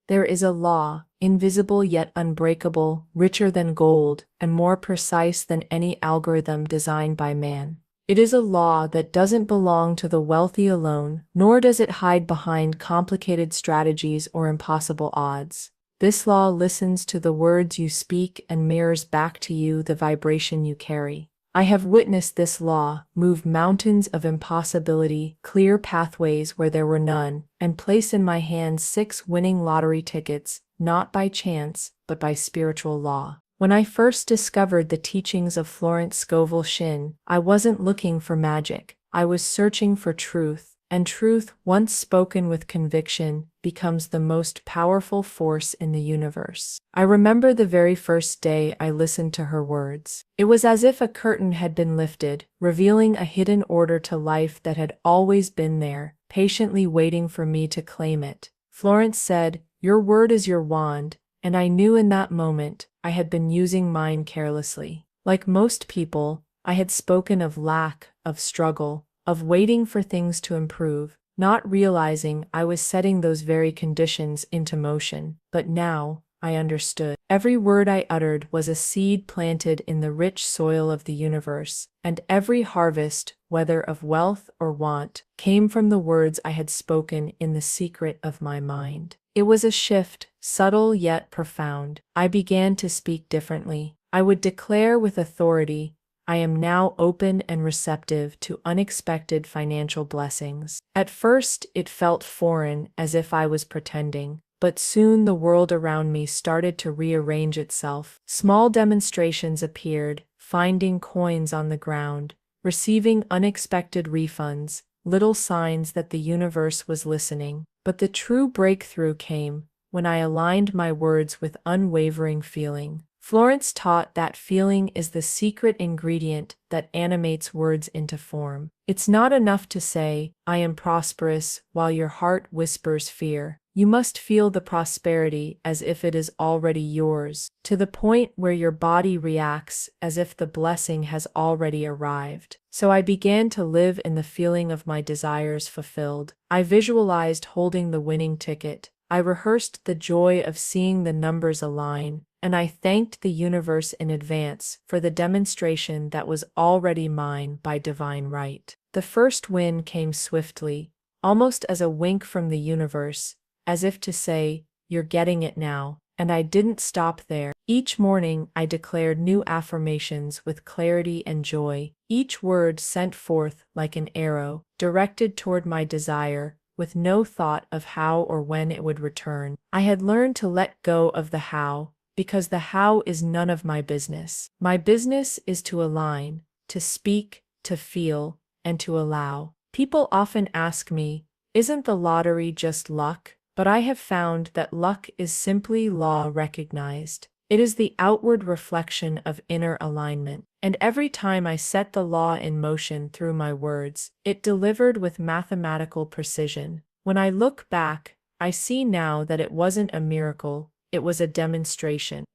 There is a law, invisible yet unbreakable, richer than gold, and more precise than any algorithm designed by man. It is a law that doesn't belong to the wealthy alone, nor does it hide behind complicated strategies or impossible odds. This law listens to the words you speak and mirrors back to you the vibration you carry. I have witnessed this law move mountains of impossibility, clear pathways where there were none, and place in my hands 6 winning lottery tickets, not by chance, but by spiritual law. When I first discovered the teachings of Florence Scovel Shinn, I wasn't looking for magic. I was searching for truth, and truth, once spoken with conviction, becomes the most powerful force in the universe. I remember the very first day I listened to her words. It was as if a curtain had been lifted, revealing a hidden order to life that had always been there, patiently waiting for me to claim it. Florence said, "Your word is your wand," and I knew in that moment I had been using mine carelessly. Like most people, I had spoken of lack, of struggle, of waiting for things to improve, not realizing I was setting those very conditions into motion. But now, I understood. Every word I uttered was a seed planted in the rich soil of the universe, and every harvest, whether of wealth or want, came from the words I had spoken in the secret of my mind. It was a shift, subtle yet profound. I began to speak differently. I would declare with authority, "I am now open and receptive to unexpected financial blessings." At first, it felt foreign, as if I was pretending, but soon the world around me started to rearrange itself. Small demonstrations appeared, finding coins on the ground, receiving unexpected refunds, little signs that the universe was listening. But the true breakthrough came when I aligned my words with unwavering feeling. Florence taught that feeling is the secret ingredient that animates words into form. It's not enough to say, "I am prosperous," while your heart whispers fear. You must feel the prosperity as if it is already yours, to the point where your body reacts as if the blessing has already arrived. So I began to live in the feeling of my desires fulfilled. I visualized holding the winning ticket. I rehearsed the joy of seeing the numbers align, and I thanked the universe in advance for the demonstration that was already mine by divine right. The first win came swiftly, almost as a wink from the universe, as if to say, "You're getting it now." And I didn't stop there. Each morning I declared new affirmations with clarity and joy, each word sent forth like an arrow, directed toward my desire, with no thought of how or when it would return. I had learned to let go of the how, because the how is none of my business. My business is to align, to speak, to feel, and to allow. People often ask me, "Isn't the lottery just luck?" But I have found that luck is simply law recognized. It is the outward reflection of inner alignment. And every time I set the law in motion through my words, it delivered with mathematical precision. When I look back, I see now that it wasn't a miracle, it was a demonstration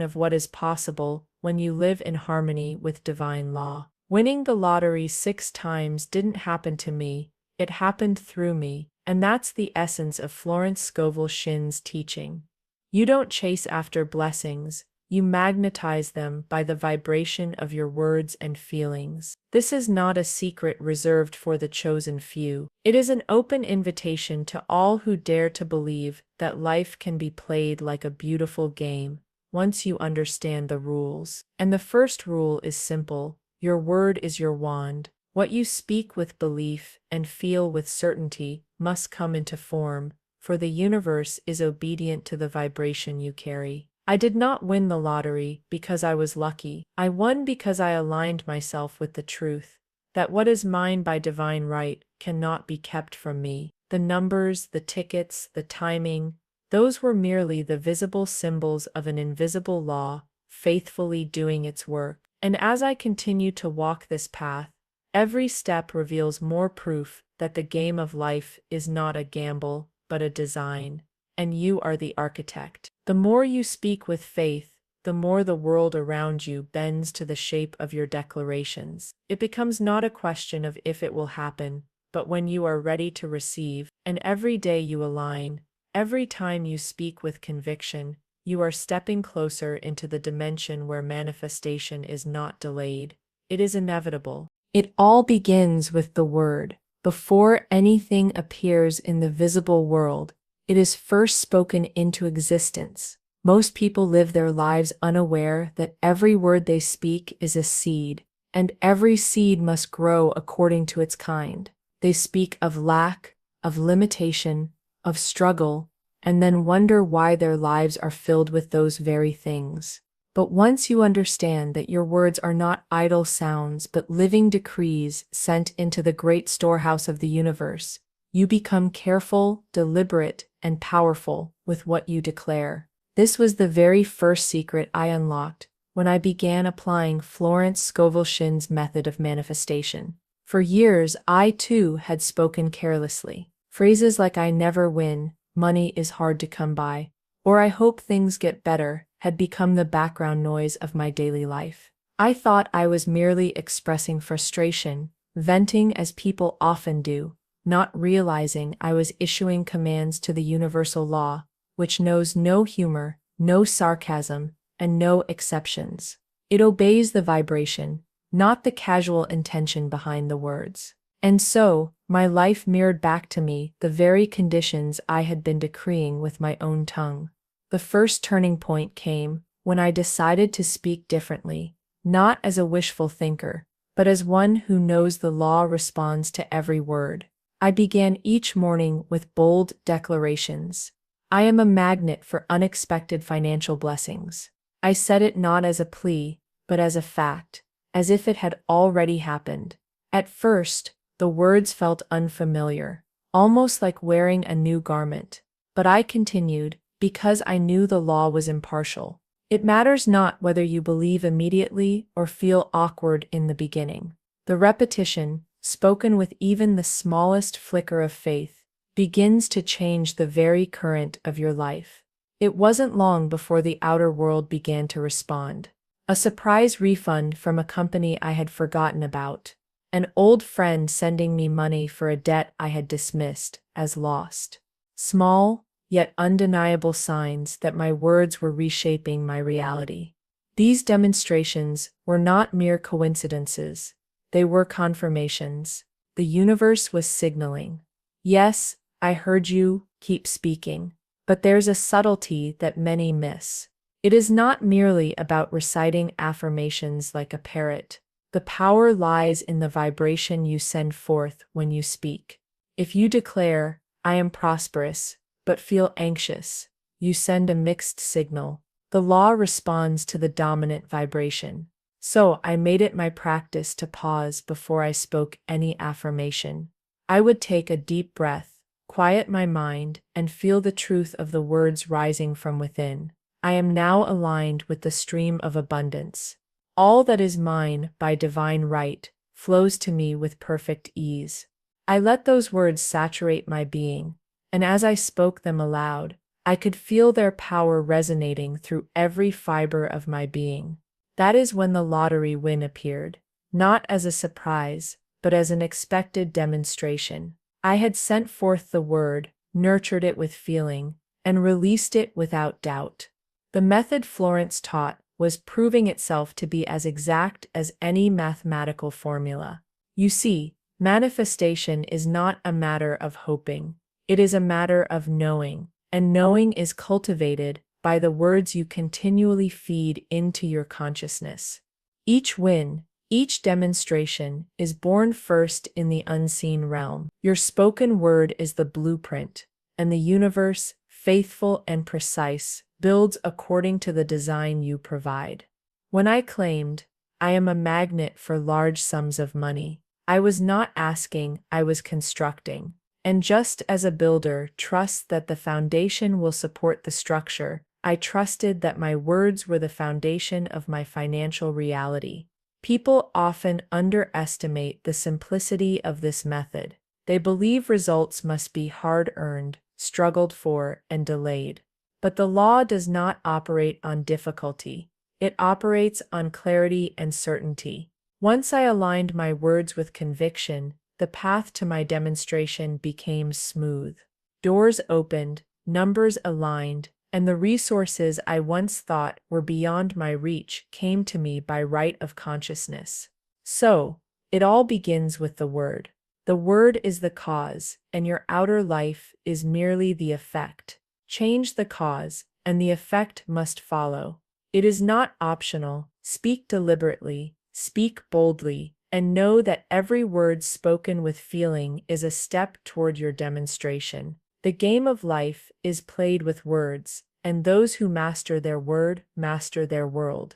of what is possible when you live in harmony with divine law. Winning the lottery 6 times didn't happen to me, it happened through me. And that's the essence of Florence Scovel Shinn's teaching. You don't chase after blessings, you magnetize them by the vibration of your words and feelings. This is not a secret reserved for the chosen few. It is an open invitation to all who dare to believe that life can be played like a beautiful game, once you understand the rules. And the first rule is simple: your word is your wand. What you speak with belief and feel with certainty must come into form, for the universe is obedient to the vibration you carry. I did not win the lottery because I was lucky. I won because I aligned myself with the truth, that what is mine by divine right cannot be kept from me. The numbers, the tickets, the timing, those were merely the visible symbols of an invisible law, faithfully doing its work. And as I continue to walk this path, every step reveals more proof that the game of life is not a gamble, but a design, and you are the architect. The more you speak with faith, the more the world around you bends to the shape of your declarations. It becomes not a question of if it will happen, but when you are ready to receive, and every day you align, Every time you speak with conviction, you are stepping closer into the dimension where manifestation is not delayed. It is inevitable. It all begins with the word. Before anything appears in the visible world, it is first spoken into existence. Most people live their lives unaware that every word they speak is a seed, and every seed must grow according to its kind. They speak of lack, of limitation, of struggle, and then wonder why their lives are filled with those very things. But once you understand that your words are not idle sounds but living decrees sent into the great storehouse of the universe, you become careful, deliberate, and powerful with what you declare. This was the very first secret I unlocked when I began applying Florence Scovel Shinn's method of manifestation. For years, I too had spoken carelessly. Phrases like "I never win," "money is hard to come by," or "I hope things get better" had become the background noise of my daily life. I thought I was merely expressing frustration, venting as people often do, not realizing I was issuing commands to the universal law, which knows no humor, no sarcasm, and no exceptions. It obeys the vibration, not the casual intention behind the words. And so, my life mirrored back to me the very conditions I had been decreeing with my own tongue. The first turning point came when I decided to speak differently, not as a wishful thinker, but as one who knows the law responds to every word. I began each morning with bold declarations. I am a magnet for unexpected financial blessings. I said it not as a plea, but as a fact, as if it had already happened. At first, the words felt unfamiliar, almost like wearing a new garment. But I continued, because I knew the law was impartial. It matters not whether you believe immediately or feel awkward in the beginning. The repetition, spoken with even the smallest flicker of faith, begins to change the very current of your life. It wasn't long before the outer world began to respond. A surprise refund from a company I had forgotten about. An old friend sending me money for a debt I had dismissed as lost. Small, yet undeniable signs that my words were reshaping my reality. These demonstrations were not mere coincidences. They were confirmations. The universe was signaling. Yes, I heard you, keep speaking. But there's a subtlety that many miss. It is not merely about reciting affirmations like a parrot. The power lies in the vibration you send forth when you speak. If you declare, "I am prosperous," but feel anxious, you send a mixed signal. The law responds to the dominant vibration. So I made it my practice to pause before I spoke any affirmation. I would take a deep breath, quiet my mind, and feel the truth of the words rising from within. I am now aligned with the stream of abundance. All that is mine by divine right flows to me with perfect ease. I let those words saturate my being, and as I spoke them aloud, I could feel their power resonating through every fiber of my being. That is when the lottery win appeared, not as a surprise, but as an expected demonstration. I had sent forth the word, nurtured it with feeling, and released it without doubt. The method Florence taught was proving itself to be as exact as any mathematical formula. You see, manifestation is not a matter of hoping. It is a matter of knowing, and knowing is cultivated by the words you continually feed into your consciousness. Each win, each demonstration is born first in the unseen realm. Your spoken word is the blueprint, and the universe, faithful and precise, builds according to the design you provide. When I claimed, "I am a magnet for large sums of money," I was not asking, I was constructing. And just as a builder trusts that the foundation will support the structure, I trusted that my words were the foundation of my financial reality. People often underestimate the simplicity of this method. They believe results must be hard-earned, struggled for, and delayed. But the law does not operate on difficulty. It operates on clarity and certainty. Once I aligned my words with conviction, the path to my demonstration became smooth. Doors opened, numbers aligned, and the resources I once thought were beyond my reach came to me by right of consciousness. So, it all begins with the word. The word is the cause, and your outer life is merely the effect. Change the cause, and the effect must follow. It is not optional. Speak deliberately, speak boldly, and know that every word spoken with feeling is a step toward your demonstration. The game of life is played with words, and those who master their word master their world.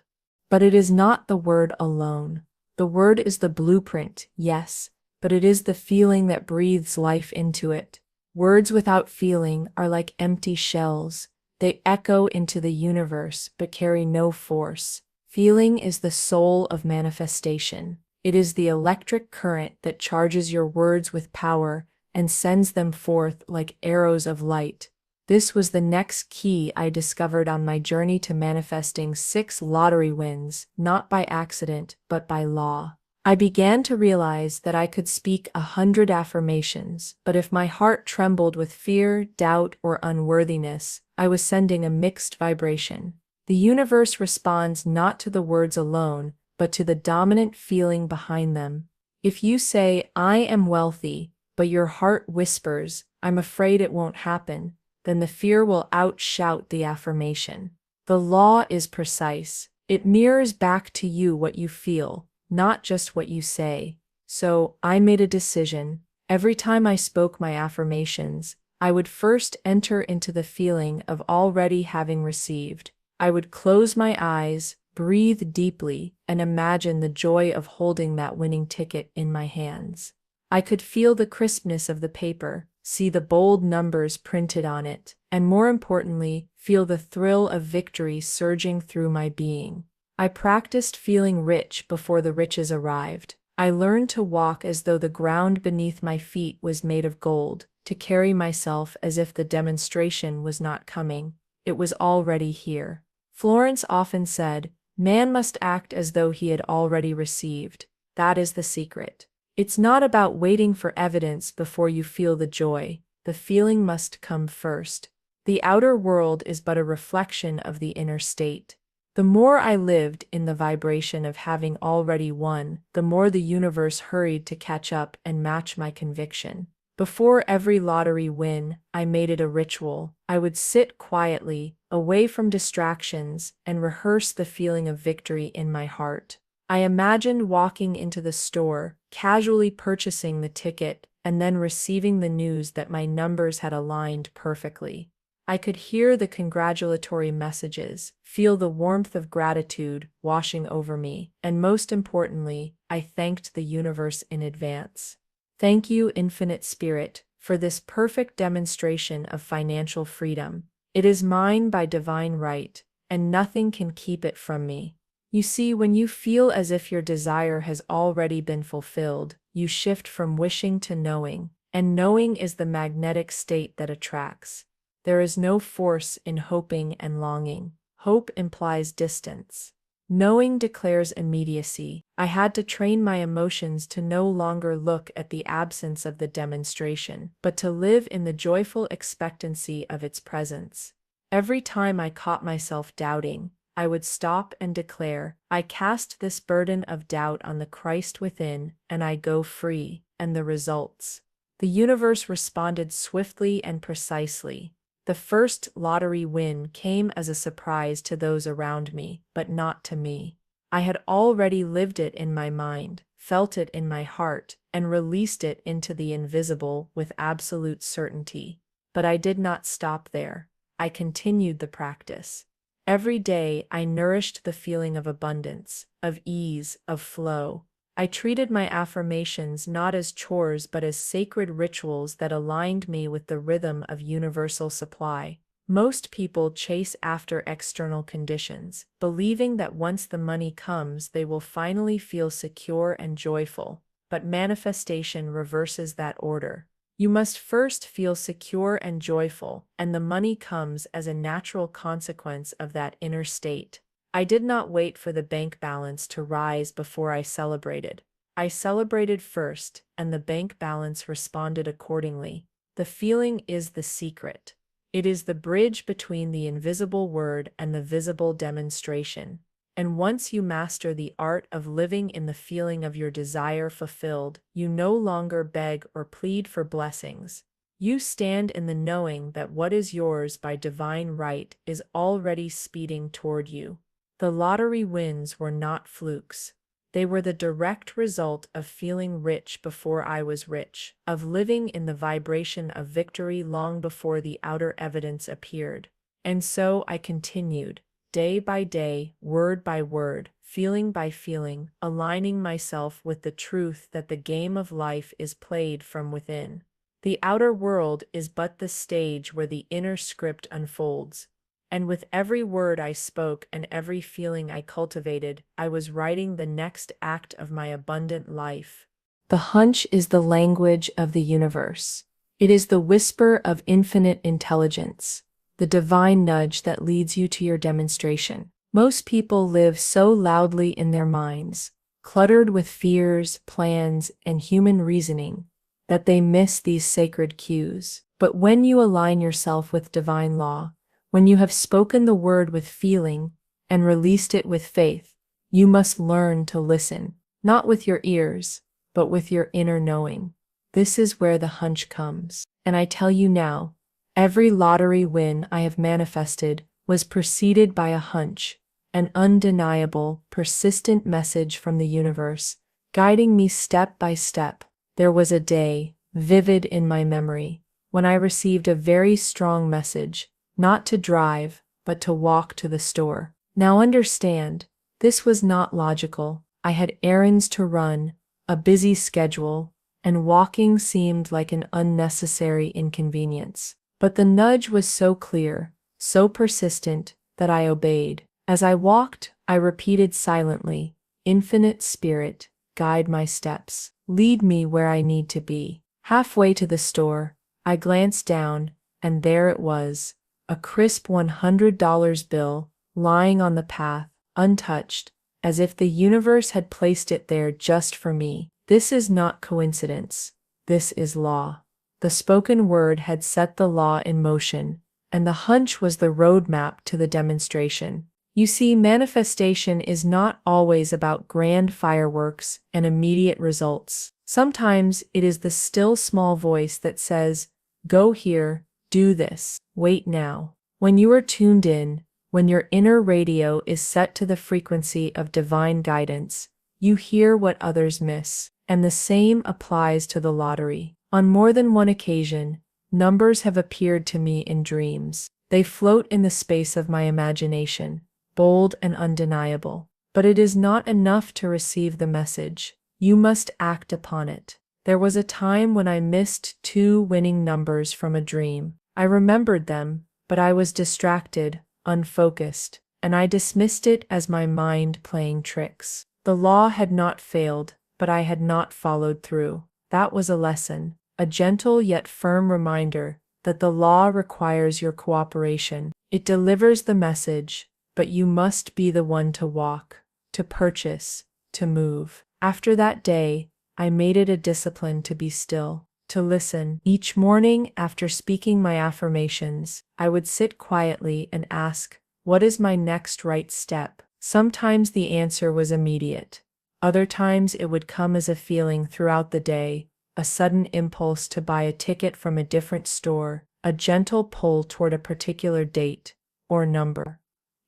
But it is not the word alone. The word is the blueprint, yes, but it is the feeling that breathes life into it. Words without feeling are like empty shells. They echo into the universe but carry no force. Feeling is the soul of manifestation. It is the electric current that charges your words with power and sends them forth like arrows of light. This was the next key I discovered on my journey to manifesting 6 lottery wins, not by accident, but by law. I began to realize that I could speak 100 affirmations, but if my heart trembled with fear, doubt, or unworthiness, I was sending a mixed vibration. The universe responds not to the words alone, but to the dominant feeling behind them. If you say, "I am wealthy," but your heart whispers, "I'm afraid it won't happen," then the fear will outshout the affirmation. The law is precise. It mirrors back to you what you feel, not just what you say. So, I made a decision. Every time I spoke my affirmations, I would first enter into the feeling of already having received. I would close my eyes, breathe deeply, and imagine the joy of holding that winning ticket in my hands. I could feel the crispness of the paper, see the bold numbers printed on it, and more importantly, feel the thrill of victory surging through my being. I practiced feeling rich before the riches arrived. I learned to walk as though the ground beneath my feet was made of gold, to carry myself as if the demonstration was not coming. It was already here. Florence often said, "Man must act as though he had already received." That is the secret. It's not about waiting for evidence before you feel the joy. The feeling must come first. The outer world is but a reflection of the inner state. The more I lived in the vibration of having already won, the more the universe hurried to catch up and match my conviction. Before every lottery win, I made it a ritual. I would sit quietly, away from distractions, and rehearse the feeling of victory in my heart. I imagined walking into the store, casually purchasing the ticket, and then receiving the news that my numbers had aligned perfectly. I could hear the congratulatory messages, feel the warmth of gratitude washing over me, and most importantly, I thanked the universe in advance. Thank you, Infinite Spirit, for this perfect demonstration of financial freedom. It is mine by divine right, and nothing can keep it from me. You see, when you feel as if your desire has already been fulfilled, you shift from wishing to knowing, and knowing is the magnetic state that attracts. There is no force in hoping and longing. Hope implies distance. Knowing declares immediacy. I had to train my emotions to no longer look at the absence of the demonstration, but to live in the joyful expectancy of its presence. Every time I caught myself doubting, I would stop and declare, "I cast this burden of doubt on the Christ within, and I go free," and the results. The universe responded swiftly and precisely. The first lottery win came as a surprise to those around me, but not to me. I had already lived it in my mind, felt it in my heart, and released it into the invisible with absolute certainty. But I did not stop there. I continued the practice. Every day I nourished the feeling of abundance, of ease, of flow. I treated my affirmations not as chores but as sacred rituals that aligned me with the rhythm of universal supply. Most people chase after external conditions, believing that once the money comes they will finally feel secure and joyful, but manifestation reverses that order. You must first feel secure and joyful, and the money comes as a natural consequence of that inner state. I did not wait for the bank balance to rise before I celebrated. I celebrated first, and the bank balance responded accordingly. The feeling is the secret. It is the bridge between the invisible word and the visible demonstration. And once you master the art of living in the feeling of your desire fulfilled, you no longer beg or plead for blessings. You stand in the knowing that what is yours by divine right is already speeding toward you. The lottery wins were not flukes. They were the direct result of feeling rich before I was rich, of living in the vibration of victory long before the outer evidence appeared. And so I continued, day by day, word by word, feeling by feeling, aligning myself with the truth that the game of life is played from within. The outer world is but the stage where the inner script unfolds. And with every word I spoke and every feeling I cultivated, I was writing the next act of my abundant life. The hunch is the language of the universe. It is the whisper of infinite intelligence, the divine nudge that leads you to your demonstration. Most people live so loudly in their minds, cluttered with fears, plans, and human reasoning, that they miss these sacred cues. But when you align yourself with divine law, when you have spoken the word with feeling and released it with faith, you must learn to listen, not with your ears, but with your inner knowing. This is where the hunch comes. And I tell you now, every lottery win I have manifested was preceded by a hunch, an undeniable, persistent message from the universe, guiding me step by step. There was a day, vivid in my memory, when I received a very strong message, not to drive, but to walk to the store. Now understand, this was not logical. I had errands to run, a busy schedule, and walking seemed like an unnecessary inconvenience. But the nudge was so clear, so persistent, that I obeyed. As I walked, I repeated silently, "Infinite Spirit, guide my steps. Lead me where I need to be." Halfway to the store, I glanced down, and there it was, a crisp $100 bill, lying on the path, untouched, as if the universe had placed it there just for me. This is not coincidence. This is law. The spoken word had set the law in motion, and the hunch was the roadmap to the demonstration. You see, manifestation is not always about grand fireworks and immediate results. Sometimes it is the still small voice that says, "Go here, do this, wait now." When you are tuned in, when your inner radio is set to the frequency of divine guidance, you hear what others miss. And the same applies to the lottery. On more than one occasion, numbers have appeared to me in dreams. They float in the space of my imagination, bold and undeniable. But it is not enough to receive the message. You must act upon it. There was a time when I missed 2 winning numbers from a dream. I remembered them, but I was distracted, unfocused, and I dismissed it as my mind playing tricks. The law had not failed, but I had not followed through. That was a lesson, a gentle yet firm reminder that the law requires your cooperation. It delivers the message, but you must be the one to walk, to purchase, to move. After that day, I made it a discipline to be still, to listen. Each morning after speaking my affirmations, I would sit quietly and ask, what is my next right step? Sometimes the answer was immediate. Other times it would come as a feeling throughout the day, a sudden impulse to buy a ticket from a different store, a gentle pull toward a particular date or number.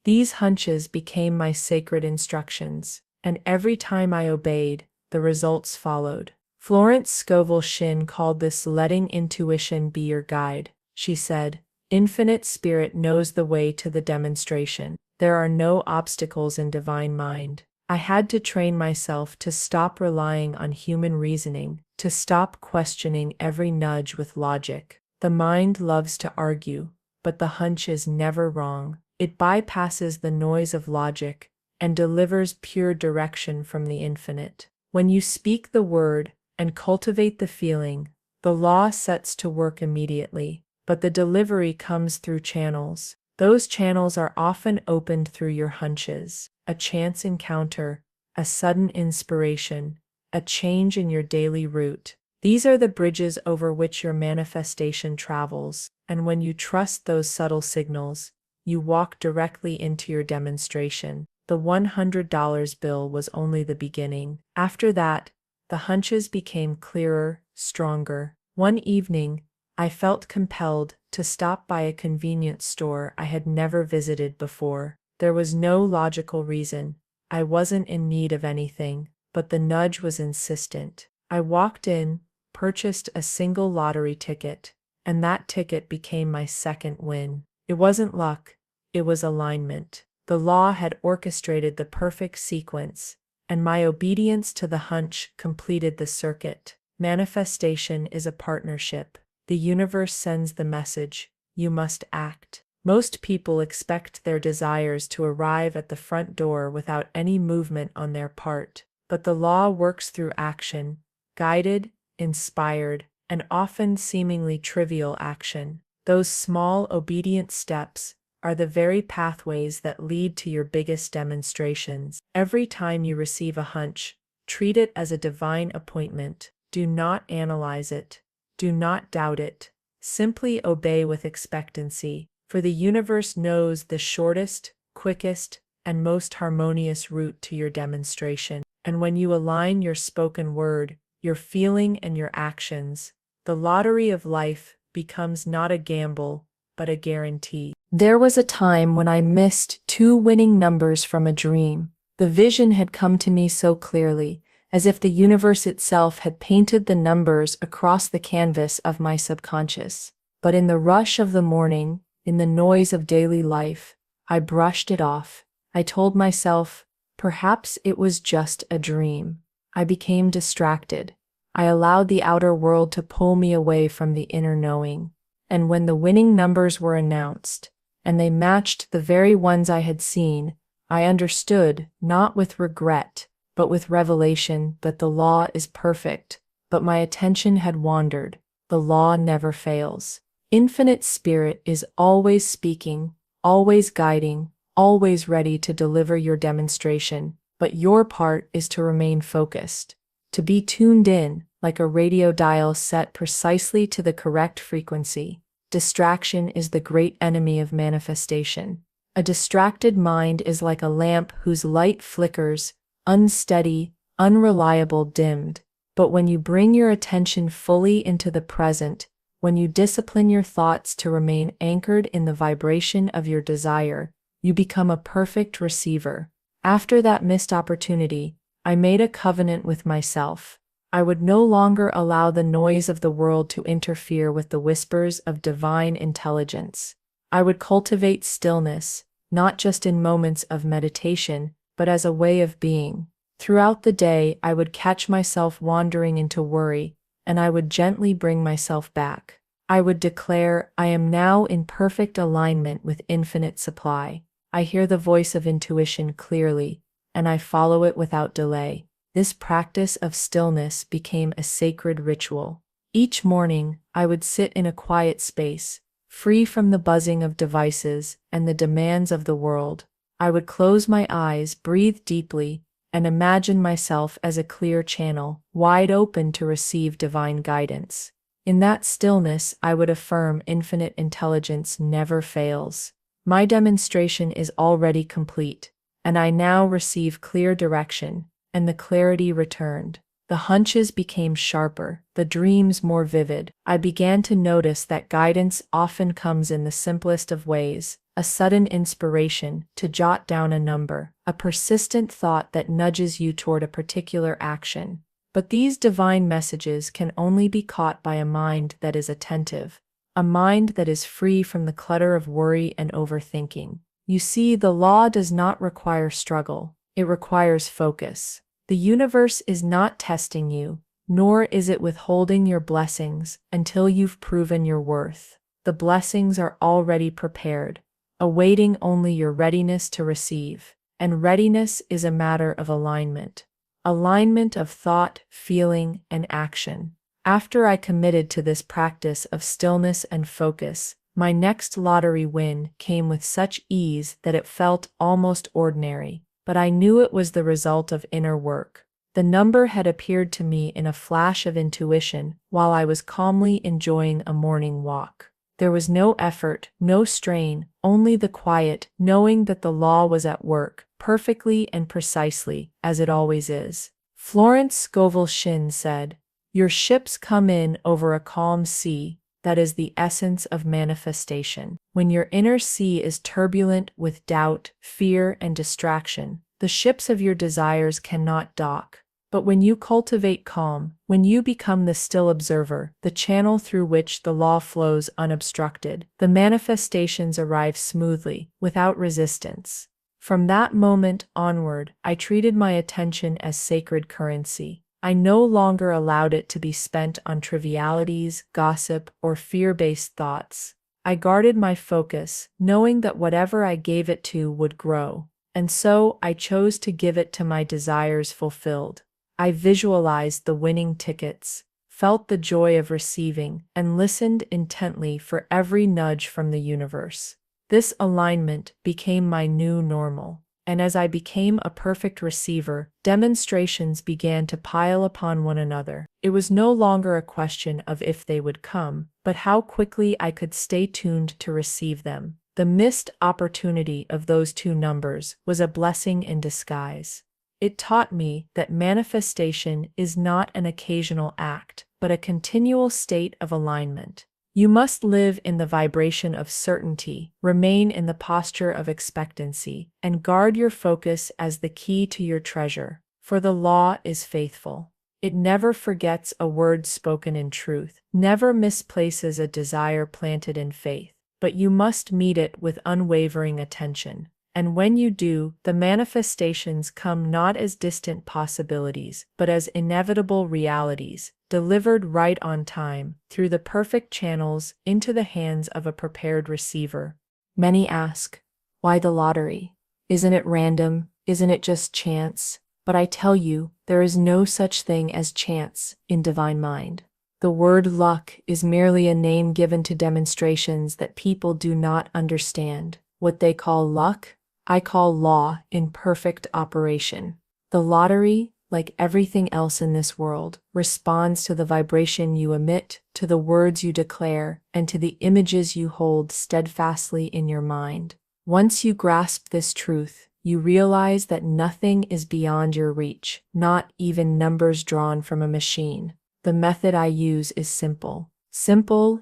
These hunches became my sacred instructions, and every time I obeyed, the results followed. Florence Scovel Shinn called this letting intuition be your guide. She said, "Infinite Spirit knows the way to the demonstration. There are no obstacles in divine mind." I had to train myself to stop relying on human reasoning, to stop questioning every nudge with logic. The mind loves to argue, but the hunch is never wrong. It bypasses the noise of logic and delivers pure direction from the infinite. When you speak the word and cultivate the feeling, the law sets to work immediately, but the delivery comes through channels. Those channels are often opened through your hunches, a chance encounter, a sudden inspiration, a change in your daily route. These are the bridges over which your manifestation travels, and when you trust those subtle signals, you walk directly into your demonstration. The $100 bill was only the beginning. After that, the hunches became clearer, stronger. One evening, I felt compelled to stop by a convenience store I had never visited before. There was no logical reason. I wasn't in need of anything, but the nudge was insistent. I walked in, purchased a single lottery ticket, and that ticket became my second win. It wasn't luck, it was alignment. The law had orchestrated the perfect sequence, and my obedience to the hunch completed the circuit. Manifestation is a partnership. The universe sends the message, you must act. Most people expect their desires to arrive at the front door without any movement on their part, but the law works through action, guided, inspired, and often seemingly trivial action. Those small, obedient steps are the very pathways that lead to your biggest demonstrations. Every time you receive a hunch, treat it as a divine appointment. Do not analyze it. Do not doubt it. Simply obey with expectancy, for the universe knows the shortest, quickest, and most harmonious route to your demonstration. And when you align your spoken word, your feeling, and your actions, the lottery of life becomes not a gamble, but a guarantee. There was a time when I missed 2 winning numbers from a dream. The vision had come to me so clearly, as if the universe itself had painted the numbers across the canvas of my subconscious. But in the rush of the morning, in the noise of daily life, I brushed it off. I told myself, perhaps it was just a dream. I became distracted. I allowed the outer world to pull me away from the inner knowing. And when the winning numbers were announced, and they matched the very ones I had seen, I understood, not with regret, but with revelation, that the law is perfect. But my attention had wandered. The law never fails. Infinite Spirit is always speaking, always guiding, always ready to deliver your demonstration, but your part is to remain focused, to be tuned in, like a radio dial set precisely to the correct frequency. Distraction is the great enemy of manifestation. A distracted mind is like a lamp whose light flickers, unsteady, unreliable, dimmed. But when you bring your attention fully into the present, when you discipline your thoughts to remain anchored in the vibration of your desire, you become a perfect receiver. After that missed opportunity, I made a covenant with myself. I would no longer allow the noise of the world to interfere with the whispers of divine intelligence. I would cultivate stillness, not just in moments of meditation, but as a way of being. Throughout the day, I would catch myself wandering into worry, and I would gently bring myself back. I would declare, I am now in perfect alignment with infinite supply. I hear the voice of intuition clearly, and I follow it without delay. This practice of stillness became a sacred ritual. Each morning, I would sit in a quiet space, free from the buzzing of devices and the demands of the world. I would close my eyes, breathe deeply, and imagine myself as a clear channel, wide open to receive divine guidance. In that stillness, I would affirm infinite intelligence never fails. My demonstration is already complete, and I now receive clear direction, and the clarity returned. The hunches became sharper, the dreams more vivid. I began to notice that guidance often comes in the simplest of ways, a sudden inspiration to jot down a number, a persistent thought that nudges you toward a particular action. But these divine messages can only be caught by a mind that is attentive, a mind that is free from the clutter of worry and overthinking. You see, the law does not require struggle, it requires focus. The universe is not testing you, nor is it withholding your blessings until you've proven your worth. The blessings are already prepared, awaiting only your readiness to receive. And readiness is a matter of alignment. Alignment of thought, feeling, and action. After I committed to this practice of stillness and focus, my next lottery win came with such ease that it felt almost ordinary. But I knew it was the result of inner work. The number had appeared to me in a flash of intuition while I was calmly enjoying a morning walk. There was no effort, no strain, only the quiet, knowing that the law was at work, perfectly and precisely, as it always is. Florence Scovel Shinn said, "Your ships come in over a calm sea. That is the essence of manifestation. When your inner sea is turbulent with doubt, fear, and distraction, the ships of your desires cannot dock. But when you cultivate calm, when you become the still observer, the channel through which the law flows unobstructed, the manifestations arrive smoothly, without resistance." From that moment onward, I treated my attention as sacred currency. I no longer allowed it to be spent on trivialities, gossip, or fear-based thoughts. I guarded my focus, knowing that whatever I gave it to would grow. And so I chose to give it to my desires fulfilled. I visualized the winning tickets, felt the joy of receiving, and listened intently for every nudge from the universe. This alignment became my new normal. And as I became a perfect receiver, demonstrations began to pile upon one another. It was no longer a question of if they would come, but how quickly I could stay tuned to receive them. The missed opportunity of those two numbers was a blessing in disguise. It taught me that manifestation is not an occasional act, but a continual state of alignment. You must live in the vibration of certainty, remain in the posture of expectancy, and guard your focus as the key to your treasure. For the law is faithful. It never forgets a word spoken in truth, never misplaces a desire planted in faith. But you must meet it with unwavering attention. And when you do, the manifestations come not as distant possibilities, but as inevitable realities, delivered right on time, through the perfect channels, into the hands of a prepared receiver. Many ask, why the lottery? Isn't it random? Isn't it just chance? But I tell you, there is no such thing as chance in divine mind. The word luck is merely a name given to demonstrations that people do not understand. What they call luck, I call law in perfect operation. The lottery, like everything else in this world, responds to the vibration you emit, to the words you declare, and to the images you hold steadfastly in your mind. Once you grasp this truth, you realize that nothing is beyond your reach, not even numbers drawn from a machine. The method I use is simple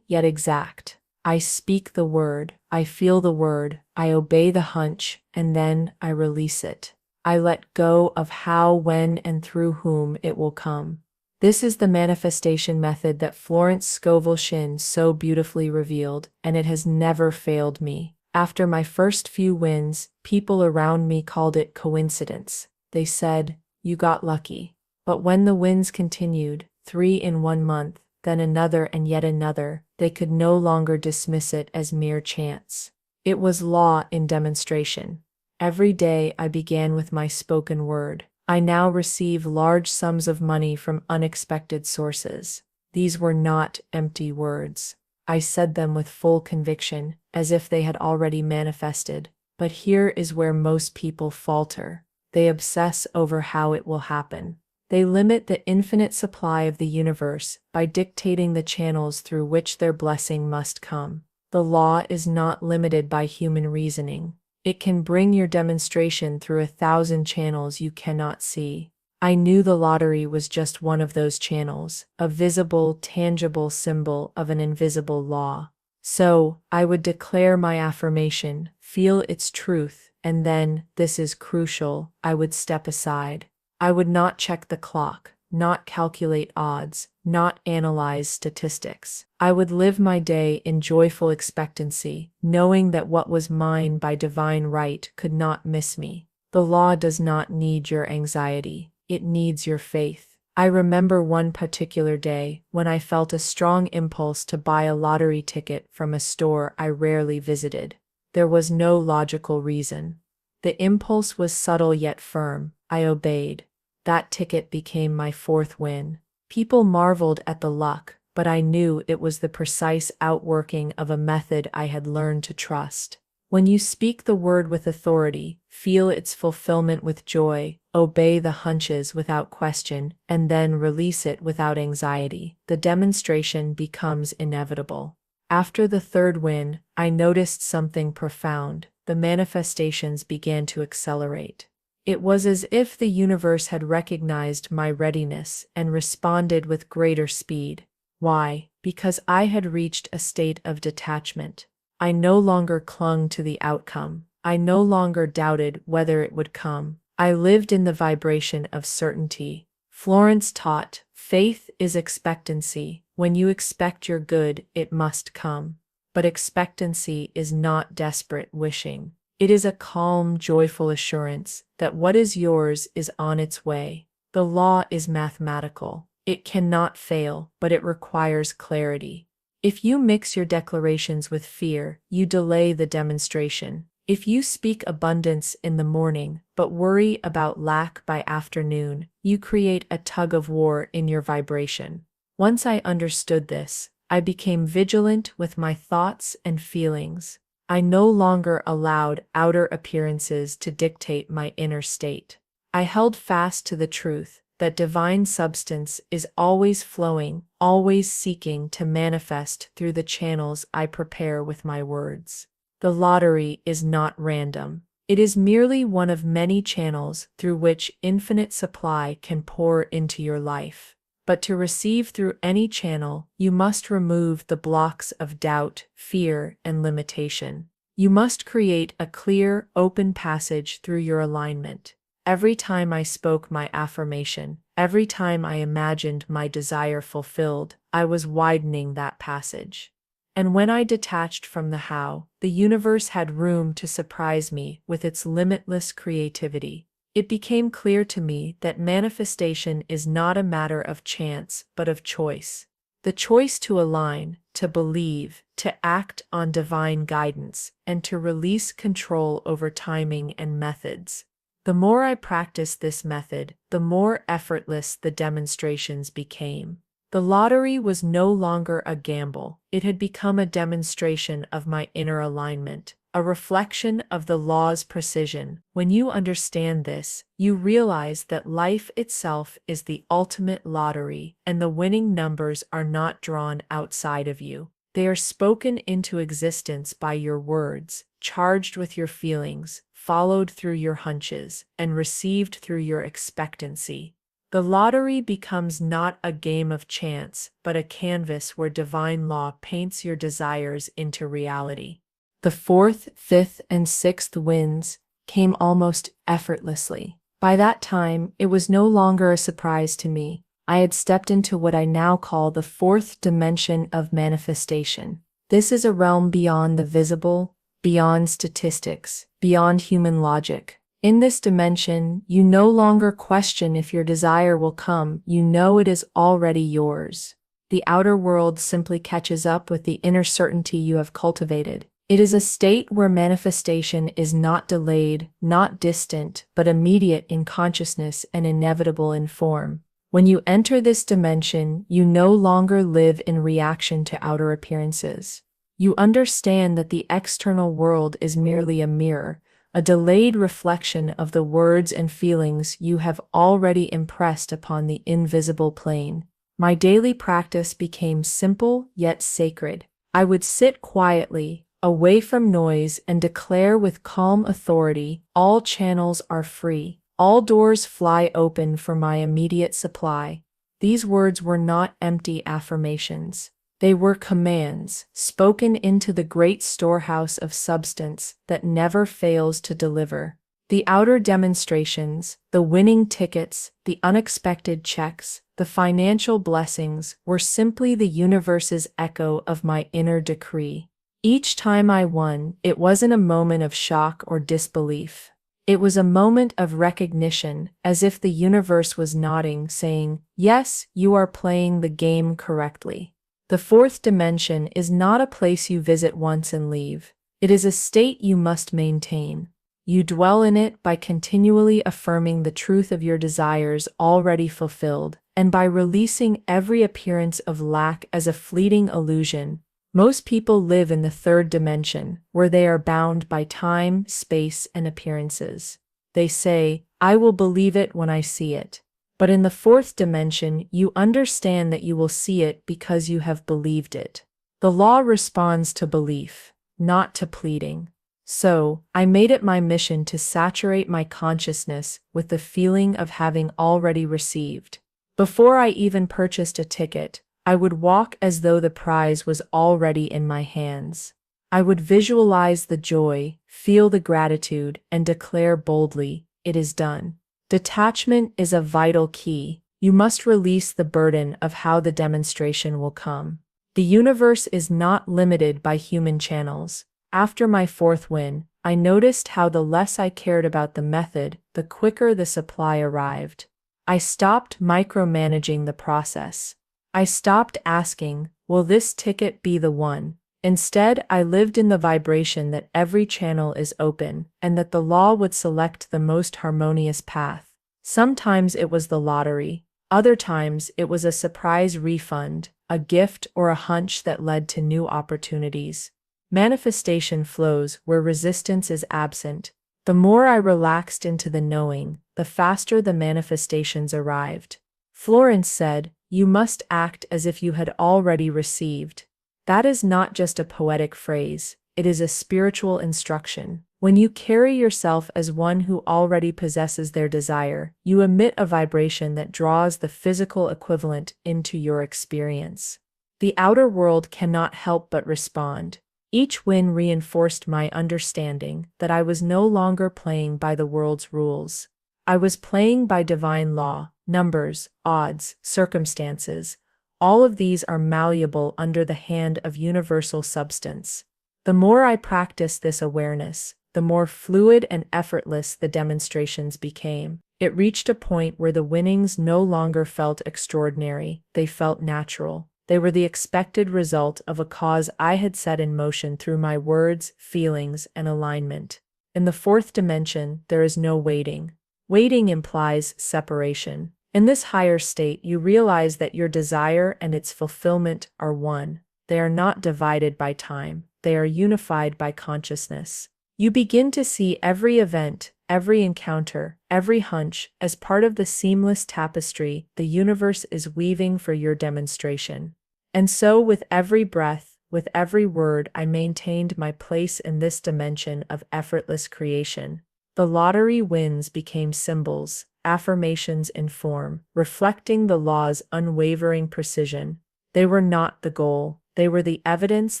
yet exact. I speak the word, I feel the word, I obey the hunch, and then I release it. I let go of how, when, and through whom it will come. This is the manifestation method that Florence Scovel Shinn so beautifully revealed, and it has never failed me. After my first few wins, people around me called it coincidence. They said, "You got lucky." But when the wins continued, 3 in 1 month, then another and yet another, they could no longer dismiss it as mere chance. It was law in demonstration. Every day I began with my spoken word. I now receive large sums of money from unexpected sources. These were not empty words. I said them with full conviction, as if they had already manifested. But here is where most people falter. They obsess over how it will happen. They limit the infinite supply of the universe by dictating the channels through which their blessing must come. The law is not limited by human reasoning. It can bring your demonstration through 1,000 channels you cannot see. I knew the lottery was just one of those channels, a visible, tangible symbol of an invisible law. So, I would declare my affirmation, feel its truth, and then, this is crucial, I would step aside. I would not check the clock, not calculate odds, not analyze statistics. I would live my day in joyful expectancy, knowing that what was mine by divine right could not miss me. The law does not need your anxiety. It needs your faith. I remember one particular day when I felt a strong impulse to buy a lottery ticket from a store I rarely visited. There was no logical reason. The impulse was subtle yet firm. I obeyed. That ticket became my 4th win. People marveled at the luck, but I knew it was the precise outworking of a method I had learned to trust. When you speak the word with authority, feel its fulfillment with joy, obey the hunches without question, and then release it without anxiety, the demonstration becomes inevitable. After the third win, I noticed something profound. The manifestations began to accelerate. It was as if the universe had recognized my readiness and responded with greater speed. Why? Because I had reached a state of detachment. I no longer clung to the outcome. I no longer doubted whether it would come. I lived in the vibration of certainty. Florence taught, faith is expectancy. When you expect your good, it must come. But expectancy is not desperate wishing. It is a calm, joyful assurance that what is yours is on its way. The law is mathematical. It cannot fail, but it requires clarity. If you mix your declarations with fear, you delay the demonstration. If you speak abundance in the morning, but worry about lack by afternoon, you create a tug-of-war in your vibration. Once I understood this, I became vigilant with my thoughts and feelings. I no longer allowed outer appearances to dictate my inner state. I held fast to the truth that divine substance is always flowing, always seeking to manifest through the channels I prepare with my words. The lottery is not random. It is merely one of many channels through which infinite supply can pour into your life. But to receive through any channel, you must remove the blocks of doubt, fear, and limitation. You must create a clear, open passage through your alignment. Every time I spoke my affirmation, every time I imagined my desire fulfilled, I was widening that passage. And when I detached from the how, the universe had room to surprise me with its limitless creativity. It became clear to me that manifestation is not a matter of chance, but of choice. The choice to align, to believe, to act on divine guidance, and to release control over timing and methods. The more I practiced this method, the more effortless the demonstrations became. The lottery was no longer a gamble. It had become a demonstration of my inner alignment, a reflection of the law's precision. When you understand this, you realize that life itself is the ultimate lottery, and the winning numbers are not drawn outside of you. They are spoken into existence by your words, charged with your feelings, followed through your hunches, and received through your expectancy. The lottery becomes not a game of chance, but a canvas where divine law paints your desires into reality. The fourth, fifth, and sixth wins came almost effortlessly. By that time, it was no longer a surprise to me. I had stepped into what I now call the fourth dimension of manifestation. This is a realm beyond the visible, beyond statistics, beyond human logic. In this dimension, you no longer question if your desire will come, you know it is already yours. The outer world simply catches up with the inner certainty you have cultivated. It is a state where manifestation is not delayed, not distant, but immediate in consciousness and inevitable in form. When you enter this dimension, you no longer live in reaction to outer appearances. You understand that the external world is merely a mirror, a delayed reflection of the words and feelings you have already impressed upon the invisible plane. My daily practice became simple yet sacred. I would sit quietly, away from noise, and declare with calm authority, all channels are free, all doors fly open for my immediate supply. These words were not empty affirmations. They were commands, spoken into the great storehouse of substance that never fails to deliver. The outer demonstrations, the winning tickets, the unexpected checks, the financial blessings were simply the universe's echo of my inner decree. Each time I won, it wasn't a moment of shock or disbelief. It was a moment of recognition, as if the universe was nodding, saying, "Yes, you are playing the game correctly." The fourth dimension is not a place you visit once and leave. It is a state you must maintain. You dwell in it by continually affirming the truth of your desires already fulfilled, and by releasing every appearance of lack as a fleeting illusion. Most people live in the third dimension, where they are bound by time, space, and appearances. They say, "I will believe it when I see it." But in the fourth dimension, you understand that you will see it because you have believed it. The law responds to belief, not to pleading. So, I made it my mission to saturate my consciousness with the feeling of having already received. Before I even purchased a ticket, I would walk as though the prize was already in my hands. I would visualize the joy, feel the gratitude, and declare boldly, "It is done." Detachment is a vital key. You must release the burden of how the demonstration will come. The universe is not limited by human channels. After my fourth win, I noticed how the less I cared about the method, the quicker the supply arrived. I stopped micromanaging the process. I stopped asking, "Will this ticket be the one?" Instead, I lived in the vibration that every channel is open and that the law would select the most harmonious path. Sometimes it was the lottery. Other times it was a surprise refund, a gift, or a hunch that led to new opportunities. Manifestation flows where resistance is absent. The more I relaxed into the knowing, the faster the manifestations arrived. Florence said, "You must act as if you had already received." That is not just a poetic phrase, it is a spiritual instruction. When you carry yourself as one who already possesses their desire, you emit a vibration that draws the physical equivalent into your experience. The outer world cannot help but respond. Each win reinforced my understanding that I was no longer playing by the world's rules. I was playing by divine law, numbers, odds, circumstances. All of these are malleable under the hand of universal substance. The more I practiced this awareness, the more fluid and effortless the demonstrations became. It reached a point where the winnings no longer felt extraordinary, they felt natural. They were the expected result of a cause I had set in motion through my words, feelings, and alignment. In the fourth dimension, there is no waiting. Waiting implies separation. In this higher state, you realize that your desire and its fulfillment are one. They are not divided by time. They are unified by consciousness. You begin to see every event, every encounter, every hunch as part of the seamless tapestry the universe is weaving for your demonstration. And so, with every breath, with every word, I maintained my place in this dimension of effortless creation. The lottery wins became symbols, affirmations in form, reflecting the law's unwavering precision. They were not the goal, they were the evidence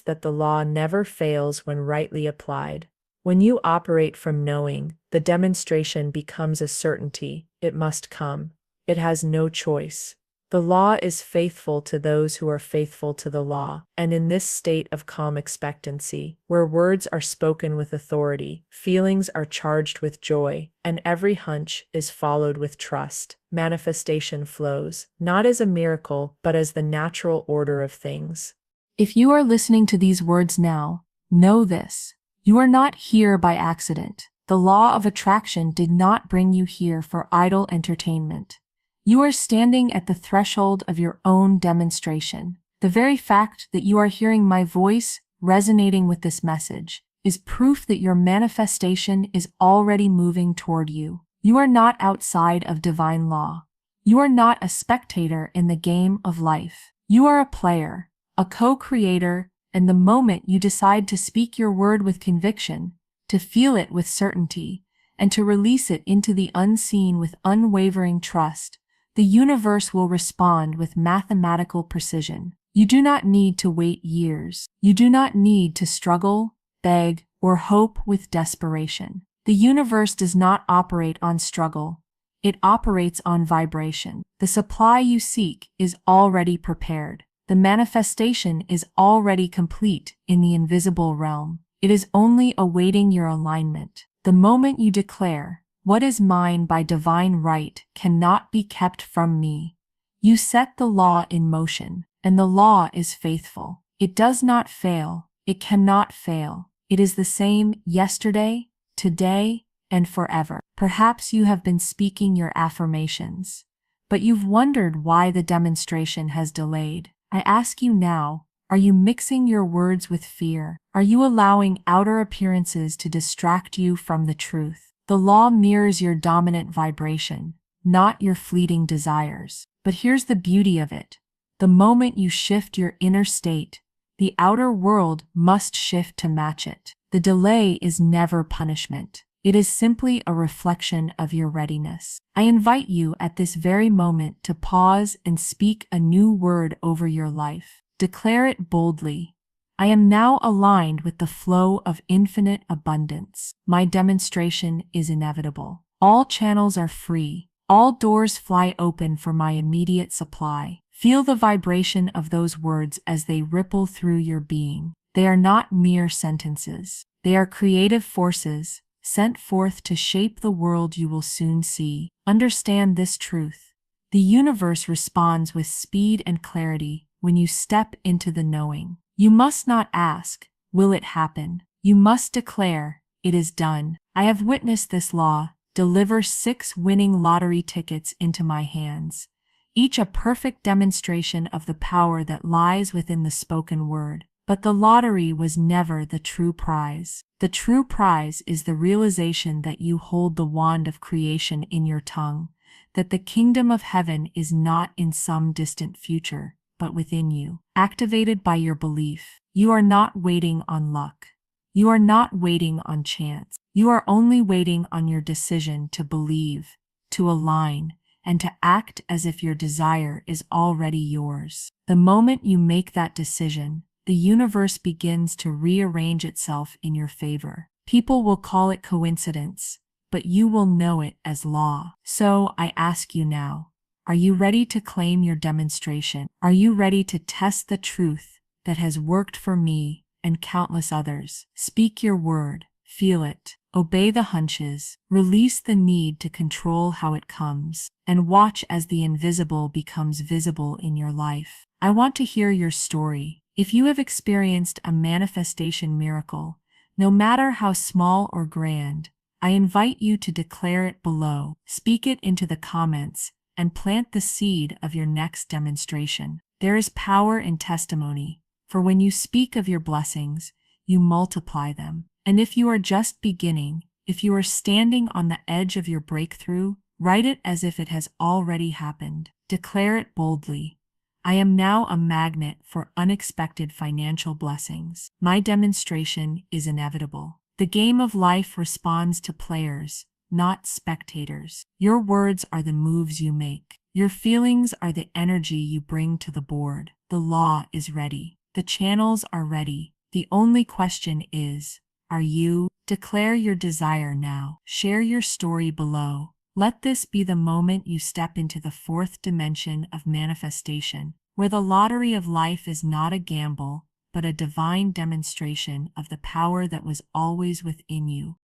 that the law never fails when rightly applied. When you operate from knowing, the demonstration becomes a certainty. It must come. It has no choice. The law is faithful to those who are faithful to the law, and in this state of calm expectancy, where words are spoken with authority, feelings are charged with joy, and every hunch is followed with trust, manifestation flows, not as a miracle, but as the natural order of things. If you are listening to these words now, know this. You are not here by accident. The law of attraction did not bring you here for idle entertainment. You are standing at the threshold of your own demonstration. The very fact that you are hearing my voice, resonating with this message, is proof that your manifestation is already moving toward you. You are not outside of divine law. You are not a spectator in the game of life. You are a player, a co-creator, and the moment you decide to speak your word with conviction, to feel it with certainty, and to release it into the unseen with unwavering trust, the universe will respond with mathematical precision. You do not need to wait years. You do not need to struggle, beg, or hope with desperation. The universe does not operate on struggle. It operates on vibration. The supply you seek is already prepared. The manifestation is already complete in the invisible realm. It is only awaiting your alignment. The moment you declare, "What is mine by divine right cannot be kept from me," you set the law in motion, and the law is faithful. It does not fail. It cannot fail. It is the same yesterday, today, and forever. Perhaps you have been speaking your affirmations, but you've wondered why the demonstration has delayed. I ask you now, Are you mixing your words with fear? Are you allowing outer appearances to distract you from the truth? The law mirrors your dominant vibration, not your fleeting desires. But here's the beauty of it. The moment you shift your inner state, the outer world must shift to match it. The delay is never punishment. It is simply a reflection of your readiness. I invite you at this very moment to pause and speak a new word over your life. Declare it boldly. I am now aligned with the flow of infinite abundance. My demonstration is inevitable. All channels are free. All doors fly open for my immediate supply. Feel the vibration of those words as they ripple through your being. They are not mere sentences. They are creative forces, sent forth to shape the world you will soon see. Understand this truth. The universe responds with speed and clarity when you step into the knowing. You must not ask, will it happen? You must declare, it is done. I have witnessed this law deliver 6 winning lottery tickets into my hands, each a perfect demonstration of the power that lies within the spoken word. But the lottery was never the true prize. The true prize is the realization that you hold the wand of creation in your tongue, that the kingdom of heaven is not in some distant future, but within you, activated by your belief. You are not waiting on luck. You are not waiting on chance. You are only waiting on your decision to believe, to align, and to act as if your desire is already yours. The moment you make that decision, the universe begins to rearrange itself in your favor. People will call it coincidence, but you will know it as law. So I ask you now, are you ready to claim your demonstration? Are you ready to test the truth that has worked for me and countless others? Speak your word, feel it, obey the hunches, release the need to control how it comes, and watch as the invisible becomes visible in your life. I want to hear your story. If you have experienced a manifestation miracle, no matter how small or grand, I invite you to declare it below, speak it into the comments, and plant the seed of your next demonstration. There is power in testimony, for when you speak of your blessings, you multiply them. And if you are just beginning, if you are standing on the edge of your breakthrough, write it as if it has already happened. Declare it boldly. I am now a magnet for unexpected financial blessings. My demonstration is inevitable. The game of life responds to players, not spectators. Your words are the moves you make. Your feelings are the energy you bring to the board. The law is ready. The channels are ready. The only question is, are you? Declare your desire now. Share your story below. Let this be the moment you step into the 4th dimension of manifestation, where the lottery of life is not a gamble, but a divine demonstration of the power that was always within you.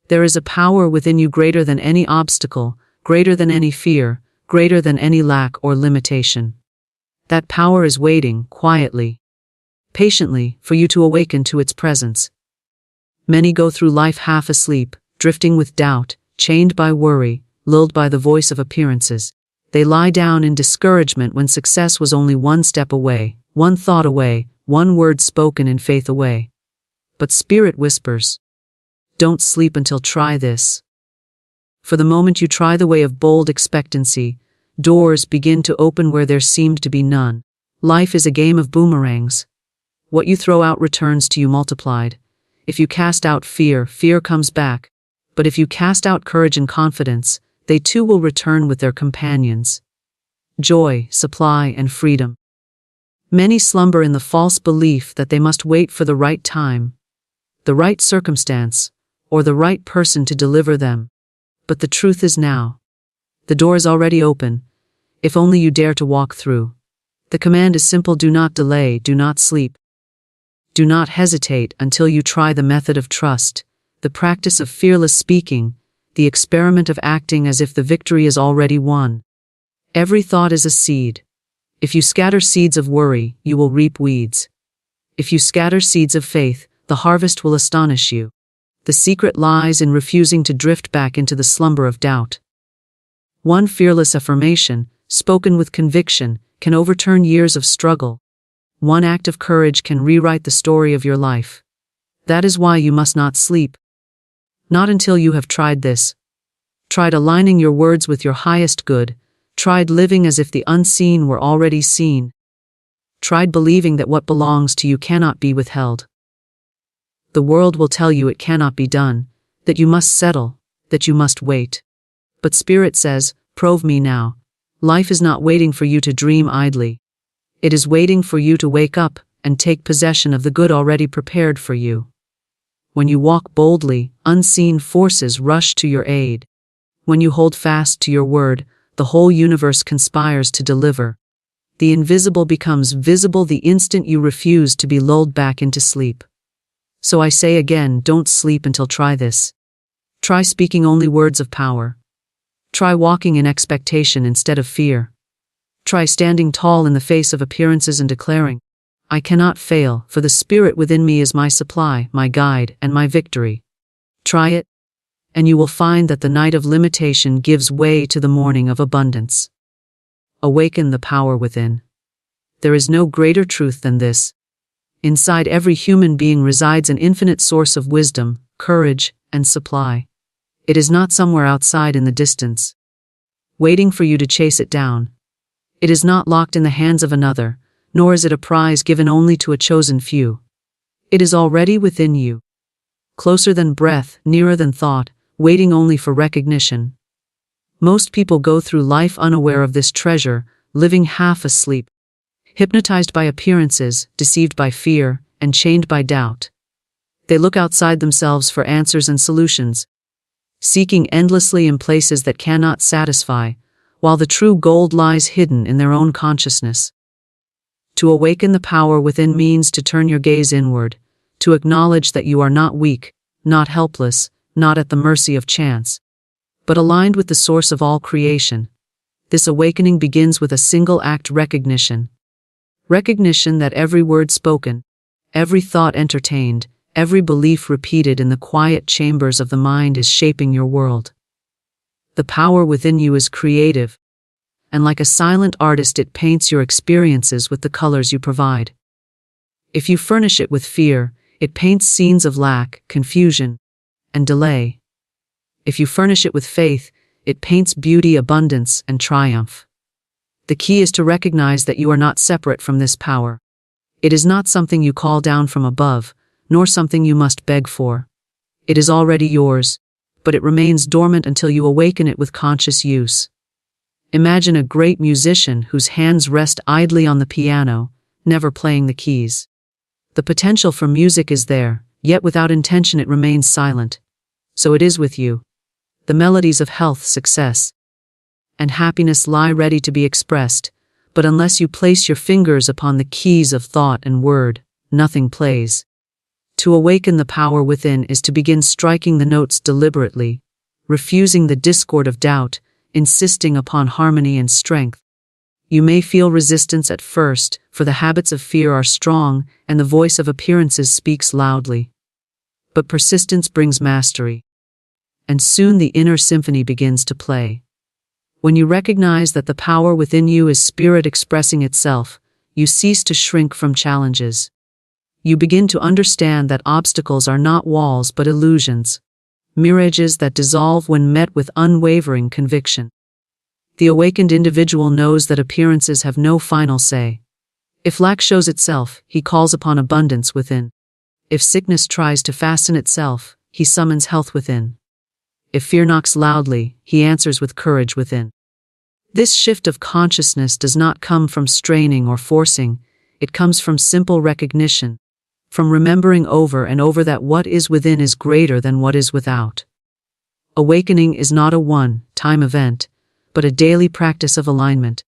There is a power within you greater than any obstacle, greater than any fear, greater than any lack or limitation. That power is waiting, quietly, patiently, for you to awaken to its presence. Many go through life half asleep, drifting with doubt, chained by worry, lulled by the voice of appearances. They lie down in discouragement when success was only one step away, one thought away, one word spoken in faith away. But Spirit whispers, don't sleep until try this. For the moment you try the way of bold expectancy, doors begin to open where there seemed to be none. Life is a game of boomerangs. What you throw out returns to you multiplied. If you cast out fear, fear comes back. But if you cast out courage and confidence, they too will return with their companions. Joy, supply, and freedom. Many slumber in the false belief that they must wait for the right time, the right circumstance, or the right person to deliver them. But the truth is now. The door is already open, if only you dare to walk through. The command is simple: do not delay, do not sleep. Do not hesitate until you try the method of trust, the practice of fearless speaking, the experiment of acting as if the victory is already won. Every thought is a seed. If you scatter seeds of worry, you will reap weeds. If you scatter seeds of faith, the harvest will astonish you. The secret lies in refusing to drift back into the slumber of doubt. One fearless affirmation, spoken with conviction, can overturn years of struggle. One act of courage can rewrite the story of your life. That is why you must not sleep. Not until you have tried this. Tried aligning your words with your highest good. Tried living as if the unseen were already seen. Tried believing that what belongs to you cannot be withheld. The world will tell you it cannot be done, that you must settle, that you must wait. But Spirit says, prove me now. Life is not waiting for you to dream idly. It is waiting for you to wake up and take possession of the good already prepared for you. When you walk boldly, unseen forces rush to your aid. When you hold fast to your word, the whole universe conspires to deliver. The invisible becomes visible the instant you refuse to be lulled back into sleep. So I say again, don't sleep until try this. Try speaking only words of power. Try walking in expectation instead of fear. Try standing tall in the face of appearances and declaring, I cannot fail, for the Spirit within me is my supply, my guide, and my victory. Try it, and you will find that the night of limitation gives way to the morning of abundance. Awaken the power within. There is no greater truth than this. Inside every human being resides an infinite source of wisdom, courage, and supply. It is not somewhere outside in the distance, waiting for you to chase it down. It is not locked in the hands of another, nor is it a prize given only to a chosen few. It is already within you. Closer than breath, nearer than thought, waiting only for recognition. Most people go through life unaware of this treasure, living half asleep, hypnotized by appearances, deceived by fear, and chained by doubt. They look outside themselves for answers and solutions, seeking endlessly in places that cannot satisfy, while the true gold lies hidden in their own consciousness. To awaken the power within means to turn your gaze inward, to acknowledge that you are not weak, not helpless, not at the mercy of chance, but aligned with the source of all creation. This awakening begins with a single act: recognition. Recognition that every word spoken, every thought entertained, every belief repeated in the quiet chambers of the mind is shaping your world. The power within you is creative, and like a silent artist it paints your experiences with the colors you provide. If you furnish it with fear, it paints scenes of lack, confusion, and delay. If you furnish it with faith, it paints beauty, abundance, and triumph. The key is to recognize that you are not separate from this power. It is not something you call down from above, nor something you must beg for. It is already yours, but it remains dormant until you awaken it with conscious use. Imagine a great musician whose hands rest idly on the piano, never playing the keys. The potential for music is there, yet without intention it remains silent. So it is with you. The melodies of health, success, and happiness lie ready to be expressed, but unless you place your fingers upon the keys of thought and word, nothing plays. To awaken the power within is to begin striking the notes deliberately, refusing the discord of doubt, insisting upon harmony and strength. You may feel resistance at first, for the habits of fear are strong and the voice of appearances speaks loudly. But persistence brings mastery, and soon the inner symphony begins to play. When you recognize that the power within you is spirit expressing itself, you cease to shrink from challenges. You begin to understand that obstacles are not walls but illusions, mirages that dissolve when met with unwavering conviction. The awakened individual knows that appearances have no final say. If lack shows itself, he calls upon abundance within. If sickness tries to fasten itself, he summons health within. If fear knocks loudly, he answers with courage within. This shift of consciousness does not come from straining or forcing, it comes from simple recognition, from remembering over and over that what is within is greater than what is without. Awakening is not a one-time event, but a daily practice of alignment.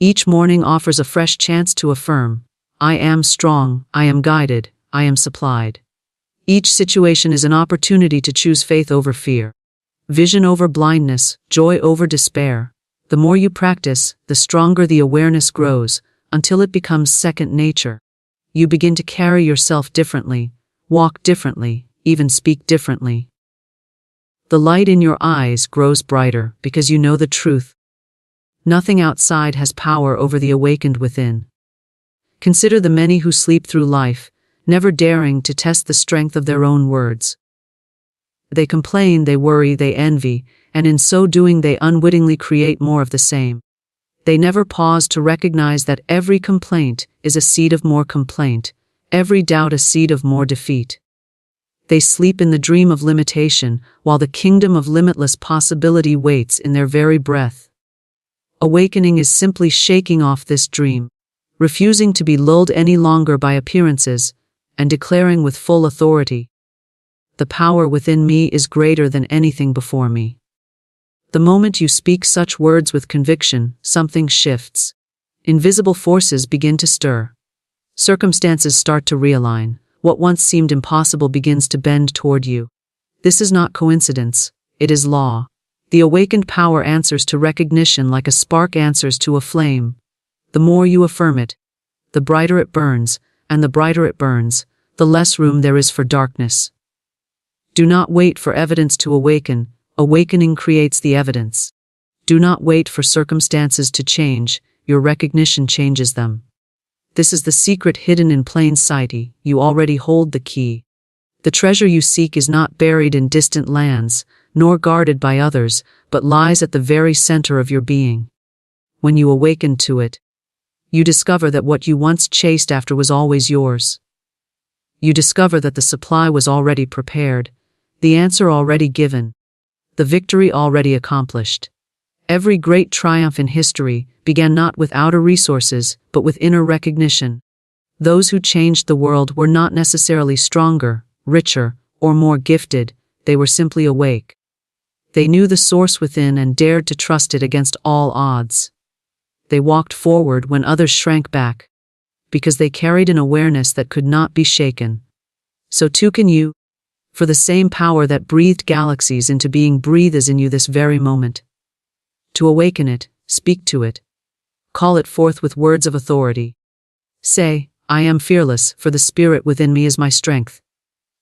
Each morning offers a fresh chance to affirm, I am strong, I am guided, I am supplied. Each situation is an opportunity to choose faith over fear, vision over blindness, joy over despair. The more you practice, the stronger the awareness grows, until it becomes second nature. You begin to carry yourself differently, walk differently, even speak differently. The light in your eyes grows brighter because you know the truth. Nothing outside has power over the awakened within. Consider the many who sleep through life, never daring to test the strength of their own words. They complain, they worry, they envy, and in so doing they unwittingly create more of the same. They never pause to recognize that every complaint is a seed of more complaint, every doubt a seed of more defeat. They sleep in the dream of limitation, while the kingdom of limitless possibility waits in their very breath. Awakening is simply shaking off this dream, refusing to be lulled any longer by appearances, and declaring with full authority, "The power within me is greater than anything before me." The moment you speak such words with conviction, something shifts. Invisible forces begin to stir. Circumstances start to realign. What once seemed impossible begins to bend toward you. This is not coincidence, it is law. The awakened power answers to recognition like a spark answers to a flame. The more you affirm it, the brighter it burns, and the brighter it burns, the less room there is for darkness. Do not wait for evidence to awaken, awakening creates the evidence. Do not wait for circumstances to change, your recognition changes them. This is the secret hidden in plain sight. You already hold the key. The treasure you seek is not buried in distant lands, nor guarded by others, but lies at the very center of your being. When you awaken to it, you discover that what you once chased after was always yours. You discover that the supply was already prepared, the answer already given, the victory already accomplished. Every great triumph in history began not with outer resources, but with inner recognition. Those who changed the world were not necessarily stronger, richer, or more gifted, they were simply awake. They knew the source within and dared to trust it against all odds. They walked forward when others shrank back, because they carried an awareness that could not be shaken. So too can you, for the same power that breathed galaxies into being breathes in you this very moment. To awaken it, speak to it. Call it forth with words of authority. Say, "I am fearless, for the spirit within me is my strength."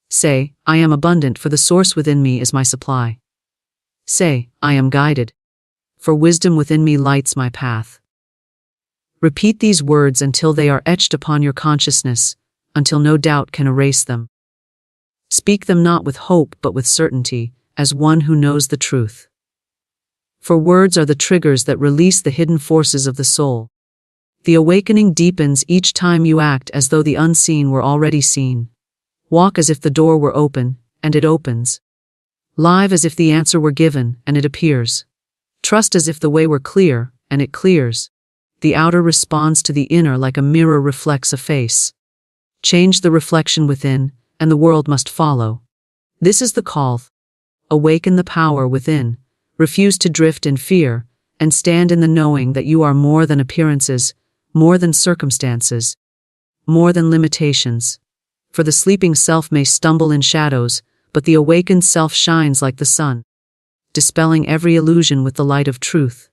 Say, "I am abundant, for the source within me is my supply." Say, "I am guided, for wisdom within me lights my path." Repeat these words until they are etched upon your consciousness, until no doubt can erase them. Speak them not with hope but with certainty, as one who knows the truth. For words are the triggers that release the hidden forces of the soul. The awakening deepens each time you act as though the unseen were already seen. Walk as if the door were open, and it opens. Live as if the answer were given, and it appears. Trust as if the way were clear, and it clears. The outer responds to the inner like a mirror reflects a face. Change the reflection within, and the world must follow. This is the call. Awaken the power within. Refuse to drift in fear, and stand in the knowing that you are more than appearances, more than circumstances, more than limitations. For the sleeping self may stumble in shadows, but the awakened self shines like the sun, dispelling every illusion with the light of truth.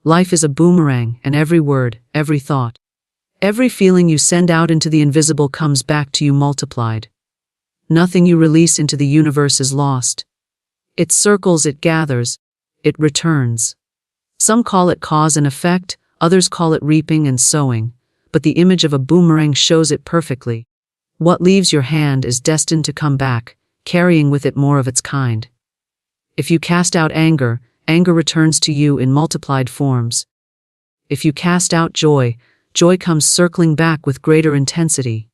Life is a boomerang, and every word, every thought, every feeling you send out into the invisible comes back to you multiplied. Nothing you release into the universe is lost. It circles, it gathers, it returns. Some call it cause and effect, others call it reaping and sowing, but the image of a boomerang shows it perfectly. What leaves your hand is destined to come back, carrying with it more of its kind. If you cast out anger, anger returns to you in multiplied forms. If you cast out joy, joy comes circling back with greater intensity.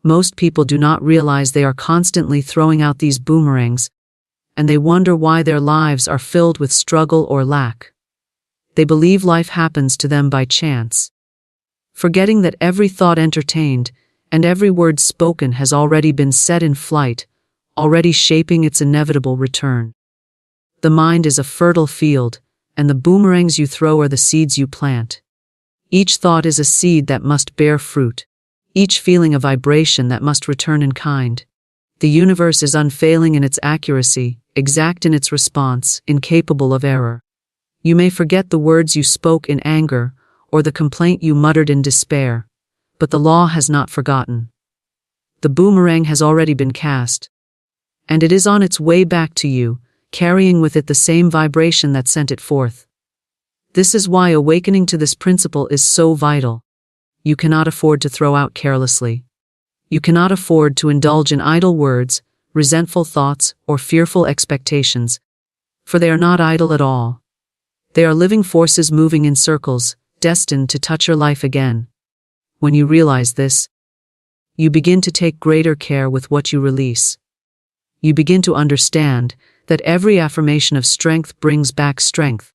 Most people do not realize they are constantly throwing out these boomerangs, and they wonder why their lives are filled with struggle or lack. They believe life happens to them by chance, forgetting that every thought entertained and every word spoken has already been set in flight, already shaping its inevitable return. The mind is a fertile field, and the boomerangs you throw are the seeds you plant. Each thought is a seed that must bear fruit, each feeling a vibration that must return in kind. The universe is unfailing in its accuracy, exact in its response, incapable of error. You may forget the words you spoke in anger, or the complaint you muttered in despair, but the law has not forgotten. The boomerang has already been cast, and it is on its way back to you, carrying with it the same vibration that sent it forth. This is why awakening to this principle is so vital. you cannot afford to throw out carelessly. You cannot afford to indulge in idle words, resentful thoughts, or fearful expectations, for they are not idle at all. They are living forces moving in circles, destined to touch your life again. When you realize this, you begin to take greater care with what you release. You begin to understand that every affirmation of strength brings back strength.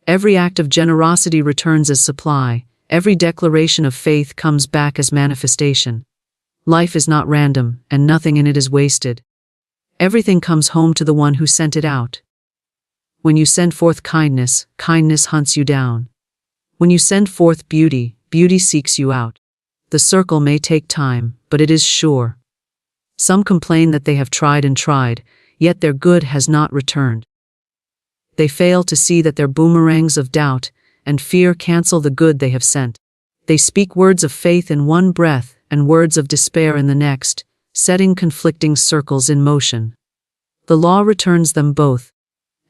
Every act of generosity returns as supply. Every declaration of faith comes back as manifestation. Life is not random, and nothing in it is wasted. Everything comes home to the one who sent it out. When you send forth kindness, kindness hunts you down. When you send forth beauty, beauty seeks you out. The circle may take time, but it is sure. Some complain that they have tried and tried, yet their good has not returned. They fail to see that their boomerangs of doubt and fear cancel the good they have sent. They speak words of faith in one breath and words of despair in the next, setting conflicting circles in motion. The law returns them both,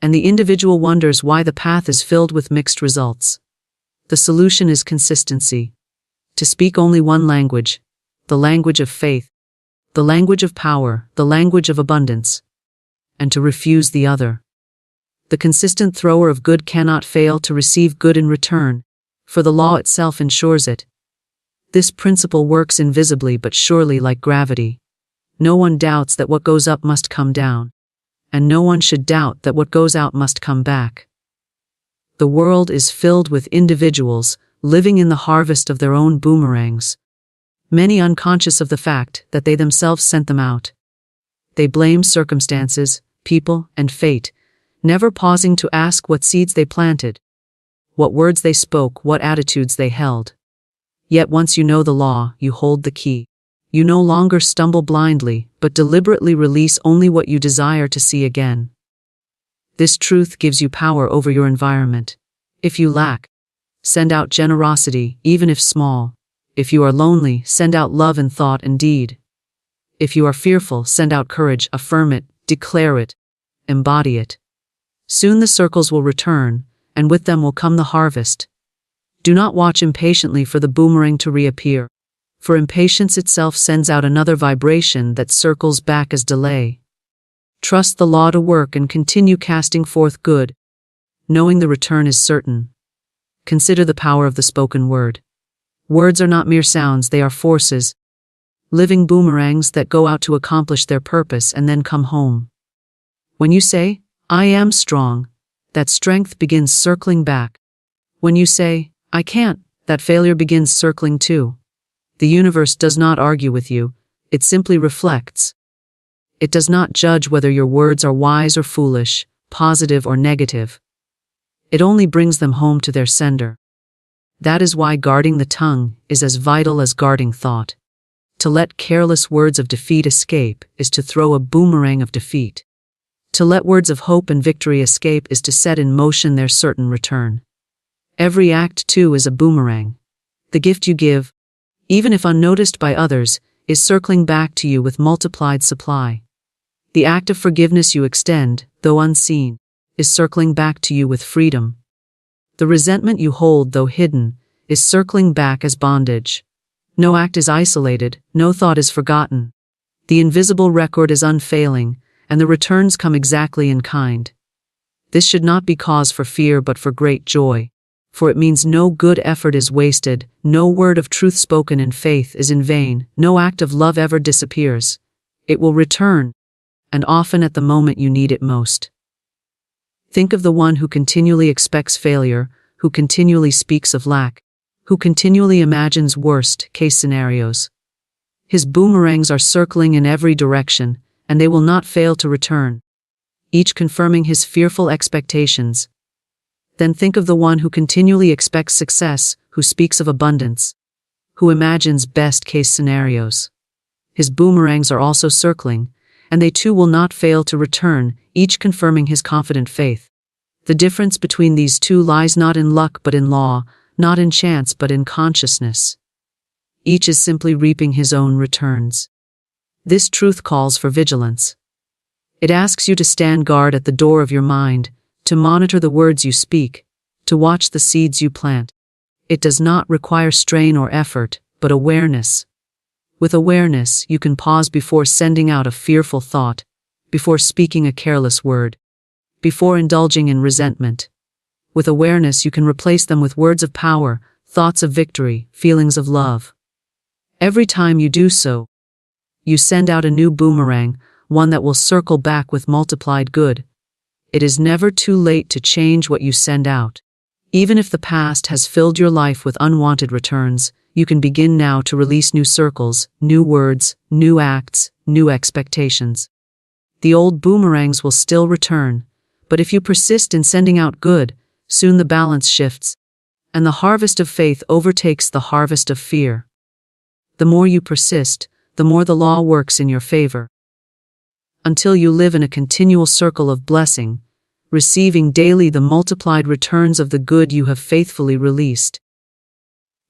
and the individual wonders why the path is filled with mixed results. The solution is consistency. To speak only one language, the language of faith, the language of power, the language of abundance, and to refuse the other. The consistent thrower of good cannot fail to receive good in return, for the law itself ensures it. This principle works invisibly but surely like gravity. No one doubts that what goes up must come down, and no one should doubt that what goes out must come back. The world is filled with individuals living in the harvest of their own boomerangs, many unconscious of the fact that they themselves sent them out. They blame circumstances, people, and fate, never pausing to ask what seeds they planted, what words they spoke, what attitudes they held. Yet once you know the law, you hold the key. You no longer stumble blindly, but deliberately release only what you desire to see again. This truth gives you power over your environment. If you lack, send out generosity, even if small. If you are lonely, send out love in thought and deed. If you are fearful, send out courage, affirm it, declare it, embody it. Soon the circles will return, and with them will come the harvest. Do not watch impatiently for the boomerang to reappear, for impatience itself sends out another vibration that circles back as delay. Trust the law to work and continue casting forth good, knowing the return is certain. Consider the power of the spoken word. Words are not mere sounds, they are forces, living boomerangs that go out to accomplish their purpose and then come home. When you say, "I am strong," that strength begins circling back. When you say, "I can't," that failure begins circling too. The universe does not argue with you, it simply reflects. It does not judge whether your words are wise or foolish, positive or negative. It only brings them home to their sender. That is why guarding the tongue is as vital as guarding thought. To let careless words of defeat escape is to throw a boomerang of defeat. To let words of hope and victory escape is to set in motion their certain return. Every act, too, is a boomerang. The gift you give, even if unnoticed by others, is circling back to you with multiplied supply. The act of forgiveness you extend, though unseen, is circling back to you with freedom. The resentment you hold, though hidden, is circling back as bondage. No act is isolated, no thought is forgotten. The invisible record is unfailing, and the returns come exactly in kind. This should not be cause for fear but for great joy, for it means no good effort is wasted, no word of truth spoken in faith is in vain, no act of love ever disappears. It will return, and often at the moment you need it most. Think of the one who continually expects failure, who continually speaks of lack, who continually imagines worst-case scenarios. His boomerangs are circling in every direction, and they will not fail to return, each confirming his fearful expectations. Then think of the one who continually expects success, who speaks of abundance, who imagines best-case scenarios. His boomerangs are also circling, and they too will not fail to return, each confirming his confident faith. The difference between these two lies not in luck but in law, not in chance but in consciousness. Each is simply reaping his own returns. This truth calls for vigilance. It asks you to stand guard at the door of your mind, to monitor the words you speak, to watch the seeds you plant. It does not require strain or effort, but awareness. With awareness, you can pause before sending out a fearful thought, before speaking a careless word, before indulging in resentment. With awareness, you can replace them with words of power, thoughts of victory, feelings of love. Every time you do so, you send out a new boomerang, one that will circle back with multiplied good. It is never too late to change what you send out. Even if the past has filled your life with unwanted returns, you can begin now to release new circles, new words, new acts, new expectations. The old boomerangs will still return, but if you persist in sending out good, soon the balance shifts, and the harvest of faith overtakes the harvest of fear. The more you persist, the more the law works in your favor. Until you live in a continual circle of blessing, receiving daily the multiplied returns of the good you have faithfully released.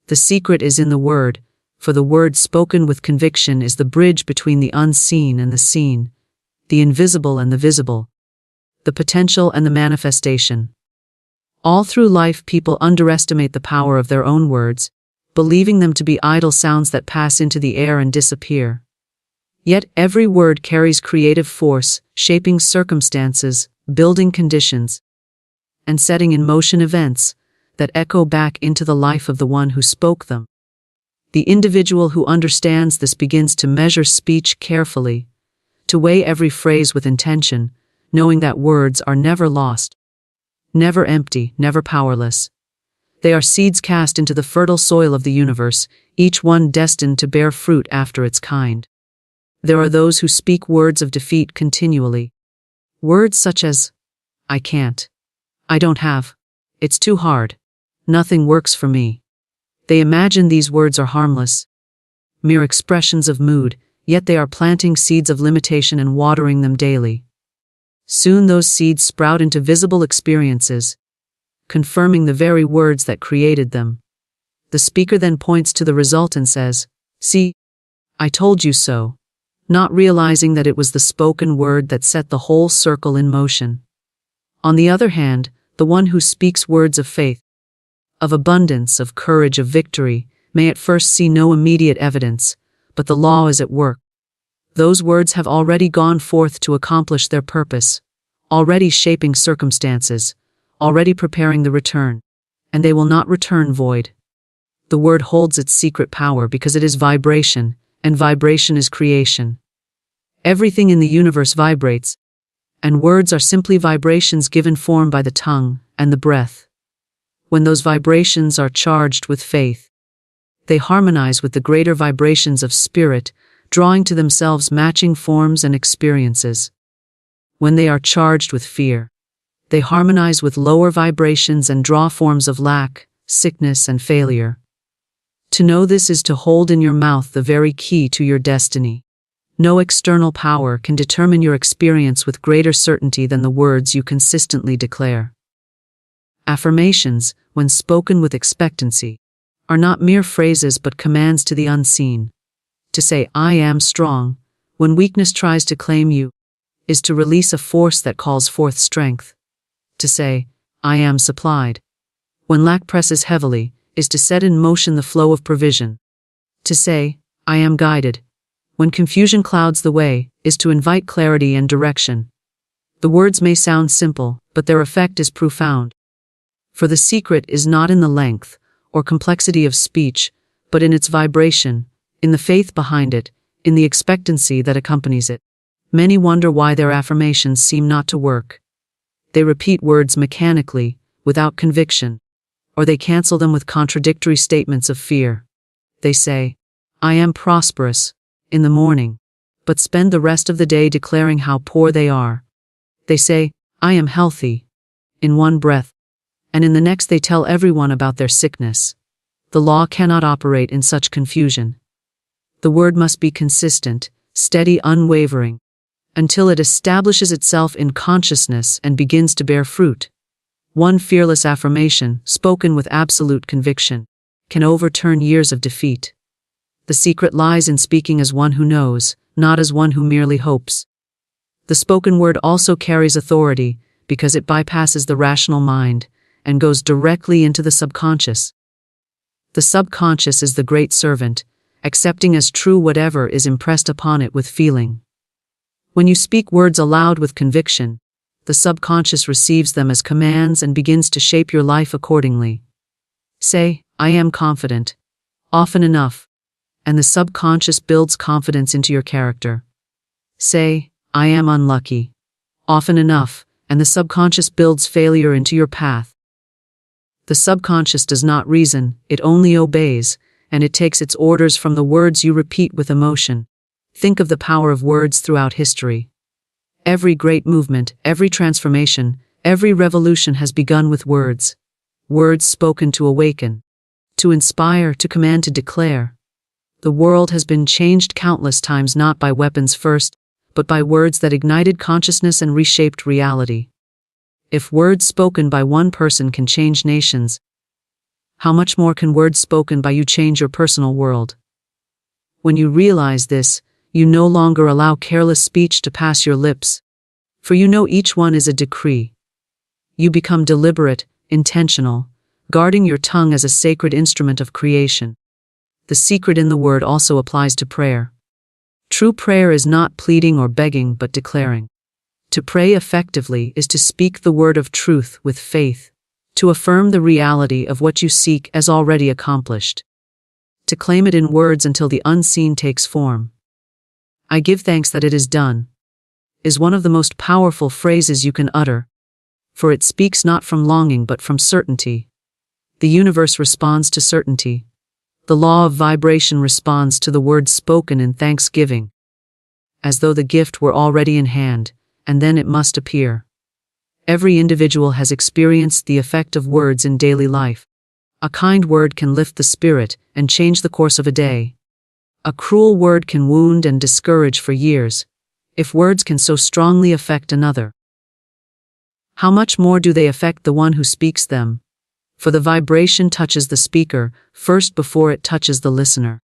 The secret is in the word, for the word spoken with conviction is the bridge between the unseen and the seen, the invisible and the visible, the potential and the manifestation. All through life, people underestimate the power of their own words, believing them to be idle sounds that pass into the air and disappear. Yet every word carries creative force, shaping circumstances, building conditions, and setting in motion events that echo back into the life of the one who spoke them. The individual who understands this begins to measure speech carefully, to weigh every phrase with intention, knowing that words are never lost, never empty, never powerless. They are seeds cast into the fertile soil of the universe, each one destined to bear fruit after its kind. There are those who speak words of defeat continually. Words such as, I can't, I don't have, it's too hard, nothing works for me. They imagine these words are harmless, mere expressions of mood, yet they are planting seeds of limitation and watering them daily. Soon those seeds sprout into visible experiences, confirming the very words that created them. The speaker then points to the result and says, see, I told you so, not realizing that it was the spoken word that set the whole circle in motion. On the other hand, the one who speaks words of faith, of abundance, of courage, of victory, may at first see no immediate evidence, but the law is at work. Those words have already gone forth to accomplish their purpose, already shaping circumstances, already preparing the return, and they will not return void. The word holds its secret power because it is vibration, and vibration is creation. Everything in the universe vibrates, and words are simply vibrations given form by the tongue and the breath. When those vibrations are charged with faith, they harmonize with the greater vibrations of spirit, drawing to themselves matching forms and experiences. When they are charged with fear, they harmonize with lower vibrations and draw forms of lack, sickness, and failure. To know this is to hold in your mouth the very key to your destiny. No external power can determine your experience with greater certainty than the words you consistently declare. Affirmations, when spoken with expectancy, are not mere phrases but commands to the unseen. To say, I am strong, when weakness tries to claim you, is to release a force that calls forth strength. To say, I am supplied, when lack presses heavily, is to set in motion the flow of provision. To say, I am guided, when confusion clouds the way, is to invite clarity and direction. The words may sound simple, but their effect is profound. For the secret is not in the length or complexity of speech, but in its vibration, in the faith behind it, in the expectancy that accompanies it. Many wonder why their affirmations seem not to work. They repeat words mechanically, without conviction, or they cancel them with contradictory statements of fear. They say, I am prosperous, in the morning, but spend the rest of the day declaring how poor they are. They say, I am healthy, in one breath, and in the next they tell everyone about their sickness. The law cannot operate in such confusion. The word must be consistent, steady, unwavering, until it establishes itself in consciousness and begins to bear fruit. One fearless affirmation, spoken with absolute conviction, can overturn years of defeat. The secret lies in speaking as one who knows, not as one who merely hopes. The spoken word also carries authority because it bypasses the rational mind and goes directly into the subconscious. The subconscious is the great servant, accepting as true whatever is impressed upon it with feeling. When you speak words aloud with conviction, the subconscious receives them as commands and begins to shape your life accordingly. Say, I am confident, often enough, and the subconscious builds confidence into your character. Say, I am unlucky, often enough, and the subconscious builds failure into your path. The subconscious does not reason, it only obeys, and it takes its orders from the words you repeat with emotion. Think of the power of words throughout history. Every great movement, every transformation, every revolution has begun with words. Words spoken to awaken, to inspire, to command, to declare. The world has been changed countless times not by weapons first, but by words that ignited consciousness and reshaped reality. If words spoken by one person can change nations, how much more can words spoken by you change your personal world? When you realize this, you no longer allow careless speech to pass your lips, for you know each one is a decree. You become deliberate, intentional, guarding your tongue as a sacred instrument of creation. The secret in the word also applies to prayer. True prayer is not pleading or begging but declaring. To pray effectively is to speak the word of truth with faith, to affirm the reality of what you seek as already accomplished, to claim it in words until the unseen takes form. I give thanks that it is done, is one of the most powerful phrases you can utter, for it speaks not from longing but from certainty. The universe responds to certainty. The law of vibration responds to the words spoken in thanksgiving, as though the gift were already in hand, and then it must appear. Every individual has experienced the effect of words in daily life. A kind word can lift the spirit and change the course of a day. A cruel word can wound and discourage for years, if words can so strongly affect another. How much more do they affect the one who speaks them? For the vibration touches the speaker first before it touches the listener.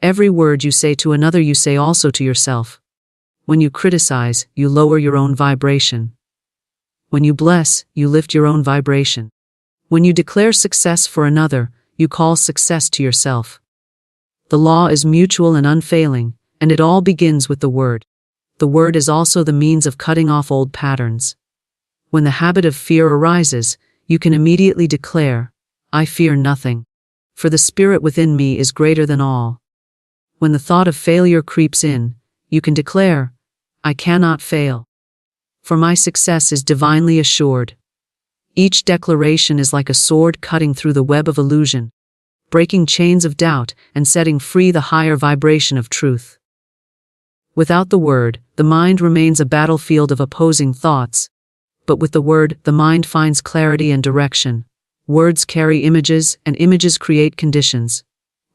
Every word you say to another you say also to yourself. When you criticize, you lower your own vibration. When you bless, you lift your own vibration. When you declare success for another, you call success to yourself. The law is mutual and unfailing, and it all begins with the word. The word is also the means of cutting off old patterns. When the habit of fear arises, you can immediately declare, I fear nothing, for the spirit within me is greater than all. When the thought of failure creeps in, you can declare, I cannot fail, for my success is divinely assured. Each declaration is like a sword cutting through the web of illusion, breaking chains of doubt and setting free the higher vibration of truth. Without the word, the mind remains a battlefield of opposing thoughts, but with the word, the mind finds clarity and direction. Words carry images, and images create conditions.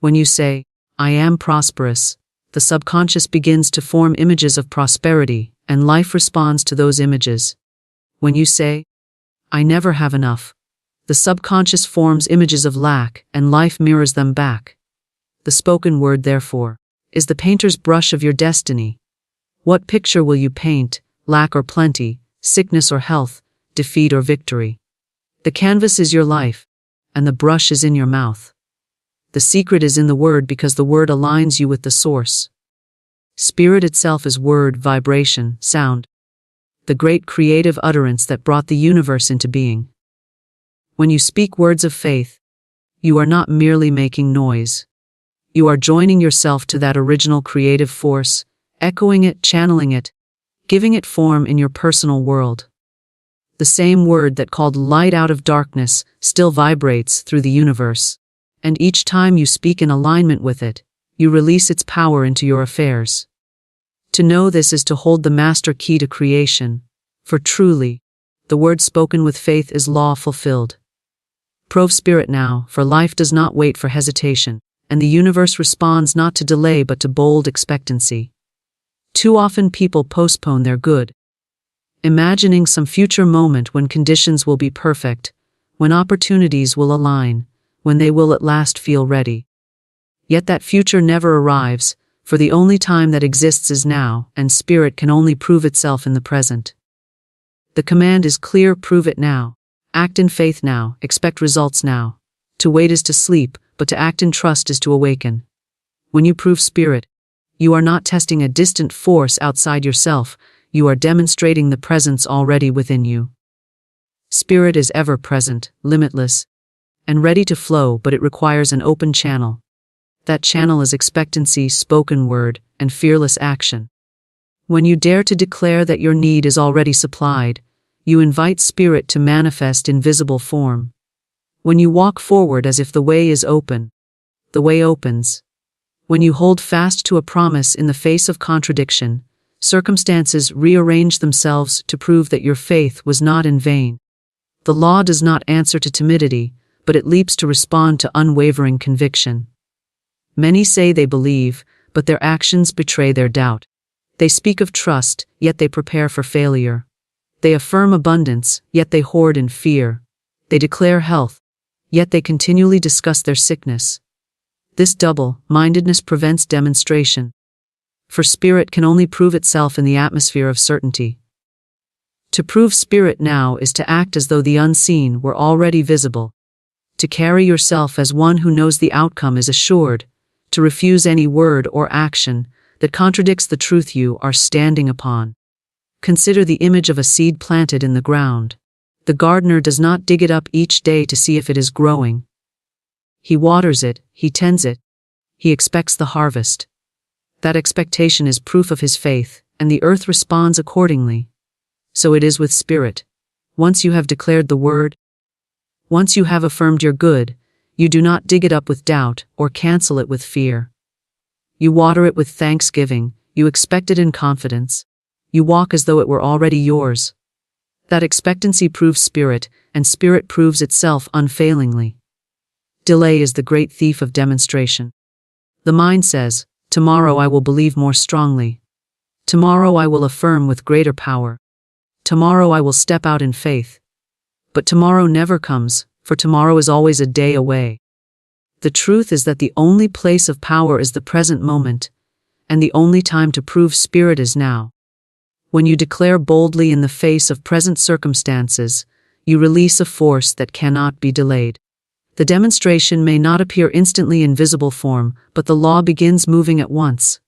When you say, I am prosperous, the subconscious begins to form images of prosperity, and life responds to those images. When you say, I never have enough, the subconscious forms images of lack, and life mirrors them back. The spoken word, therefore, is the painter's brush of your destiny. What picture will you paint, lack or plenty, sickness or health, defeat or victory? The canvas is your life, and the brush is in your mouth. The secret is in the word because the word aligns you with the source. Spirit itself is word, vibration, sound, the great creative utterance that brought the universe into being. When you speak words of faith, you are not merely making noise. You are joining yourself to that original creative force, echoing it, channeling it, giving it form in your personal world. The same word that called light out of darkness still vibrates through the universe, and each time you speak in alignment with it, you release its power into your affairs. To know this is to hold the master key to creation, for truly, the word spoken with faith is law fulfilled. Prove spirit now, for life does not wait for hesitation, and the universe responds not to delay but to bold expectancy. Too often people postpone their good, imagining some future moment when conditions will be perfect, when opportunities will align, when they will at last feel ready. Yet that future never arrives, for the only time that exists is now, and spirit can only prove itself in the present. The command is clear: prove it now. Act in faith now, expect results now. To wait is to sleep, but to act in trust is to awaken. When you prove spirit, you are not testing a distant force outside yourself, you are demonstrating the presence already within you. Spirit is ever present, limitless, and ready to flow, but it requires an open channel. That channel is expectancy, spoken word, and fearless action. When you dare to declare that your need is already supplied, you invite spirit to manifest in visible form. When you walk forward as if the way is open, the way opens. When you hold fast to a promise in the face of contradiction, circumstances rearrange themselves to prove that your faith was not in vain. The law does not answer to timidity, but it leaps to respond to unwavering conviction. Many say they believe, but their actions betray their doubt. They speak of trust, yet they prepare for failure. They affirm abundance, yet they hoard in fear. They declare health, yet they continually discuss their sickness. This double-mindedness prevents demonstration. For spirit can only prove itself in the atmosphere of certainty. To prove spirit now is to act as though the unseen were already visible. To carry yourself as one who knows the outcome is assured. To refuse any word or action that contradicts the truth you are standing upon. Consider the image of a seed planted in the ground. The gardener does not dig it up each day to see if it is growing. He waters it, he tends it. He expects the harvest. That expectation is proof of his faith, and the earth responds accordingly. So it is with spirit. Once you have declared the word, once you have affirmed your good, you do not dig it up with doubt or cancel it with fear. You water it with thanksgiving, you expect it in confidence. You walk as though it were already yours. That expectancy proves spirit, and spirit proves itself unfailingly. Delay is the great thief of demonstration. The mind says, tomorrow I will believe more strongly. Tomorrow I will affirm with greater power. Tomorrow I will step out in faith. But tomorrow never comes, for tomorrow is always a day away. The truth is that the only place of power is the present moment, and the only time to prove spirit is now. When you declare boldly in the face of present circumstances, you release a force that cannot be delayed. The demonstration may not appear instantly in visible form, but the law begins moving at once.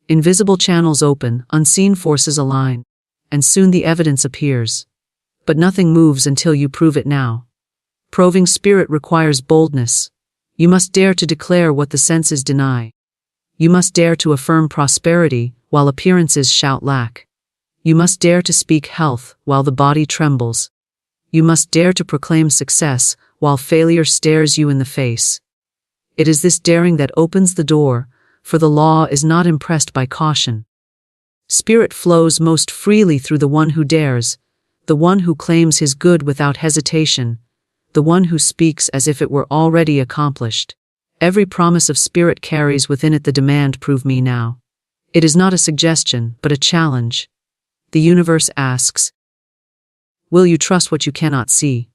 Invisible channels open, unseen forces align, and soon the evidence appears. But nothing moves until you prove it now. Proving spirit requires boldness. You must dare to declare what the senses deny. You must dare to affirm prosperity while appearances shout lack. You must dare to speak health while the body trembles. You must dare to proclaim success while failure stares you in the face. It is this daring that opens the door, for the law is not impressed by caution. Spirit flows most freely through the one who dares, the one who claims his good without hesitation, the one who speaks as if it were already accomplished. Every promise of spirit carries within it the demand, prove me now. It is not a suggestion, but a challenge. The universe asks, will you trust what you cannot see?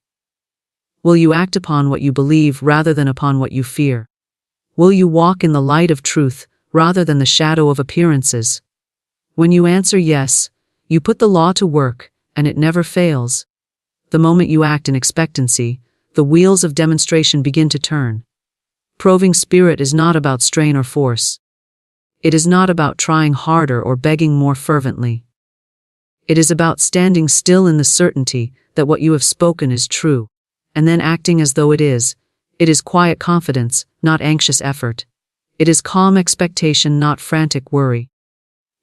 Will you act upon what you believe rather than upon what you fear? Will you walk in the light of truth rather than the shadow of appearances? When you answer yes, you put the law to work, and it never fails. The moment you act in expectancy, the wheels of demonstration begin to turn. Proving spirit is not about strain or force. It is not about trying harder or begging more fervently. It is about standing still in the certainty that what you have spoken is true, and then acting as though it is. It is quiet confidence, not anxious effort. It is calm expectation, not frantic worry.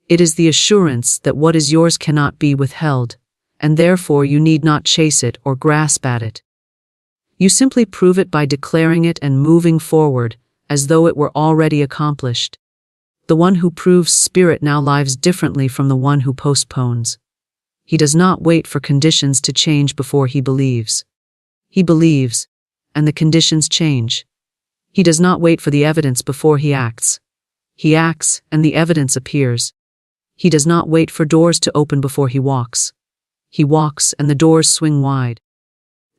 It is the assurance that what is yours cannot be withheld, and therefore you need not chase it or grasp at it. You simply prove it by declaring it and moving forward, as though it were already accomplished. The one who proves spirit now lives differently from the one who postpones. He does not wait for conditions to change before he believes. He believes, and the conditions change. He does not wait for the evidence before he acts. He acts, and the evidence appears. He does not wait for doors to open before he walks. He walks, and the doors swing wide.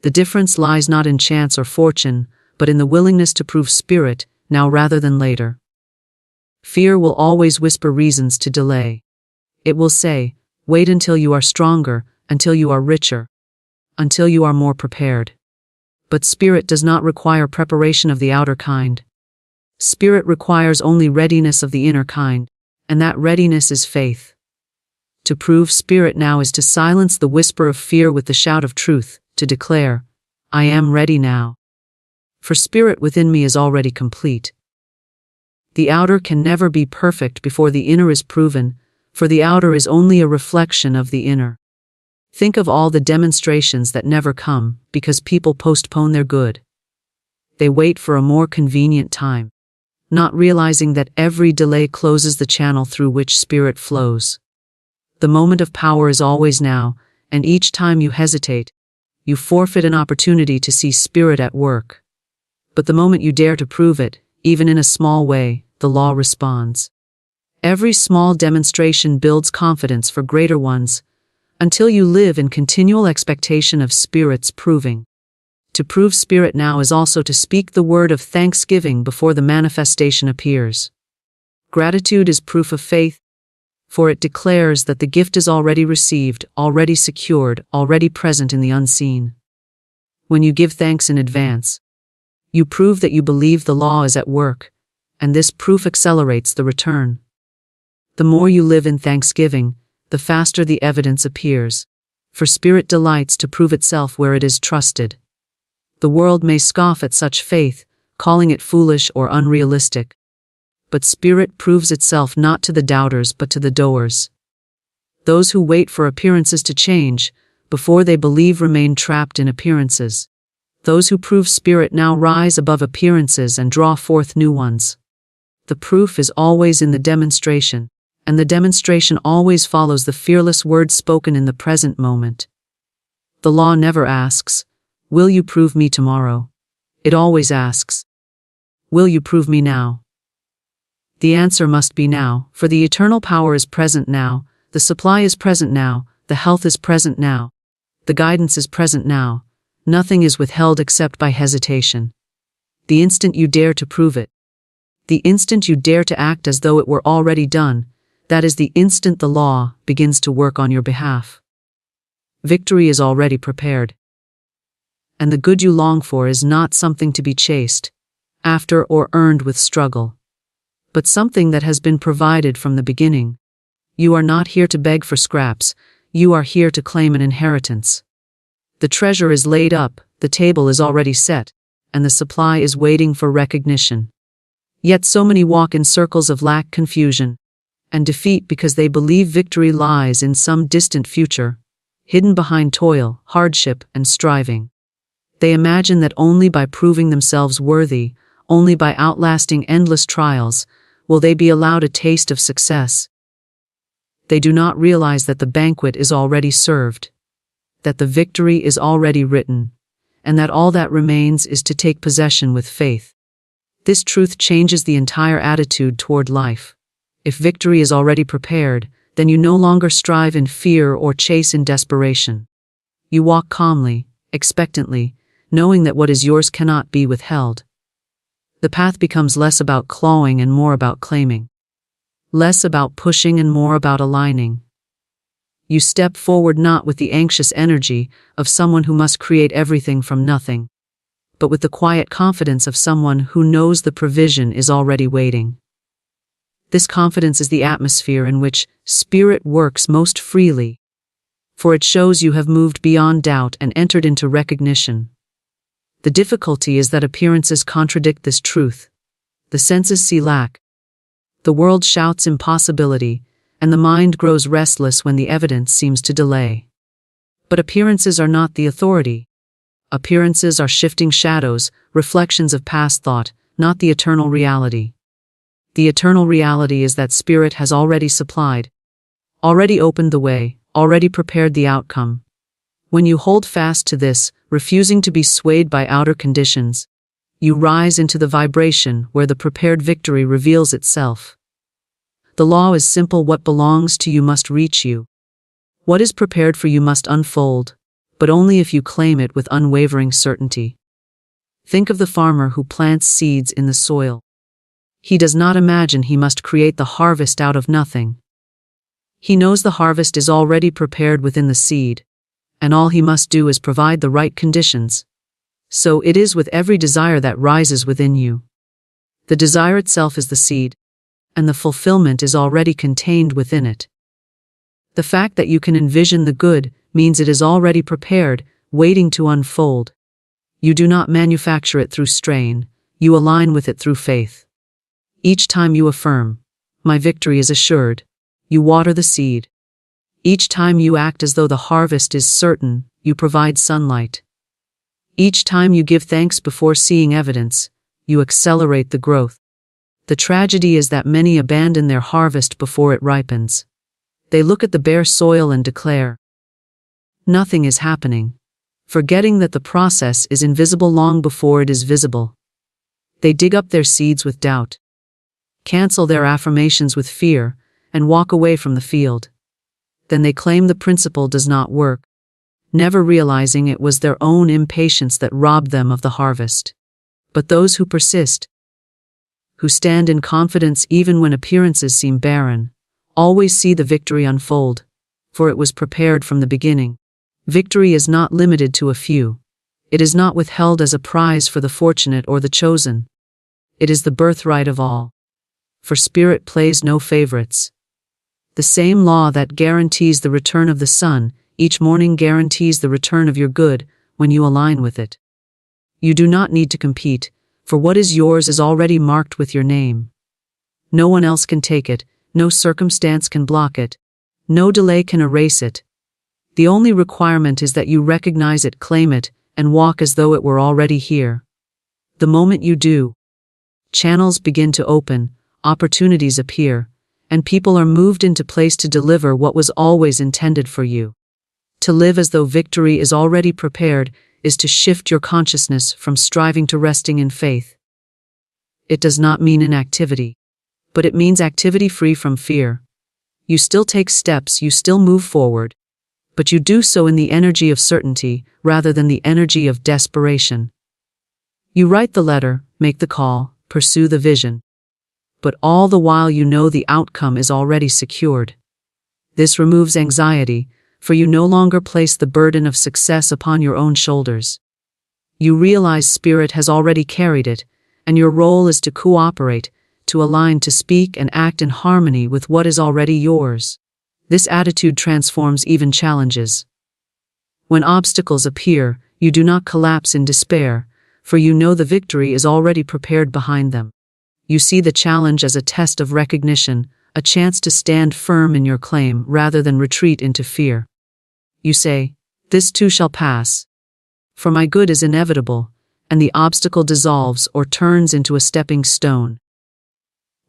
The difference lies not in chance or fortune, but in the willingness to prove spirit, now rather than later. Fear will always whisper reasons to delay. It will say, wait until you are stronger, until you are richer, until you are more prepared. But spirit does not require preparation of the outer kind. Spirit requires only readiness of the inner kind, and that readiness is faith. To prove spirit now is to silence the whisper of fear with the shout of truth, to declare, I am ready now. For spirit within me is already complete. The outer can never be perfect before the inner is proven, for the outer is only a reflection of the inner. Think of all the demonstrations that never come because people postpone their good. They wait for a more convenient time, not realizing that every delay closes the channel through which spirit flows. The moment of power is always now, and each time you hesitate, you forfeit an opportunity to see spirit at work. But the moment you dare to prove it, even in a small way, the law responds. Every small demonstration builds confidence for greater ones, until you live in continual expectation of spirit's proving. To prove spirit now is also to speak the word of thanksgiving before the manifestation appears. Gratitude is proof of faith, for it declares that the gift is already received, already secured, already present in the unseen. When you give thanks in advance, you prove that you believe the law is at work, and this proof accelerates the return. The more you live in thanksgiving, the faster the evidence appears, for spirit delights to prove itself where it is trusted. The world may scoff at such faith, calling it foolish or unrealistic. But spirit proves itself not to the doubters but to the doers. Those who wait for appearances to change, before they believe remain trapped in appearances. Those who prove spirit now rise above appearances and draw forth new ones. The proof is always in the demonstration, and the demonstration always follows the fearless word spoken in the present moment. The law never asks, will you prove me tomorrow? It always asks, will you prove me now? The answer must be now, for the eternal power is present now, the supply is present now, the health is present now, the guidance is present now, nothing is withheld except by hesitation. The instant you dare to prove it, the instant you dare to act as though it were already done, that is the instant the law begins to work on your behalf. Victory is already prepared. And the good you long for is not something to be chased after or earned with struggle, but something that has been provided from the beginning. You are not here to beg for scraps, you are here to claim an inheritance. The treasure is laid up, the table is already set, and the supply is waiting for recognition. Yet so many walk in circles of lack, confusion, and defeat because they believe victory lies in some distant future, hidden behind toil, hardship, and striving. They imagine that only by proving themselves worthy, only by outlasting endless trials, will they be allowed a taste of success. They do not realize that the banquet is already served, that the victory is already written, and that all that remains is to take possession with faith. This truth changes the entire attitude toward life. If victory is already prepared, then you no longer strive in fear or chase in desperation. You walk calmly, expectantly, knowing that what is yours cannot be withheld. The path becomes less about clawing and more about claiming. Less about pushing and more about aligning. You step forward not with the anxious energy of someone who must create everything from nothing, but with the quiet confidence of someone who knows the provision is already waiting. This confidence is the atmosphere in which spirit works most freely, for it shows you have moved beyond doubt and entered into recognition. The difficulty is that appearances contradict this truth. The senses see lack. The world shouts impossibility, and the mind grows restless when the evidence seems to delay. But appearances are not the authority. Appearances are shifting shadows, reflections of past thought, not the eternal reality. The eternal reality is that spirit has already supplied, already opened the way, already prepared the outcome. When you hold fast to this, refusing to be swayed by outer conditions, you rise into the vibration where the prepared victory reveals itself. The law is simple: what belongs to you must reach you. What is prepared for you must unfold, but only if you claim it with unwavering certainty. Think of the farmer who plants seeds in the soil. He does not imagine he must create the harvest out of nothing. He knows the harvest is already prepared within the seed, and all he must do is provide the right conditions. So it is with every desire that rises within you. The desire itself is the seed, and the fulfillment is already contained within it. The fact that you can envision the good means it is already prepared, waiting to unfold. You do not manufacture it through strain, you align with it through faith. Each time you affirm, "My victory is assured," you water the seed. Each time you act as though the harvest is certain, you provide sunlight. Each time you give thanks before seeing evidence, you accelerate the growth. The tragedy is that many abandon their harvest before it ripens. They look at the bare soil and declare, "Nothing is happening," forgetting that the process is invisible long before it is visible. They dig up their seeds with doubt, cancel their affirmations with fear, and walk away from the field. Then they claim the principle does not work, never realizing it was their own impatience that robbed them of the harvest. But those who persist, who stand in confidence even when appearances seem barren, always see the victory unfold, for it was prepared from the beginning. Victory is not limited to a few. It is not withheld as a prize for the fortunate or the chosen. It is the birthright of all. For spirit plays no favorites. The same law that guarantees the return of the sun each morning guarantees the return of your good when you align with it. You do not need to compete, for what is yours is already marked with your name. No one else can take it, no circumstance can block it, no delay can erase it. The only requirement is that you recognize it, claim it, and walk as though it were already here. The moment you do, channels begin to open, opportunities appear, and people are moved into place to deliver what was always intended for you. To live as though victory is already prepared is to shift your consciousness from striving to resting in faith. It does not mean inactivity, but it means activity free from fear. You still take steps, you still move forward, but you do so in the energy of certainty rather than the energy of desperation. You write the letter, make the call, pursue the vision, but all the while you know the outcome is already secured. This removes anxiety, for you no longer place the burden of success upon your own shoulders. You realize spirit has already carried it, and your role is to cooperate, to align, to speak and act in harmony with what is already yours. This attitude transforms even challenges. When obstacles appear, you do not collapse in despair, for you know the victory is already prepared behind them. You see the challenge as a test of recognition, a chance to stand firm in your claim rather than retreat into fear. You say, "This too shall pass. For my good is inevitable," and the obstacle dissolves or turns into a stepping stone.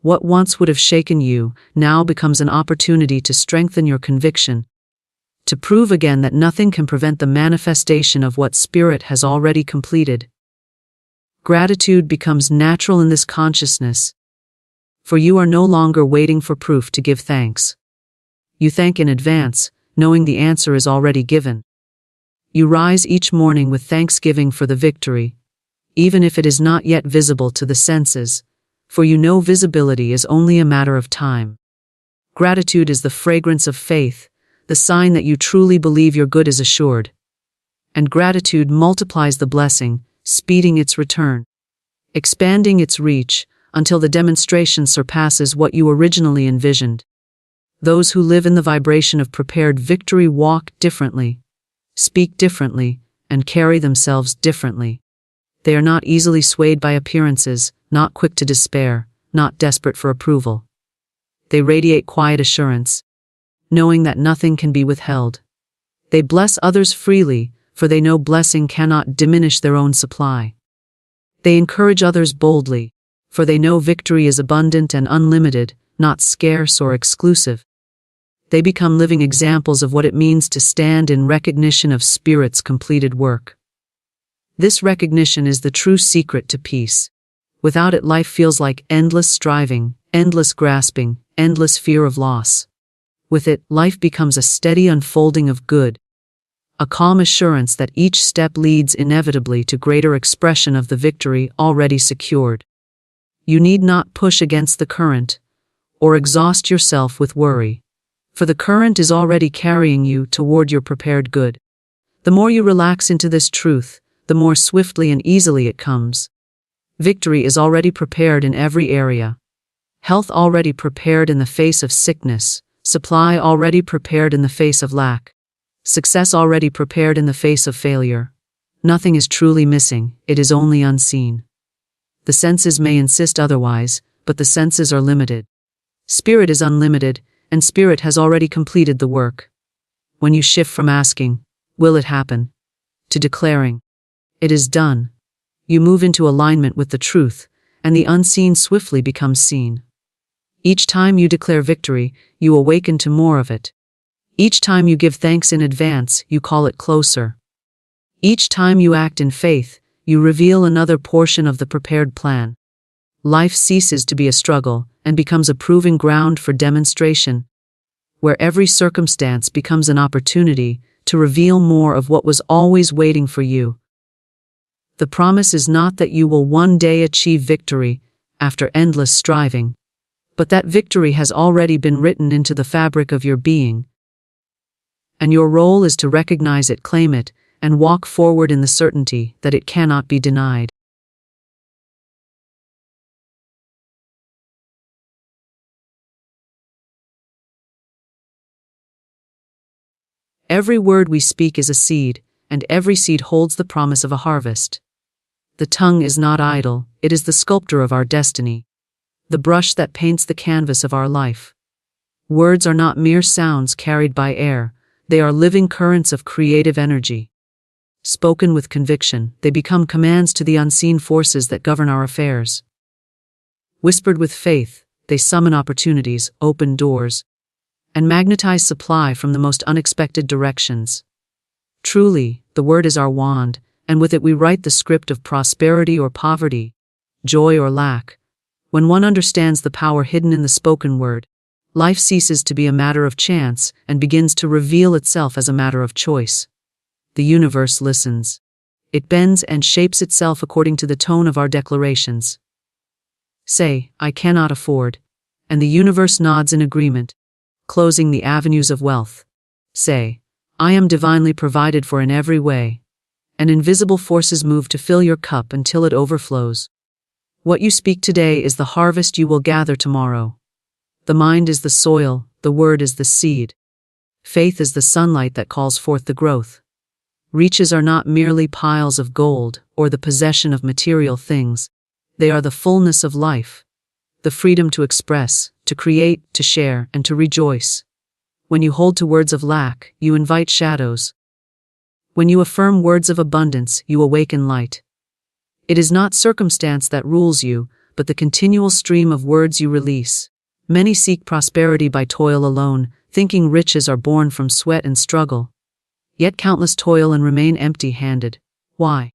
What once would have shaken you now becomes an opportunity to strengthen your conviction, to prove again that nothing can prevent the manifestation of what spirit has already completed. Gratitude becomes natural in this consciousness, for you are no longer waiting for proof to give thanks. You thank in advance, knowing the answer is already given. You rise each morning with thanksgiving for the victory, even if it is not yet visible to the senses, for you know visibility is only a matter of time. Gratitude is the fragrance of faith, the sign that you truly believe your good is assured. And gratitude multiplies the blessing, speeding its return, expanding its reach, until the demonstration surpasses what you originally envisioned. Those who live in the vibration of prepared victory walk differently, speak differently, and carry themselves differently. They are not easily swayed by appearances, not quick to despair, not desperate for approval. They radiate quiet assurance, knowing that nothing can be withheld. They bless others freely, for they know blessing cannot diminish their own supply. They encourage others boldly, for they know victory is abundant and unlimited, not scarce or exclusive. They become living examples of what it means to stand in recognition of Spirit's completed work. This recognition is the true secret to peace. Without it, life feels like endless striving, endless grasping, endless fear of loss. With it, life becomes a steady unfolding of good, a calm assurance that each step leads inevitably to greater expression of the victory already secured. You need not push against the current, or exhaust yourself with worry, for the current is already carrying you toward your prepared good. The more you relax into this truth, the more swiftly and easily it comes. Victory is already prepared in every area. Health already prepared in the face of sickness, supply already prepared in the face of lack, success already prepared in the face of failure. Nothing is truly missing, it is only unseen. The senses may insist otherwise, but the senses are limited. Spirit is unlimited, and spirit has already completed the work. When you shift from asking, "Will it happen?" to declaring, "It is done," you move into alignment with the truth, and the unseen swiftly becomes seen. Each time you declare victory, you awaken to more of it. Each time you give thanks in advance, you call it closer. Each time you act in faith, you reveal another portion of the prepared plan. Life ceases to be a struggle and becomes a proving ground for demonstration, where every circumstance becomes an opportunity to reveal more of what was always waiting for you. The promise is not that you will one day achieve victory after endless striving, but that victory has already been written into the fabric of your being. And your role is to recognize it, claim it, and walk forward in the certainty that it cannot be denied. Every word we speak is a seed, and every seed holds the promise of a harvest. The tongue is not idle, it is the sculptor of our destiny, the brush that paints the canvas of our life. Words are not mere sounds carried by air, they are living currents of creative energy. Spoken with conviction, they become commands to the unseen forces that govern our affairs. Whispered with faith, they summon opportunities, open doors, and magnetize supply from the most unexpected directions. Truly, the word is our wand, and with it we write the script of prosperity or poverty, joy or lack. When one understands the power hidden in the spoken word, life ceases to be a matter of chance and begins to reveal itself as a matter of choice. The universe listens. It bends and shapes itself according to the tone of our declarations. Say, "I cannot afford," and the universe nods in agreement, closing the avenues of wealth. Say, "I am divinely provided for in every way," and invisible forces move to fill your cup until it overflows. What you speak today is the harvest you will gather tomorrow. The mind is the soil, the word is the seed. Faith is the sunlight that calls forth the growth. Riches are not merely piles of gold or the possession of material things. They are the fullness of life, the freedom to express, to create, to share, and to rejoice. When you hold to words of lack, you invite shadows. When you affirm words of abundance, you awaken light. It is not circumstance that rules you, but the continual stream of words you release. Many seek prosperity by toil alone, thinking riches are born from sweat and struggle. Yet countless toil and remain empty-handed. Why?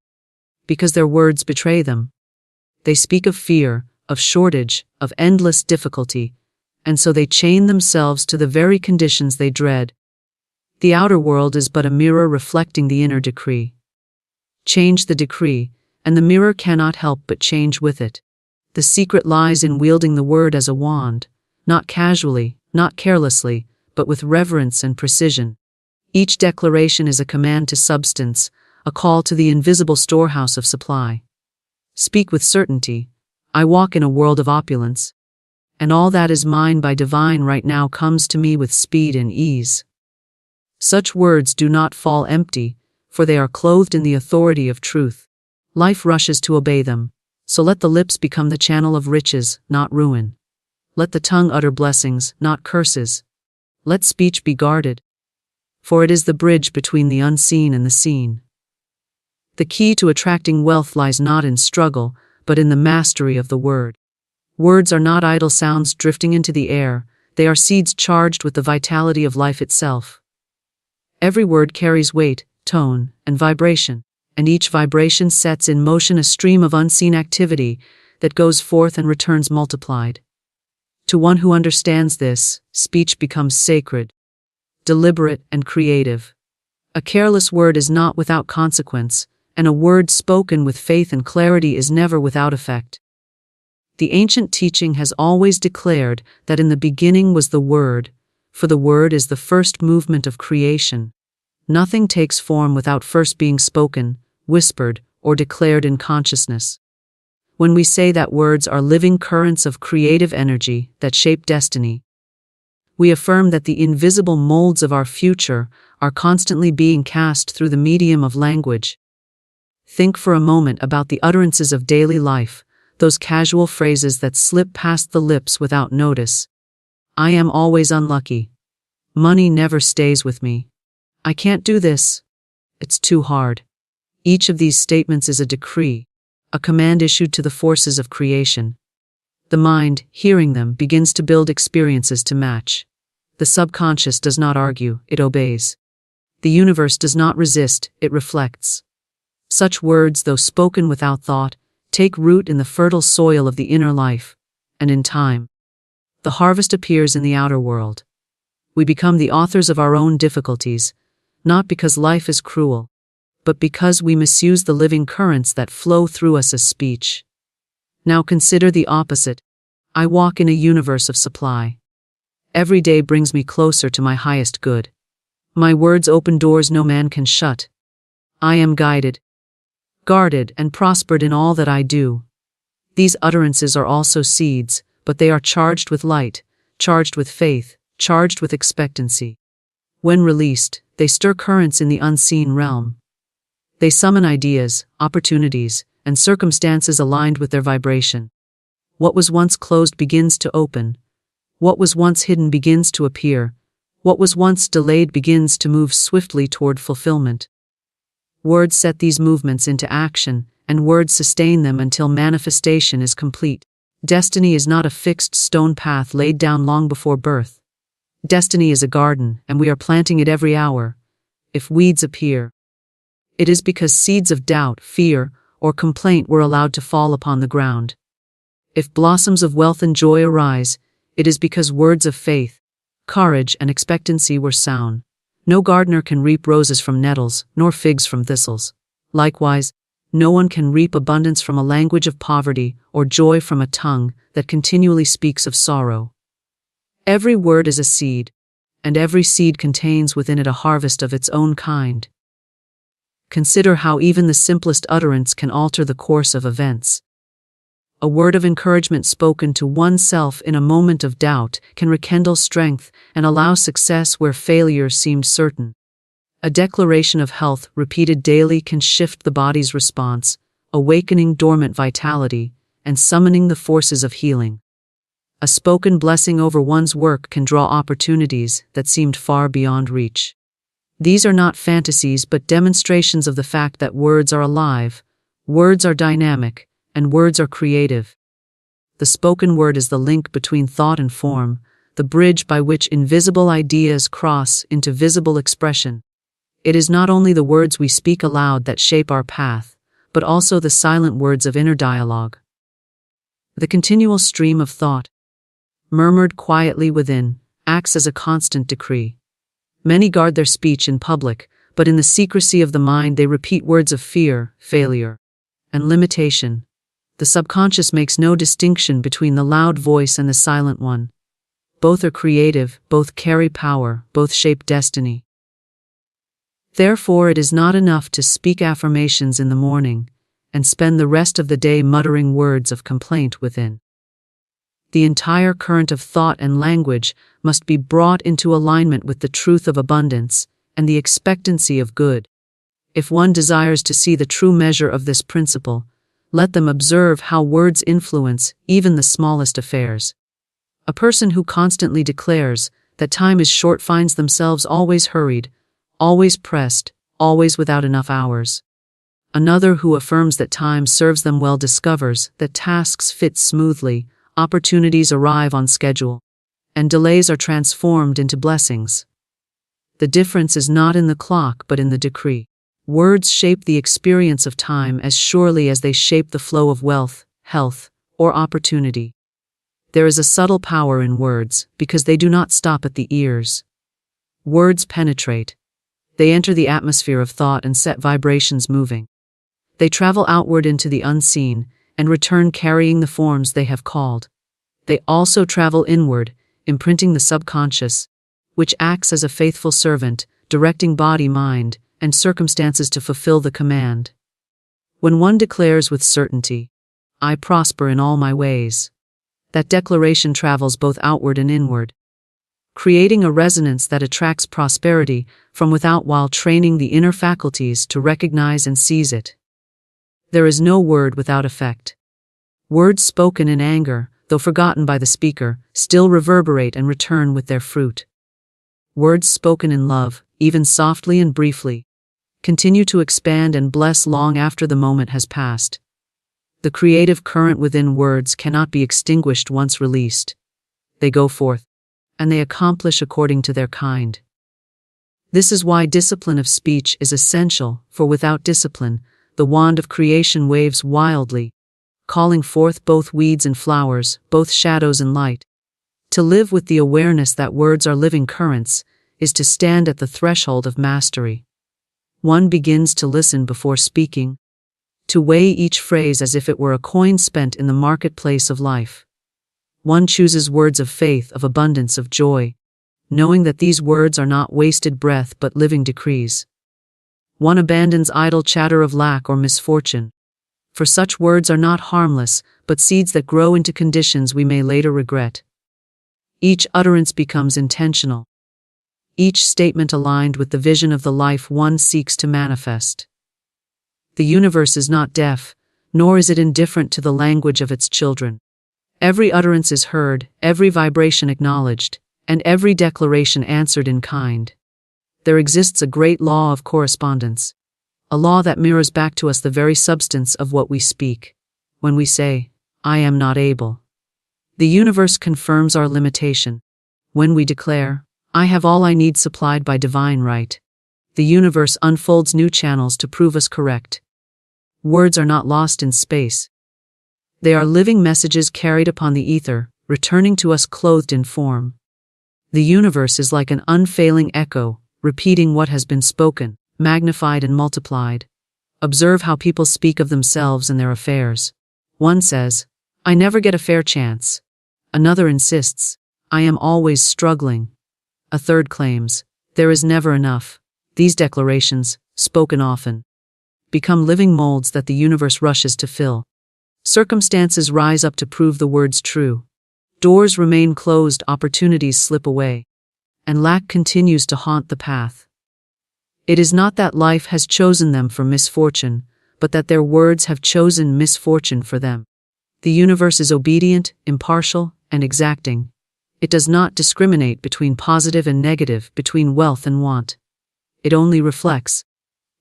Because their words betray them. They speak of fear, of shortage, of endless difficulty, and so they chain themselves to the very conditions they dread. The outer world is but a mirror reflecting the inner decree. Change the decree, and the mirror cannot help but change with it. The secret lies in wielding the word as a wand, not casually, not carelessly, but with reverence and precision. Each declaration is a command to substance, a call to the invisible storehouse of supply. Speak with certainty, "I walk in a world of opulence, and all that is mine by divine right now comes to me with speed and ease." Such words do not fall empty, for they are clothed in the authority of truth. Life rushes to obey them, so let the lips become the channel of riches, not ruin. Let the tongue utter blessings, not curses. Let speech be guarded, for it is the bridge between the unseen and the seen. The key to attracting wealth lies not in struggle, but in the mastery of the word. Words are not idle sounds drifting into the air, they are seeds charged with the vitality of life itself. Every word carries weight, tone, and vibration, and each vibration sets in motion a stream of unseen activity that goes forth and returns multiplied. To one who understands this, speech becomes sacred, deliberate, and creative. A careless word is not without consequence, and a word spoken with faith and clarity is never without effect. The ancient teaching has always declared that in the beginning was the Word, for the Word is the first movement of creation. Nothing takes form without first being spoken, whispered, or declared in consciousness. When we say that words are living currents of creative energy that shape destiny, we affirm that the invisible molds of our future are constantly being cast through the medium of language. Think for a moment about the utterances of daily life, those casual phrases that slip past the lips without notice. I am always unlucky. Money never stays with me. I can't do this. It's too hard. Each of these statements is a decree, a command issued to the forces of creation. The mind, hearing them, begins to build experiences to match. The subconscious does not argue, it obeys. The universe does not resist, it reflects. Such words, though spoken without thought, take root in the fertile soil of the inner life, and in time, the harvest appears in the outer world. We become the authors of our own difficulties, not because life is cruel, but because we misuse the living currents that flow through us as speech. Now consider the opposite. I walk in a universe of supply. Every day brings me closer to my highest good. My words open doors no man can shut. I am guided, guarded, and prospered in all that I do. These utterances are also seeds, but they are charged with light, charged with faith, charged with expectancy. When released, they stir currents in the unseen realm. They summon ideas, opportunities, and circumstances aligned with their vibration. What was once closed begins to open. What was once hidden begins to appear. What was once delayed begins to move swiftly toward fulfillment. Words set these movements into action, and words sustain them until manifestation is complete. Destiny is not a fixed stone path laid down long before birth. Destiny is a garden, and we are planting it every hour. If weeds appear, it is because seeds of doubt, fear, or complaint were allowed to fall upon the ground. If blossoms of wealth and joy arise, it is because words of faith, courage, and expectancy were sown. No gardener can reap roses from nettles, nor figs from thistles. Likewise, no one can reap abundance from a language of poverty, or joy from a tongue that continually speaks of sorrow. Every word is a seed, and every seed contains within it a harvest of its own kind. Consider how even the simplest utterance can alter the course of events. A word of encouragement spoken to oneself in a moment of doubt can rekindle strength and allow success where failure seemed certain. A declaration of health repeated daily can shift the body's response, awakening dormant vitality and summoning the forces of healing. A spoken blessing over one's work can draw opportunities that seemed far beyond reach. These are not fantasies but demonstrations of the fact that words are alive, words are dynamic, and words are creative. The spoken word is the link between thought and form, the bridge by which invisible ideas cross into visible expression. It is not only the words we speak aloud that shape our path, but also the silent words of inner dialogue. The continual stream of thought, murmured quietly within, acts as a constant decree. Many guard their speech in public, but in the secrecy of the mind they repeat words of fear, failure, and limitation. The subconscious makes no distinction between the loud voice and the silent one. Both are creative, both carry power, both shape destiny. Therefore, it is not enough to speak affirmations in the morning and spend the rest of the day muttering words of complaint within. The entire current of thought and language must be brought into alignment with the truth of abundance and the expectancy of good. If one desires to see the true measure of this principle, let them observe how words influence even the smallest affairs. A person who constantly declares that time is short finds themselves always hurried, always pressed, always without enough hours. Another who affirms that time serves them well discovers that tasks fit smoothly, opportunities arrive on schedule, and delays are transformed into blessings. The difference is not in the clock but in the decree. Words shape the experience of time as surely as they shape the flow of wealth, health, or opportunity. There is a subtle power in words because they do not stop at the ears. Words penetrate. They enter the atmosphere of thought and set vibrations moving. They travel outward into the unseen and return carrying the forms they have called. They also travel inward, imprinting the subconscious, which acts as a faithful servant, directing body, mind, and circumstances to fulfill the command. When one declares with certainty, "I prosper in all my ways," that declaration travels both outward and inward, creating a resonance that attracts prosperity from without while training the inner faculties to recognize and seize it. There is no word without effect. Words spoken in anger, though forgotten by the speaker, still reverberate and return with their fruit. Words spoken in love, even softly and briefly, continue to expand and bless long after the moment has passed. The creative current within words cannot be extinguished once released. They go forth, and they accomplish according to their kind. This is why discipline of speech is essential, for without discipline, the wand of creation waves wildly, calling forth both weeds and flowers, both shadows and light. To live with the awareness that words are living currents is to stand at the threshold of mastery. One begins to listen before speaking, to weigh each phrase as if it were a coin spent in the marketplace of life. One chooses words of faith, of abundance, of joy, knowing that these words are not wasted breath but living decrees. One abandons idle chatter of lack or misfortune, for such words are not harmless, but seeds that grow into conditions we may later regret. Each utterance becomes intentional, each statement aligned with the vision of the life one seeks to manifest. The universe is not deaf, nor is it indifferent to the language of its children. Every utterance is heard, every vibration acknowledged, and every declaration answered in kind. There exists a great law of correspondence, a law that mirrors back to us the very substance of what we speak. When we say, "I am not able," the universe confirms our limitation. When we declare, "I have all I need supplied by divine right," the universe unfolds new channels to prove us correct. Words are not lost in space. They are living messages carried upon the ether, returning to us clothed in form. The universe is like an unfailing echo, repeating what has been spoken, magnified and multiplied. Observe how people speak of themselves and their affairs. One says, "I never get a fair chance." Another insists, "I am always struggling." A third claims, "There is never enough." These declarations, spoken often, become living molds that the universe rushes to fill. Circumstances rise up to prove the words true. Doors remain closed, opportunities slip away, and lack continues to haunt the path. It is not that life has chosen them for misfortune, but that their words have chosen misfortune for them. The universe is obedient, impartial, and exacting. It does not discriminate between positive and negative, between wealth and want. It only reflects.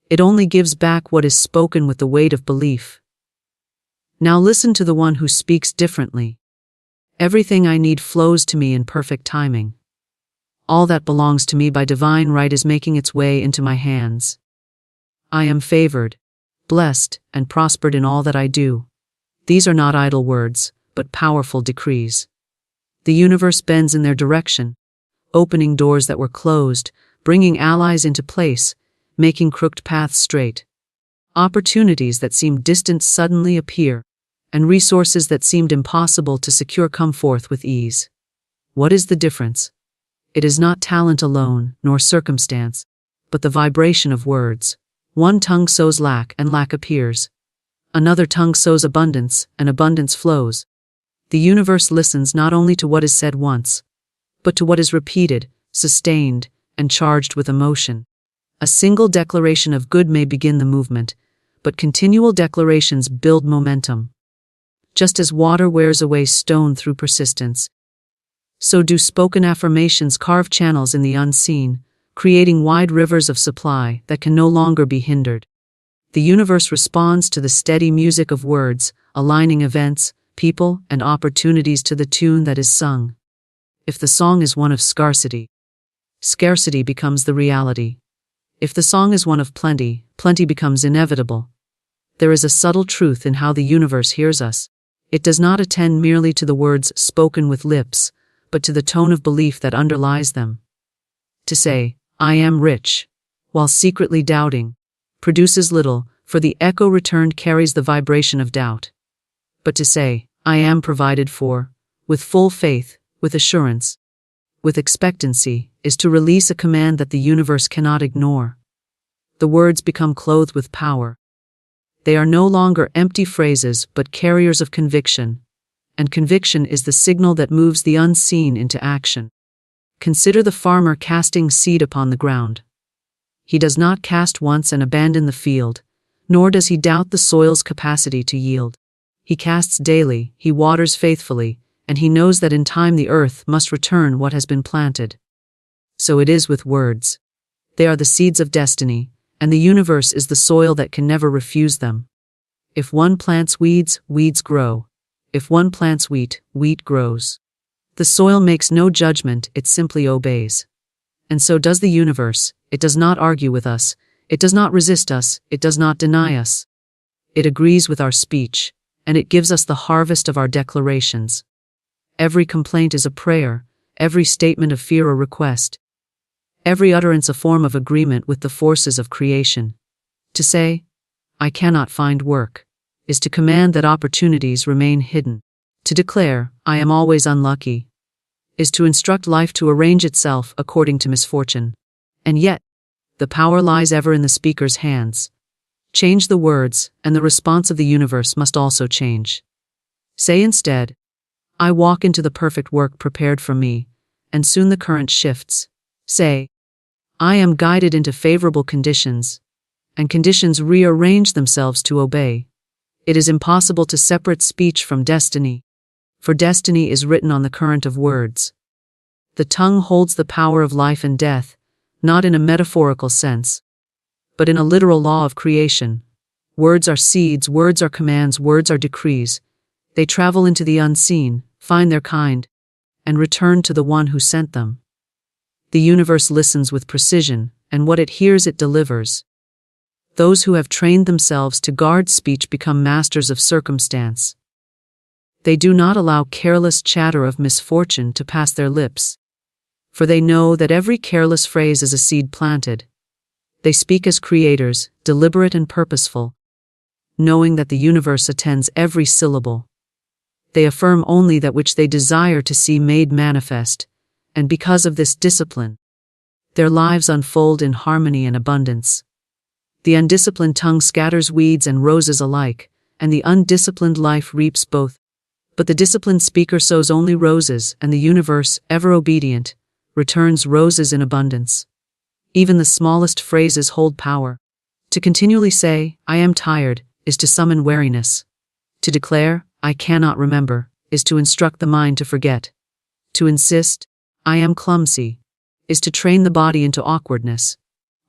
It only gives back what is spoken with the weight of belief. Now listen to the one who speaks differently. "Everything I need flows to me in perfect timing. All that belongs to me by divine right is making its way into my hands. I am favored, blessed, and prospered in all that I do." These are not idle words, but powerful decrees. The universe bends in their direction, opening doors that were closed, bringing allies into place, making crooked paths straight. Opportunities that seemed distant suddenly appear, and resources that seemed impossible to secure come forth with ease. What is the difference? It is not talent alone, nor circumstance, but the vibration of words. One tongue sows lack, and lack appears. Another tongue sows abundance, and abundance flows. The universe listens not only to what is said once, but to what is repeated, sustained, and charged with emotion. A single declaration of good may begin the movement, but continual declarations build momentum. Just as water wears away stone through persistence, so do spoken affirmations carve channels in the unseen, creating wide rivers of supply that can no longer be hindered. The universe responds to the steady music of words, aligning events, people, and opportunities to the tune that is sung. If the song is one of scarcity, scarcity becomes the reality. If the song is one of plenty, plenty becomes inevitable. There is a subtle truth in how the universe hears us. It does not attend merely to the words spoken with lips, but to the tone of belief that underlies them. To say, "I am rich," while secretly doubting, produces little, for the echo returned carries the vibration of doubt. But to say, "I am provided for," with full faith, with assurance, with expectancy, is to release a command that the universe cannot ignore. The words become clothed with power. They are no longer empty phrases but carriers of conviction, and conviction is the signal that moves the unseen into action. Consider the farmer casting seed upon the ground. He does not cast once and abandon the field, nor does he doubt the soil's capacity to yield. He casts daily, he waters faithfully, and he knows that in time the earth must return what has been planted. So it is with words. They are the seeds of destiny, and the universe is the soil that can never refuse them. If one plants weeds, weeds grow. If one plants wheat, wheat grows. The soil makes no judgment, it simply obeys. And so does the universe. It does not argue with us, it does not resist us, it does not deny us. It agrees with our speech, and it gives us the harvest of our declarations. Every complaint is a prayer, every statement of fear a request, every utterance a form of agreement with the forces of creation. To say, I cannot find work, is to command that opportunities remain hidden. To declare, I am always unlucky, is to instruct life to arrange itself according to misfortune. And yet, the power lies ever in the speaker's hands. Change the words, and the response of the universe must also change. Say instead, I walk into the perfect work prepared for me, and soon the current shifts. Say, I am guided into favorable conditions, and conditions rearrange themselves to obey. It is impossible to separate speech from destiny, for destiny is written on the current of words. The tongue holds the power of life and death, not in a metaphorical sense, but in a literal law of creation. Words are seeds, words are commands, words are decrees. They travel into the unseen, find their kind, and return to the one who sent them. The universe listens with precision, and what it hears it delivers. Those who have trained themselves to guard speech become masters of circumstance. They do not allow careless chatter of misfortune to pass their lips, for they know that every careless phrase is a seed planted. They speak as creators, deliberate and purposeful, knowing that the universe attends every syllable. They affirm only that which they desire to see made manifest, and because of this discipline, their lives unfold in harmony and abundance. The undisciplined tongue scatters weeds and roses alike, and the undisciplined life reaps both. But the disciplined speaker sows only roses, and the universe, ever obedient, returns roses in abundance. Even the smallest phrases hold power. To continually say, I am tired, is to summon weariness. To declare, I cannot remember, is to instruct the mind to forget. To insist, I am clumsy, is to train the body into awkwardness.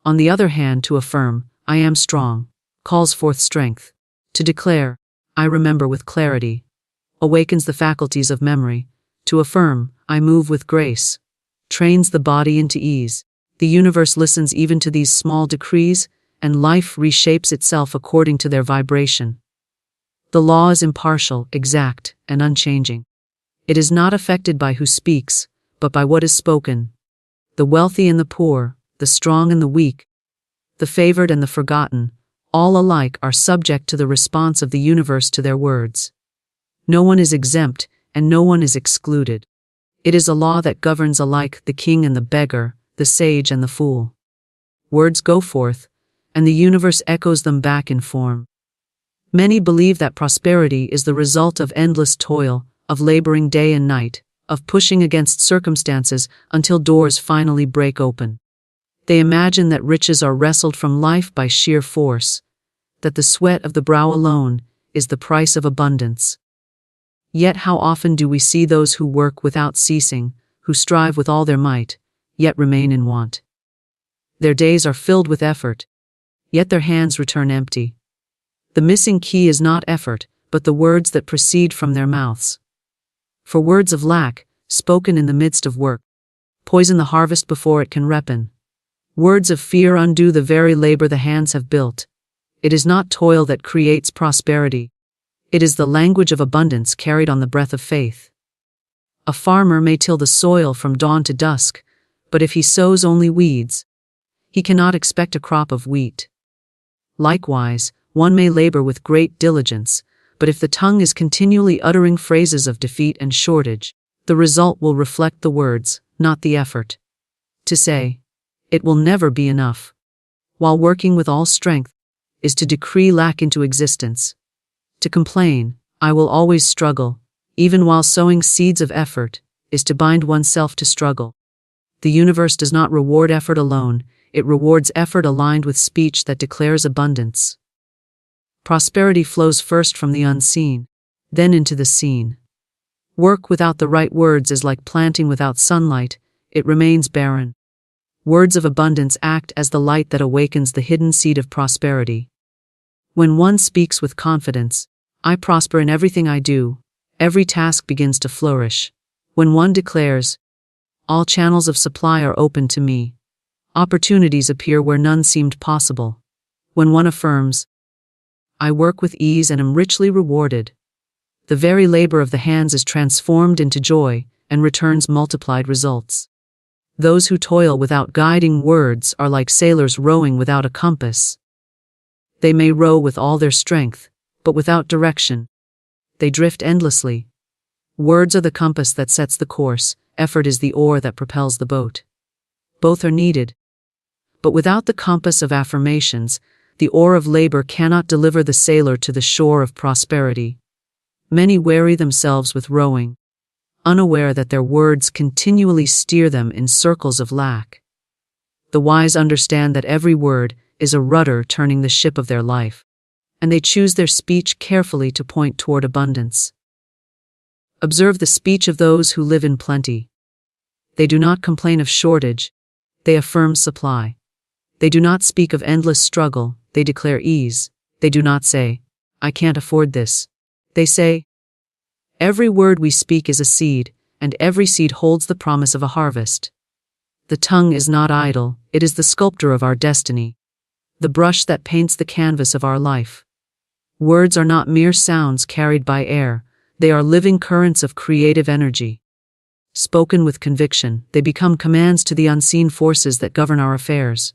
On the other hand, to affirm, I am strong, calls forth strength. To declare, I remember with clarity, awakens the faculties of memory. To affirm, I move with grace, trains the body into ease. The universe listens even to these small decrees, and life reshapes itself according to their vibration. The law is impartial, exact, and unchanging. It is not affected by who speaks, but by what is spoken. The wealthy and the poor, the strong and the weak, the favored and the forgotten, all alike are subject to the response of the universe to their words. No one is exempt, and no one is excluded. It is a law that governs alike the king and the beggar, the sage and the fool. Words go forth, and the universe echoes them back in form. Many believe that prosperity is the result of endless toil, of laboring day and night, of pushing against circumstances until doors finally break open. They imagine that riches are wrestled from life by sheer force, that the sweat of the brow alone is the price of abundance. Yet how often do we see those who work without ceasing, who strive with all their might, yet remain in want? Their days are filled with effort, yet their hands return empty. The missing key is not effort, but the words that proceed from their mouths. For words of lack, spoken in the midst of work, poison the harvest before it can ripen. Words of fear undo the very labor the hands have built. It is not toil that creates prosperity. It is the language of abundance carried on the breath of faith. A farmer may till the soil from dawn to dusk, but if he sows only weeds, he cannot expect a crop of wheat. Likewise, one may labor with great diligence, but if the tongue is continually uttering phrases of defeat and shortage, the result will reflect the words, not the effort. To say, it will never be enough, while working with all strength, is to decree lack into existence. To complain, I will always struggle, even while sowing seeds of effort, is to bind oneself to struggle. The universe does not reward effort alone, it rewards effort aligned with speech that declares abundance. Prosperity flows first from the unseen, then into the seen. Work without the right words is like planting without sunlight, it remains barren. Words of abundance act as the light that awakens the hidden seed of prosperity. When one speaks with confidence, I prosper in everything I do, every task begins to flourish. When one declares, all channels of supply are open to me, opportunities appear where none seemed possible. When one affirms, I work with ease and am richly rewarded, the very labor of the hands is transformed into joy and returns multiplied results. Those who toil without guiding words are like sailors rowing without a compass. They may row with all their strength, but without direction. They drift endlessly. Words are the compass that sets the course, effort is the oar that propels the boat. Both are needed. But without the compass of affirmations, the oar of labor cannot deliver the sailor to the shore of prosperity. Many weary themselves with rowing, unaware that their words continually steer them in circles of lack. The wise understand that every word is a rudder turning the ship of their life, and they choose their speech carefully to point toward abundance. Observe the speech of those who live in plenty. They do not complain of shortage, they affirm supply. They do not speak of endless struggle, they declare ease. They do not say, I can't afford this. They say, every word we speak is a seed, and every seed holds the promise of a harvest. The tongue is not idle, it is the sculptor of our destiny, the brush that paints the canvas of our life. Words are not mere sounds carried by air, they are living currents of creative energy. Spoken with conviction, they become commands to the unseen forces that govern our affairs.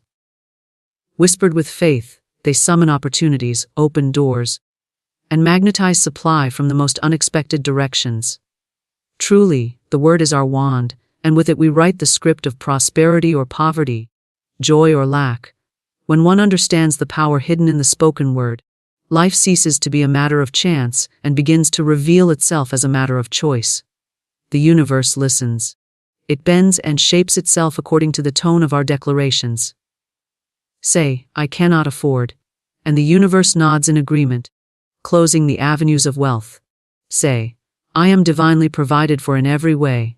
Whispered with faith, they summon opportunities, open doors, and magnetize supply from the most unexpected directions. Truly, the word is our wand, and with it we write the script of prosperity or poverty, joy or lack. When one understands the power hidden in the spoken word, life ceases to be a matter of chance and begins to reveal itself as a matter of choice. The universe listens. It bends and shapes itself according to the tone of our declarations. Say, I cannot afford, and the universe nods in agreement, closing the avenues of wealth. Say, I am divinely provided for in every way,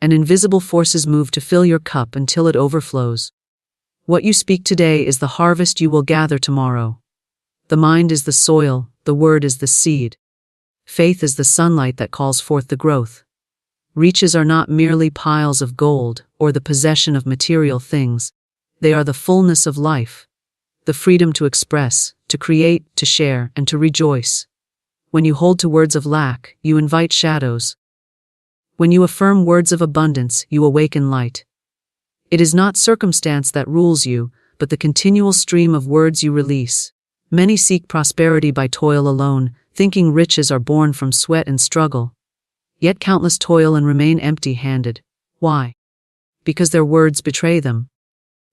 and invisible forces move to fill your cup until it overflows. What you speak today is the harvest you will gather tomorrow. The mind is the soil, the word is the seed. Faith is the sunlight that calls forth the growth. Riches are not merely piles of gold or the possession of material things. They are the fullness of life, the freedom to express, to create, to share, and to rejoice. When you hold to words of lack, you invite shadows. When you affirm words of abundance, you awaken light. It is not circumstance that rules you, but the continual stream of words you release. Many seek prosperity by toil alone, thinking riches are born from sweat and struggle. Yet countless toil and remain empty-handed. Why? Because their words betray them.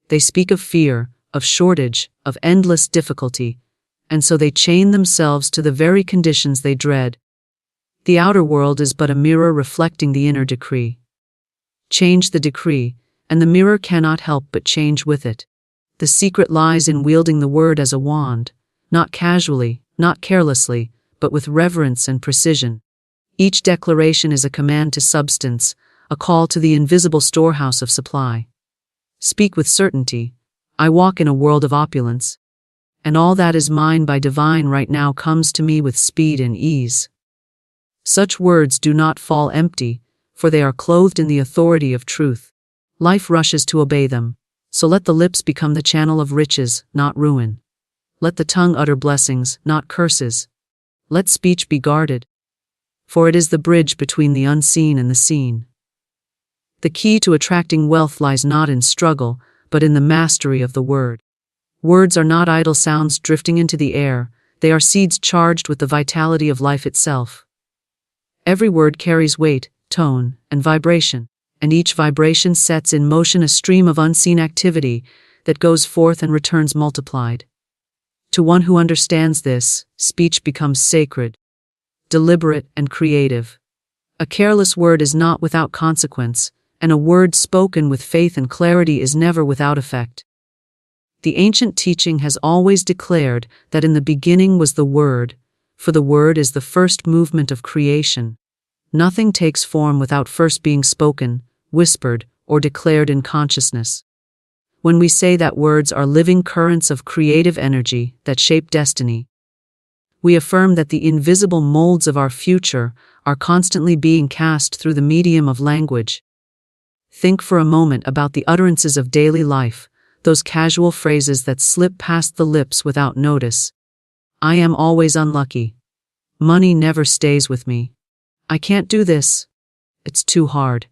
They speak of fear, of shortage, of endless difficulty, and so they chain themselves to the very conditions they dread. The outer world is but a mirror reflecting the inner decree. Change the decree, and the mirror cannot help but change with it. The secret lies in wielding the word as a wand, not casually, not carelessly, but with reverence and precision. Each declaration is a command to substance, a call to the invisible storehouse of supply. Speak with certainty, I walk in a world of opulence, and all that is mine by divine right now comes to me with speed and ease. Such words do not fall empty, for they are clothed in the authority of truth. Life rushes to obey them, so let the lips become the channel of riches, not ruin. Let the tongue utter blessings, not curses. Let speech be guarded, for it is the bridge between the unseen and the seen. The key to attracting wealth lies not in struggle, but in the mastery of the word. Words are not idle sounds drifting into the air, they are seeds charged with the vitality of life itself. Every word carries weight, tone, and vibration, and each vibration sets in motion a stream of unseen activity that goes forth and returns multiplied. To one who understands this, speech becomes sacred, deliberate, and creative. A careless word is not without consequence, and a word spoken with faith and clarity is never without effect. The ancient teaching has always declared that in the beginning was the Word, for the Word is the first movement of creation. Nothing takes form without first being spoken, whispered, or declared in consciousness. When we say that words are living currents of creative energy that shape destiny, we affirm that the invisible molds of our future are constantly being cast through the medium of language. Think for a moment about the utterances of daily life, those casual phrases that slip past the lips without notice. I am always unlucky. Money never stays with me. I can't do this. It's too hard.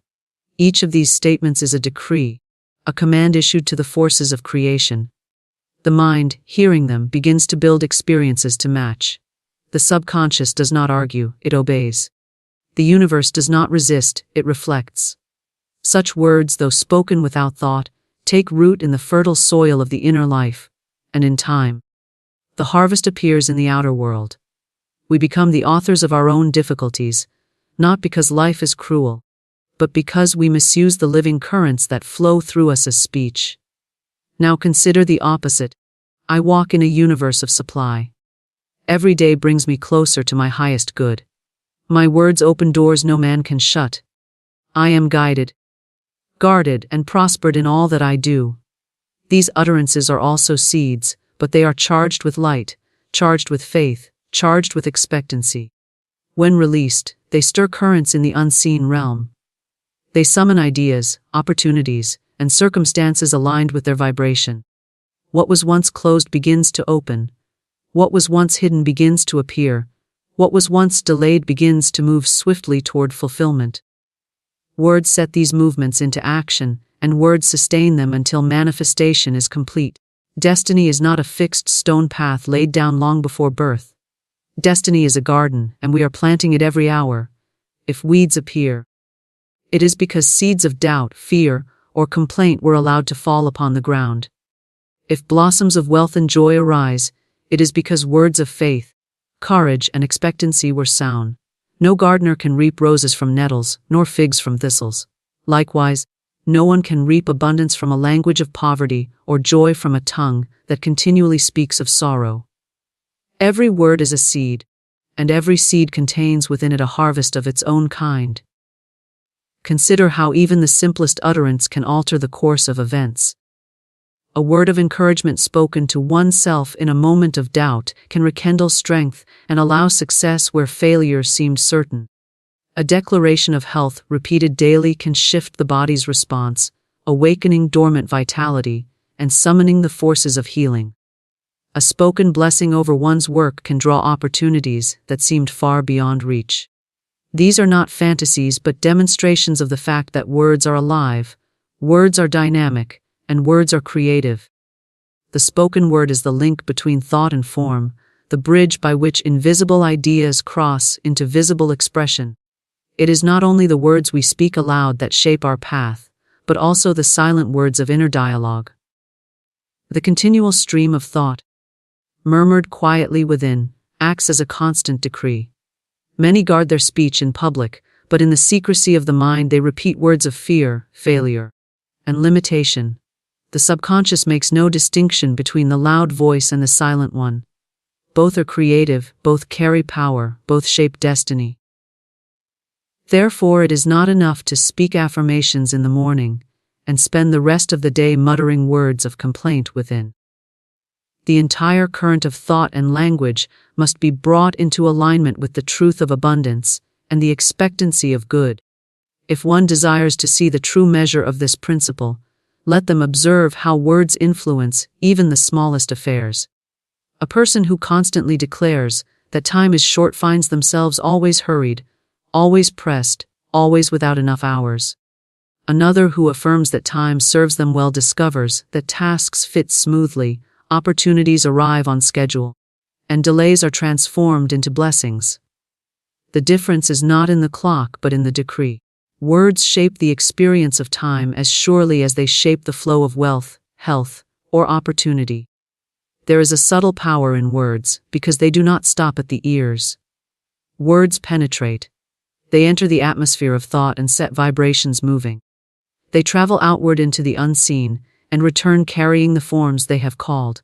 Each of these statements is a decree, a command issued to the forces of creation. The mind, hearing them, begins to build experiences to match. The subconscious does not argue, it obeys. The universe does not resist, it reflects. Such words, though spoken without thought, take root in the fertile soil of the inner life, and in time, the harvest appears in the outer world. We become the authors of our own difficulties, not because life is cruel, but because we misuse the living currents that flow through us as speech. Now consider the opposite. I walk in a universe of supply. Every day brings me closer to my highest good. My words open doors no man can shut. I am guided, guarded, and prospered in all that I do. These utterances are also seeds, but they are charged with light, charged with faith, charged with expectancy. When released, they stir currents in the unseen realm. They summon ideas, opportunities, and circumstances aligned with their vibration. What was once closed begins to open. What was once hidden begins to appear. What was once delayed begins to move swiftly toward fulfillment. Words set these movements into action, and words sustain them until manifestation is complete. Destiny is not a fixed stone path laid down long before birth. Destiny is a garden, and we are planting it every hour. If weeds appear, it is because seeds of doubt, fear, or complaint were allowed to fall upon the ground. If blossoms of wealth and joy arise, it is because words of faith, courage, and expectancy were sown. No gardener can reap roses from nettles, nor figs from thistles. Likewise, no one can reap abundance from a language of poverty, or joy from a tongue that continually speaks of sorrow. Every word is a seed, and every seed contains within it a harvest of its own kind. Consider how even the simplest utterance can alter the course of events. A word of encouragement spoken to oneself in a moment of doubt can rekindle strength and allow success where failure seemed certain. A declaration of health repeated daily can shift the body's response, awakening dormant vitality and summoning the forces of healing. A spoken blessing over one's work can draw opportunities that seemed far beyond reach. These are not fantasies but demonstrations of the fact that words are alive, words are dynamic, and words are creative. The spoken word is the link between thought and form, the bridge by which invisible ideas cross into visible expression. It is not only the words we speak aloud that shape our path, but also the silent words of inner dialogue. The continual stream of thought, murmured quietly within, acts as a constant decree. Many guard their speech in public, but in the secrecy of the mind they repeat words of fear, failure, and limitation. The subconscious makes no distinction between the loud voice and the silent one. Both are creative, both carry power, both shape destiny. Therefore, it is not enough to speak affirmations in the morning and spend the rest of the day muttering words of complaint within. The entire current of thought and language must be brought into alignment with the truth of abundance and the expectancy of good. If one desires to see the true measure of this principle, let them observe how words influence even the smallest affairs. A person who constantly declares that time is short finds themselves always hurried, always pressed, always without enough hours. Another who affirms that time serves them well discovers that tasks fit smoothly, opportunities arrive on schedule, and delays are transformed into blessings. The difference is not in the clock but in the decree. Words shape the experience of time as surely as they shape the flow of wealth, health, or opportunity. There is a subtle power in words because they do not stop at the ears. Words penetrate. They enter the atmosphere of thought and set vibrations moving. They travel outward into the unseen and return carrying the forms they have called.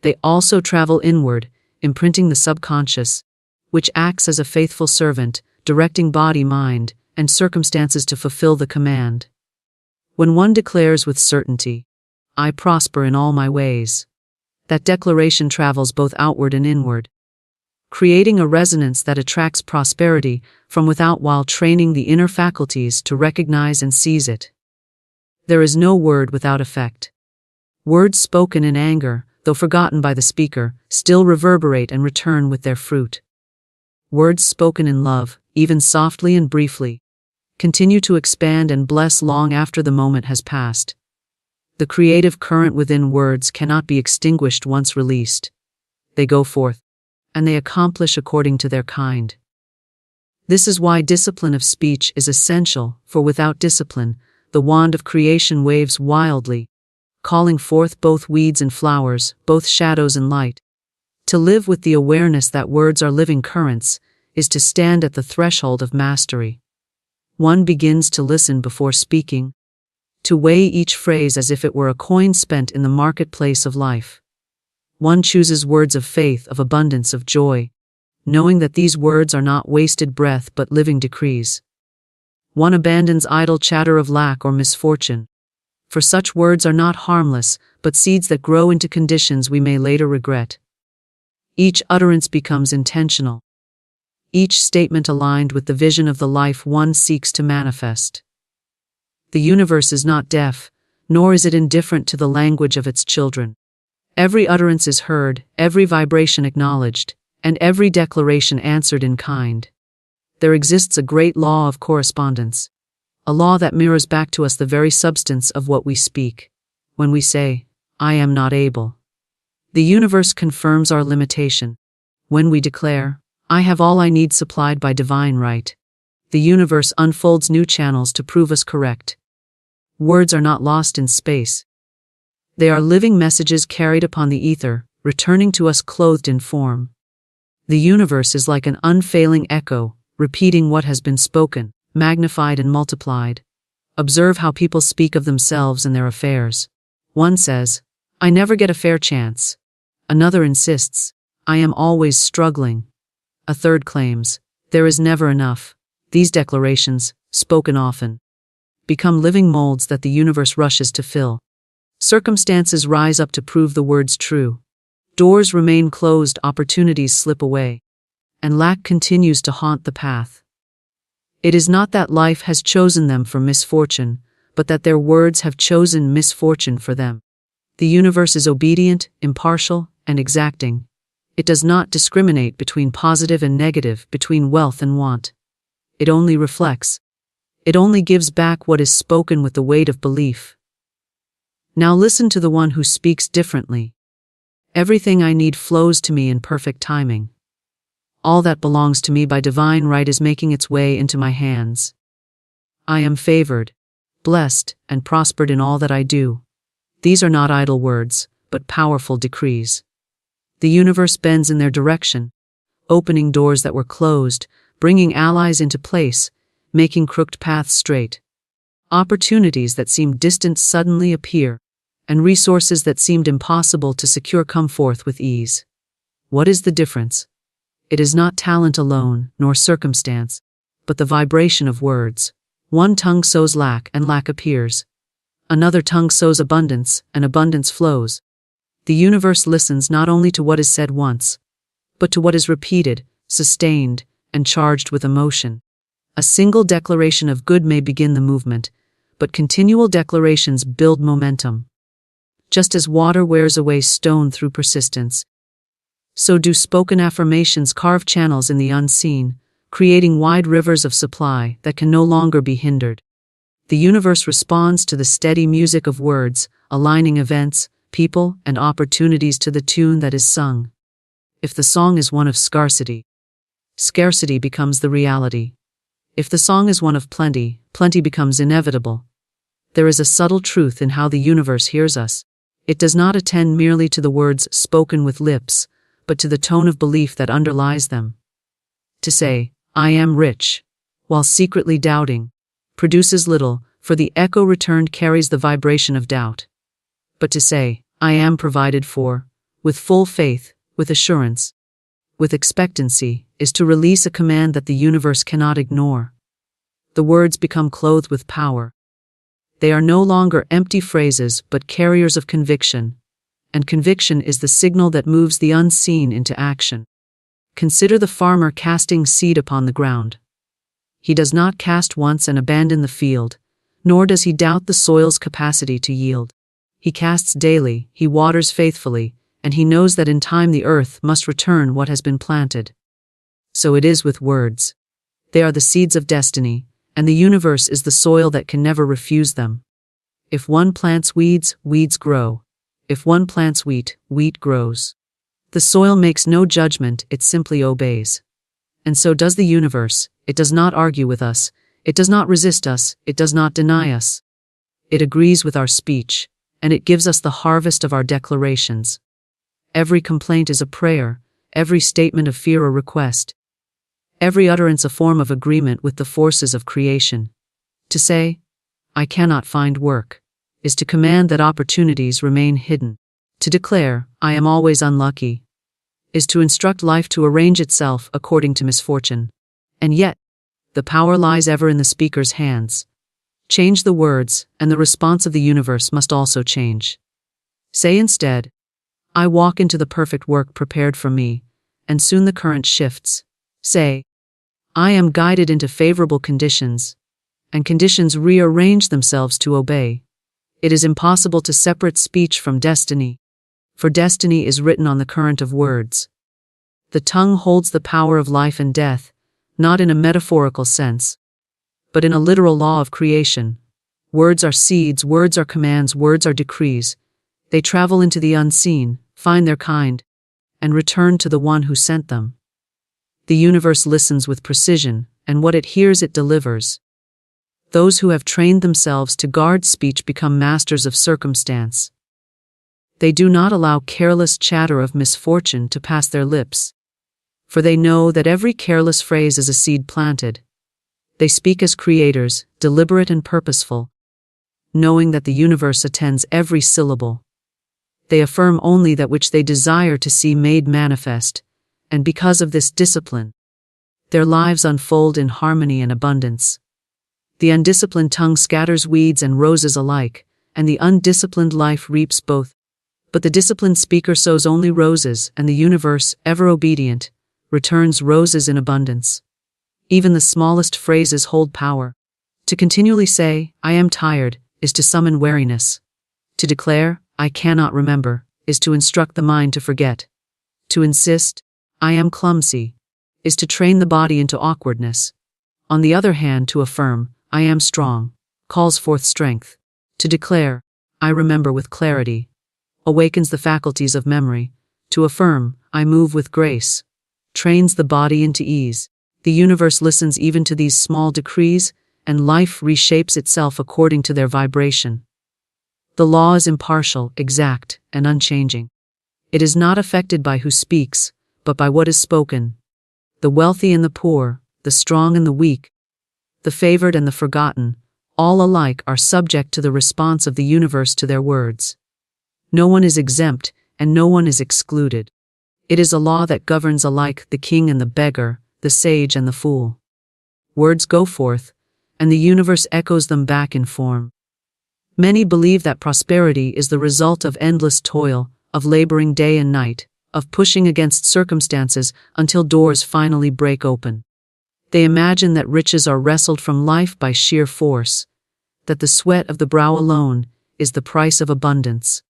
They also travel inward, imprinting the subconscious, which acts as a faithful servant, directing body, mind, and circumstances to fulfill the command. When one declares with certainty, "I prosper in all my ways," that declaration travels both outward and inward, creating a resonance that attracts prosperity from without while training the inner faculties to recognize and seize it. There is no word without effect. Words spoken in anger, though forgotten by the speaker, still reverberate and return with their fruit. Words spoken in love, even softly and briefly, continue to expand and bless long after the moment has passed. The creative current within words cannot be extinguished once released. They go forth, and they accomplish according to their kind. This is why discipline of speech is essential, for without discipline, the wand of creation waves wildly, calling forth both weeds and flowers, both shadows and light. To live with the awareness that words are living currents is to stand at the threshold of mastery. One begins to listen before speaking, to weigh each phrase as if it were a coin spent in the marketplace of life. One chooses words of faith, of abundance, of joy, knowing that these words are not wasted breath but living decrees. One abandons idle chatter of lack or misfortune, for such words are not harmless, but seeds that grow into conditions we may later regret. Each utterance becomes intentional, each statement aligned with the vision of the life one seeks to manifest. The universe is not deaf, nor is it indifferent to the language of its children. Every utterance is heard, every vibration acknowledged, and every declaration answered in kind. There exists a great law of correspondence, a law that mirrors back to us the very substance of what we speak. When we say, "I am not able," the universe confirms our limitation. When we declare, "I have all I need supplied by divine right," the universe unfolds new channels to prove us correct. Words are not lost in space. They are living messages carried upon the ether, returning to us clothed in form. The universe is like an unfailing echo, repeating what has been spoken, magnified and multiplied. Observe how people speak of themselves and their affairs. One says, "I never get a fair chance." Another insists, "I am always struggling." A third claims, "There is never enough." These declarations, spoken often, become living molds that the universe rushes to fill. Circumstances rise up to prove the words true. Doors remain closed, opportunities slip away, and lack continues to haunt the path. It is not that life has chosen them for misfortune, but that their words have chosen misfortune for them. The universe is obedient, impartial, and exacting. It does not discriminate between positive and negative, between wealth and want. It only reflects. It only gives back what is spoken with the weight of belief. Now listen to the one who speaks differently. "Everything I need flows to me in perfect timing. All that belongs to me by divine right is making its way into my hands. I am favored, blessed, and prospered in all that I do." These are not idle words, but powerful decrees. The universe bends in their direction, opening doors that were closed, bringing allies into place, making crooked paths straight. Opportunities that seemed distant suddenly appear, and resources that seemed impossible to secure come forth with ease. What is the difference? It is not talent alone, nor circumstance, but the vibration of words. One tongue sows lack, and lack appears. Another tongue sows abundance, and abundance flows. The universe listens not only to what is said once, but to what is repeated, sustained, and charged with emotion. A single declaration of good may begin the movement, but continual declarations build momentum. Just as water wears away stone through persistence, so do spoken affirmations carve channels in the unseen, creating wide rivers of supply that can no longer be hindered. The universe responds to the steady music of words, aligning events, people, and opportunities to the tune that is sung. If the song is one of scarcity, scarcity becomes the reality. If the song is one of plenty, plenty becomes inevitable. There is a subtle truth in how the universe hears us. It does not attend merely to the words spoken with lips, but to the tone of belief that underlies them. To say, "I am rich," while secretly doubting, produces little, for the echo returned carries the vibration of doubt. But to say, "I am provided for," with full faith, with assurance, with expectancy, is to release a command that the universe cannot ignore. The words become clothed with power. They are no longer empty phrases but carriers of conviction, and conviction is the signal that moves the unseen into action. Consider the farmer casting seed upon the ground. He does not cast once and abandon the field, nor does he doubt the soil's capacity to yield. He casts daily, he waters faithfully, and he knows that in time the earth must return what has been planted. So it is with words. They are the seeds of destiny, and the universe is the soil that can never refuse them. If one plants weeds, weeds grow. If one plants wheat, wheat grows. The soil makes no judgment, it simply obeys. And so does the universe. It does not argue with us, it does not resist us, it does not deny us. It agrees with our speech, and it gives us the harvest of our declarations. Every complaint is a prayer, every statement of fear a request, every utterance a form of agreement with the forces of creation. To say, "I cannot find work," is to command that opportunities remain hidden. To declare, "I am always unlucky," is to instruct life to arrange itself according to misfortune. And yet, the power lies ever in the speaker's hands. Change the words, and the response of the universe must also change. Say instead, "I walk into the perfect work prepared for me," and soon the current shifts. Say, "I am guided into favorable conditions," and conditions rearrange themselves to obey. It is impossible to separate speech from destiny, for destiny is written on the current of words. The tongue holds the power of life and death, not in a metaphorical sense, but in a literal law of creation. Words are seeds, words are commands, words are decrees. They travel into the unseen, find their kind, and return to the one who sent them. The universe listens with precision, and what it hears it delivers. Those who have trained themselves to guard speech become masters of circumstance. They do not allow careless chatter of misfortune to pass their lips, for they know that every careless phrase is a seed planted. They speak as creators, deliberate and purposeful, knowing that the universe attends every syllable. They affirm only that which they desire to see made manifest, and because of this discipline, their lives unfold in harmony and abundance. The undisciplined tongue scatters weeds and roses alike, and the undisciplined life reaps both. But the disciplined speaker sows only roses, and the universe, ever obedient, returns roses in abundance. Even the smallest phrases hold power. To continually say, "I am tired," is to summon weariness. To declare, "I cannot remember," is to instruct the mind to forget. To insist, "I am clumsy," is to train the body into awkwardness. On the other hand, to affirm, "I am strong," calls forth strength. To declare, "I remember with clarity," awakens the faculties of memory. To affirm, "I move with grace," trains the body into ease. The universe listens even to these small decrees, and life reshapes itself according to their vibration. The law is impartial, exact, and unchanging. It is not affected by who speaks, but by what is spoken. The wealthy and the poor, the strong and the weak, the favored and the forgotten, all alike are subject to the response of the universe to their words. No one is exempt, and no one is excluded. It is a law that governs alike the king and the beggar, the sage and the fool. Words go forth, and the universe echoes them back in form. Many believe that prosperity is the result of endless toil, of laboring day and night, of pushing against circumstances until doors finally break open. They imagine that riches are wrestled from life by sheer force, that the sweat of the brow alone is the price of abundance.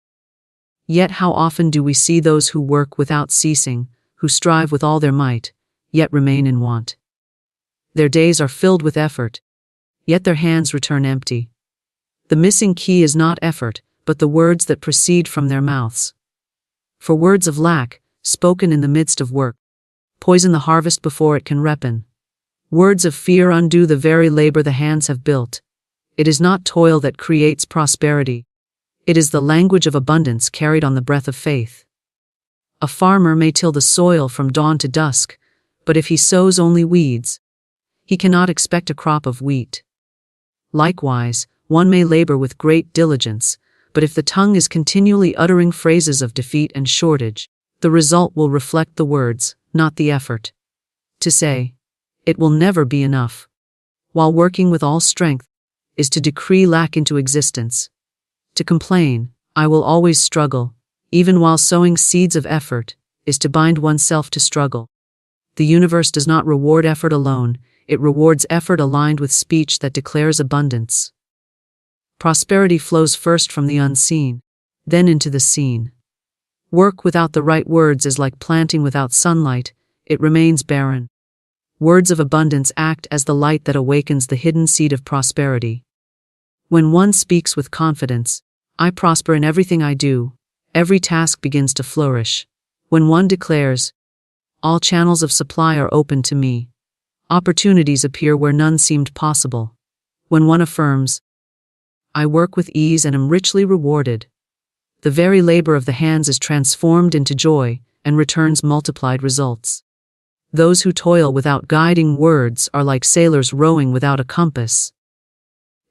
Yet how often do we see those who work without ceasing, who strive with all their might, yet remain in want? Their days are filled with effort, yet their hands return empty. The missing key is not effort, but the words that proceed from their mouths. For words of lack, spoken in the midst of work, poison the harvest before it can ripen. Words of fear undo the very labor the hands have built. It is not toil that creates prosperity. It is the language of abundance carried on the breath of faith. A farmer may till the soil from dawn to dusk, but if he sows only weeds, he cannot expect a crop of wheat. Likewise, one may labor with great diligence, but if the tongue is continually uttering phrases of defeat and shortage, the result will reflect the words, not the effort. To say, "It will never be enough," while working with all strength, is to decree lack into existence. To complain, "I will always struggle," even while sowing seeds of effort, is to bind oneself to struggle. The universe does not reward effort alone, it rewards effort aligned with speech that declares abundance. Prosperity flows first from the unseen, then into the seen. Work without the right words is like planting without sunlight, it remains barren. Words of abundance act as the light that awakens the hidden seed of prosperity. When one speaks with confidence, "I prosper in everything I do," every task begins to flourish. When one declares, "All channels of supply are open to me," opportunities appear where none seemed possible. When one affirms, "I work with ease and am richly rewarded," the very labor of the hands is transformed into joy and returns multiplied results. Those who toil without guiding words are like sailors rowing without a compass.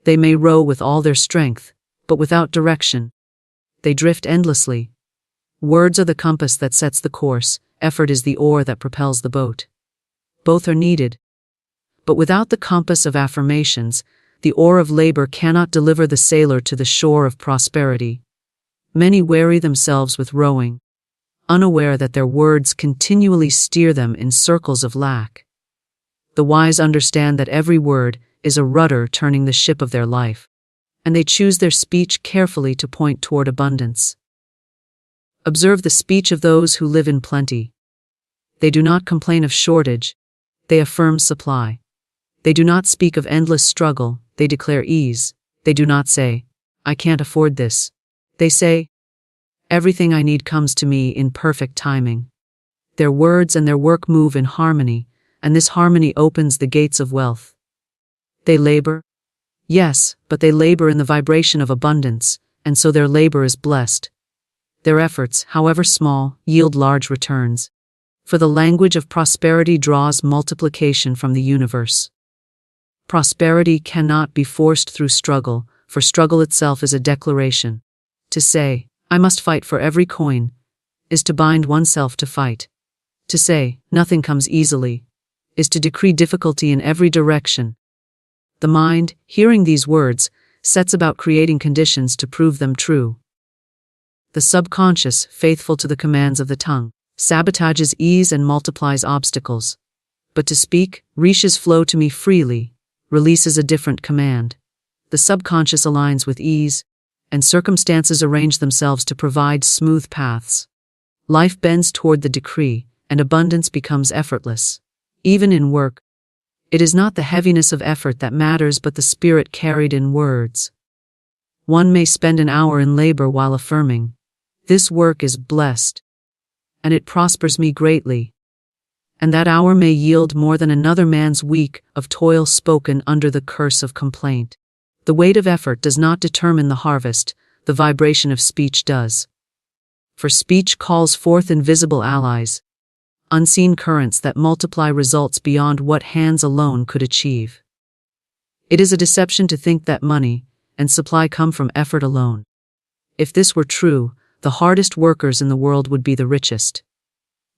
They may row with all their strength, but without direction. They drift endlessly. Words are the compass that sets the course, effort is the oar that propels the boat. Both are needed. But without the compass of affirmations, the oar of labor cannot deliver the sailor to the shore of prosperity. Many weary themselves with rowing, unaware that their words continually steer them in circles of lack. The wise understand that every word is a rudder turning the ship of their life, and they choose their speech carefully to point toward abundance. Observe the speech of those who live in plenty. They do not complain of shortage, they affirm supply. They do not speak of endless struggle, they declare ease. They do not say, "I can't afford this." They say, "Everything I need comes to me in perfect timing." Their words and their work move in harmony, and this harmony opens the gates of wealth. They labor? Yes, but they labor in the vibration of abundance, and so their labor is blessed. Their efforts, however small, yield large returns. For the language of prosperity draws multiplication from the universe. Prosperity cannot be forced through struggle, for struggle itself is a declaration. To say, "I must fight for every coin," is to bind oneself to fight. To say, "Nothing comes easily," is to decree difficulty in every direction. The mind, hearing these words, sets about creating conditions to prove them true. The subconscious, faithful to the commands of the tongue, sabotages ease and multiplies obstacles. But to speak, "Rishes flow to me freely," releases a different command. The subconscious aligns with ease, and circumstances arrange themselves to provide smooth paths. Life bends toward the decree, and abundance becomes effortless. Even in work, it is not the heaviness of effort that matters but the spirit carried in words. One may spend an hour in labor while affirming, "This work is blessed, and it prospers me greatly." And that hour may yield more than another man's week of toil spoken under the curse of complaint. The weight of effort does not determine the harvest, the vibration of speech does. For speech calls forth invisible allies, unseen currents that multiply results beyond what hands alone could achieve. It is a deception to think that money and supply come from effort alone. If this were true, the hardest workers in the world would be the richest.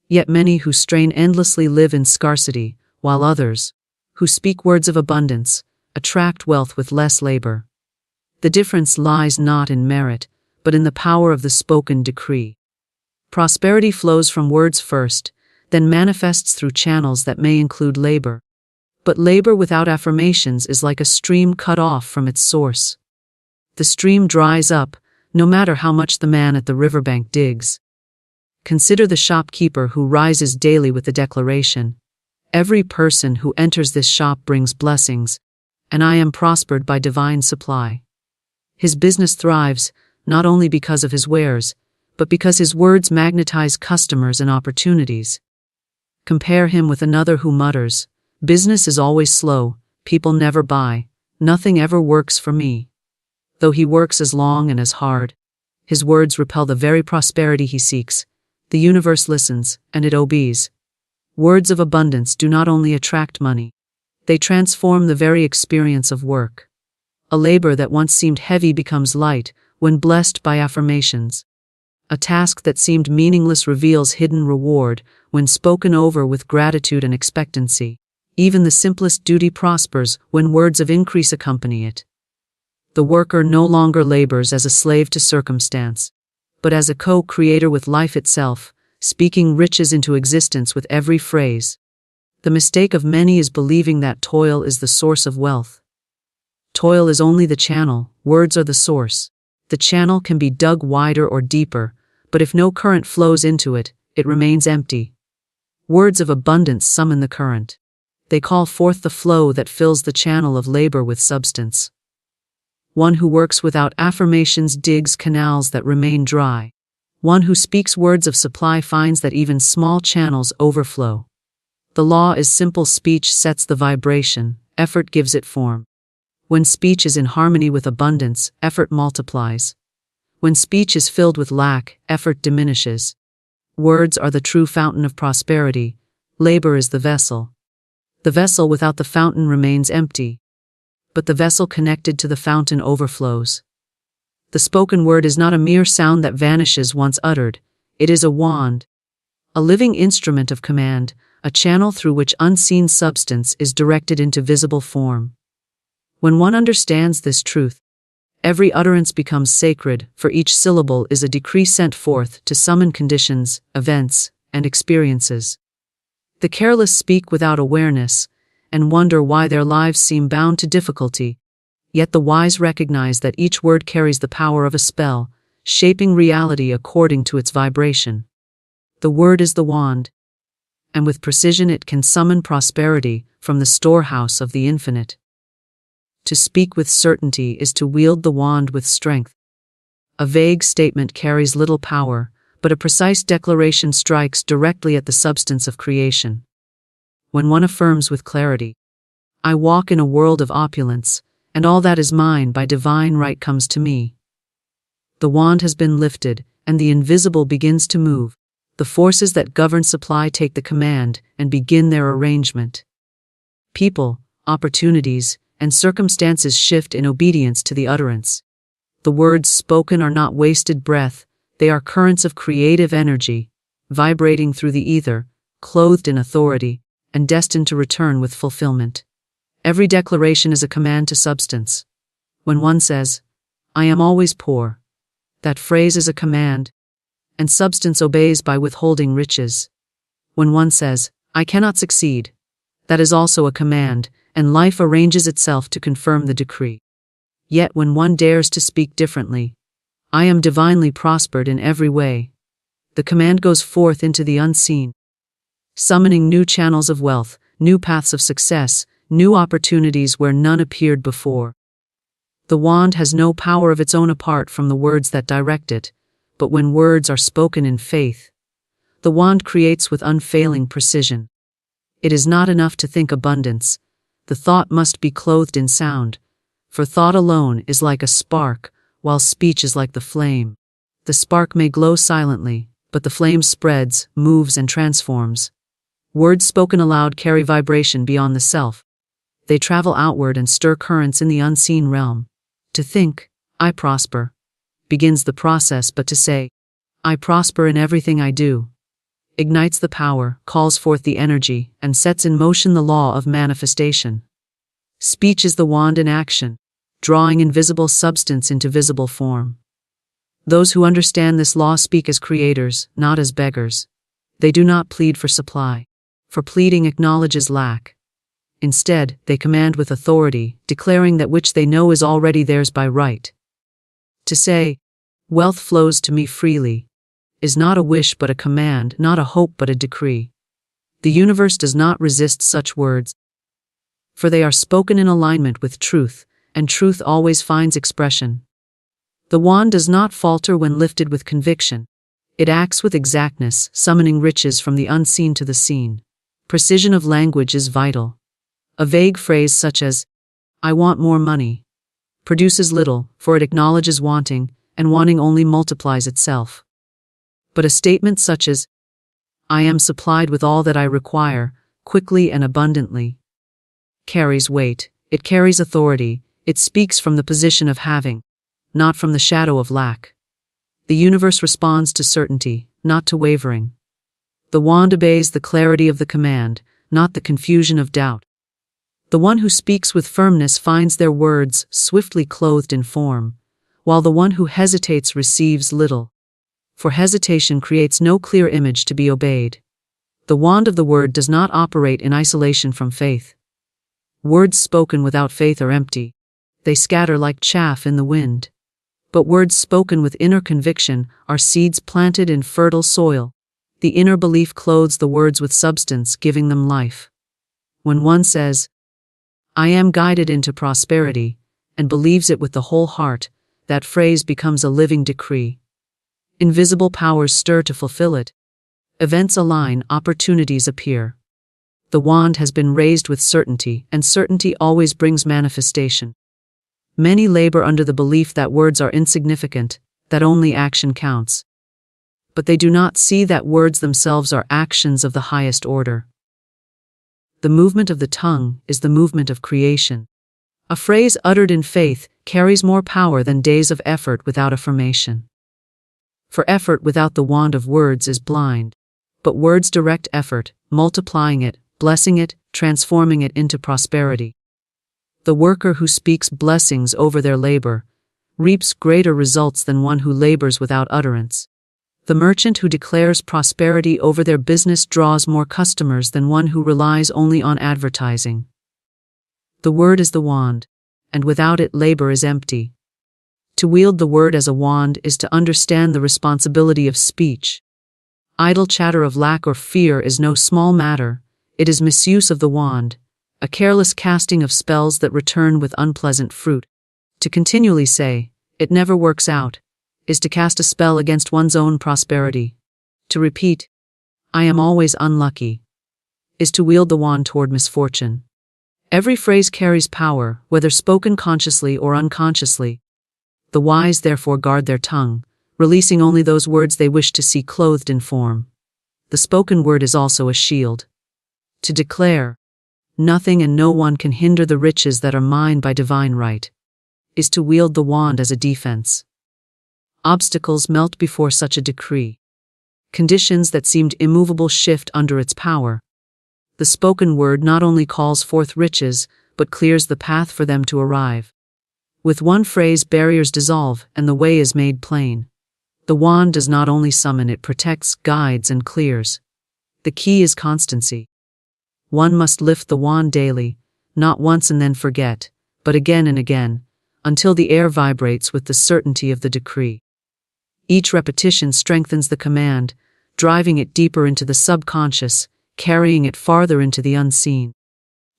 Yet many who strain endlessly live in scarcity, while others, who speak words of abundance, attract wealth with less labor. The difference lies not in merit, but in the power of the spoken decree. Prosperity flows from words first, then manifests through channels that may include labor. But labor without affirmations is like a stream cut off from its source. The stream dries up, no matter how much the man at the riverbank digs. Consider the shopkeeper who rises daily with the declaration, "Every person who enters this shop brings blessings, and I am prospered by divine supply." His business thrives, not only because of his wares, but because his words magnetize customers and opportunities. Compare him with another who mutters, "Business is always slow, people never buy, nothing ever works for me." Though he works as long and as hard, His words repel the very prosperity he seeks. The universe listens, and it obeys. Words of abundance do not only attract money, they transform the very experience of work. A labor that once seemed heavy becomes light when blessed by affirmations. A task that seemed meaningless reveals hidden reward when spoken over with gratitude and expectancy. Even the simplest duty prospers when words of increase accompany it. The worker no longer labors as a slave to circumstance, but as a co-creator with life itself, speaking riches into existence with every phrase. The mistake of many is believing that toil is the source of wealth. Toil is only the channel, words are the source. The channel can be dug wider or deeper, but if no current flows into it, it remains empty. Words of abundance summon the current. They call forth the flow that fills the channel of labor with substance. One who works without affirmations digs canals that remain dry. One who speaks words of supply finds that even small channels overflow. The law is simple: speech sets the vibration, effort gives it form. When speech is in harmony with abundance, effort multiplies. When speech is filled with lack, effort diminishes. Words are the true fountain of prosperity. Labor is the vessel. The vessel without the fountain remains empty, but the vessel connected to the fountain overflows. The spoken word is not a mere sound that vanishes once uttered. It is a wand, a living instrument of command, a channel through which unseen substance is directed into visible form. When one understands this truth, every utterance becomes sacred, for each syllable is a decree sent forth to summon conditions, events, and experiences. The careless speak without awareness, and wonder why their lives seem bound to difficulty. Yet the wise recognize that each word carries the power of a spell, shaping reality according to its vibration. The word is the wand, and with precision it can summon prosperity from the storehouse of the infinite. To speak with certainty is to wield the wand with strength. A vague statement carries little power, but a precise declaration strikes directly at the substance of creation. When one affirms with clarity, "I walk in a world of opulence, and all that is mine by divine right comes to me," the wand has been lifted, and the invisible begins to move. The forces that govern supply take the command and begin their arrangement. People, opportunities, and circumstances shift in obedience to the utterance. The words spoken are not wasted breath, they are currents of creative energy, vibrating through the ether, clothed in authority, and destined to return with fulfillment. Every declaration is a command to substance. When one says, "I am always poor," that phrase is a command, and substance obeys by withholding riches. When one says, "I cannot succeed," that is also a command, and life arranges itself to confirm the decree. Yet when one dares to speak differently, "I am divinely prospered in every way," the command goes forth into the unseen, summoning new channels of wealth, new paths of success, new opportunities where none appeared before. The wand has no power of its own apart from the words that direct it, but when words are spoken in faith, the wand creates with unfailing precision. It is not enough to think abundance. The thought must be clothed in sound, for thought alone is like a spark, while speech is like the flame. The spark may glow silently, but the flame spreads, moves, and transforms. Words spoken aloud carry vibration beyond the self. They travel outward and stir currents in the unseen realm. To think, "I prosper," begins the process, but to say, "I prosper in everything I do," ignites the power, calls forth the energy, and sets in motion the law of manifestation. Speech is the wand in action, drawing invisible substance into visible form. Those who understand this law speak as creators, not as beggars. They do not plead for supply, for pleading acknowledges lack. Instead, they command with authority, declaring that which they know is already theirs by right. To say, "Wealth flows to me freely," is not a wish but a command, not a hope but a decree. The universe does not resist such words, for they are spoken in alignment with truth, and truth always finds expression. The wand does not falter when lifted with conviction. It acts with exactness, summoning riches from the unseen to the seen. Precision of language is vital. A vague phrase such as, "I want more money," produces little, for it acknowledges wanting, and wanting only multiplies itself. But a statement such as, "I am supplied with all that I require, quickly and abundantly," carries weight, it carries authority, it speaks from the position of having, not from the shadow of lack. The universe responds to certainty, not to wavering. The wand obeys the clarity of the command, not the confusion of doubt. The one who speaks with firmness finds their words swiftly clothed in form, while the one who hesitates receives little. For hesitation creates no clear image to be obeyed. The wand of the word does not operate in isolation from faith. Words spoken without faith are empty. They scatter like chaff in the wind. But words spoken with inner conviction are seeds planted in fertile soil. The inner belief clothes the words with substance, giving them life. When one says, "I am guided into prosperity," and believes it with the whole heart, that phrase becomes a living decree. Invisible powers stir to fulfill it. Events align, opportunities appear. The wand has been raised with certainty, and certainty always brings manifestation. Many labor under the belief that words are insignificant, that only action counts. But they do not see that words themselves are actions of the highest order. The movement of the tongue is the movement of creation. A phrase uttered in faith carries more power than days of effort without affirmation. For effort without the wand of words is blind, but words direct effort, multiplying it, blessing it, transforming it into prosperity. The worker who speaks blessings over their labor reaps greater results than one who labors without utterance. The merchant who declares prosperity over their business draws more customers than one who relies only on advertising. The word is the wand, and without it labor is empty. To wield the word as a wand is to understand the responsibility of speech. Idle chatter of lack or fear is no small matter, it is misuse of the wand, a careless casting of spells that return with unpleasant fruit. To continually say, "It never works out," is to cast a spell against one's own prosperity. To repeat, "I am always unlucky," is to wield the wand toward misfortune. Every phrase carries power, whether spoken consciously or unconsciously. The wise therefore guard their tongue, releasing only those words they wish to see clothed in form. The spoken word is also a shield. To declare, "Nothing and no one can hinder the riches that are mine by divine right," is to wield the wand as a defense. Obstacles melt before such a decree. Conditions that seemed immovable shift under its power. The spoken word not only calls forth riches, but clears the path for them to arrive. With one phrase barriers dissolve, and the way is made plain. The wand does not only summon, it protects, guides, and clears. The key is constancy. One must lift the wand daily, not once and then forget, but again and again, until the air vibrates with the certainty of the decree. Each repetition strengthens the command, driving it deeper into the subconscious, carrying it farther into the unseen.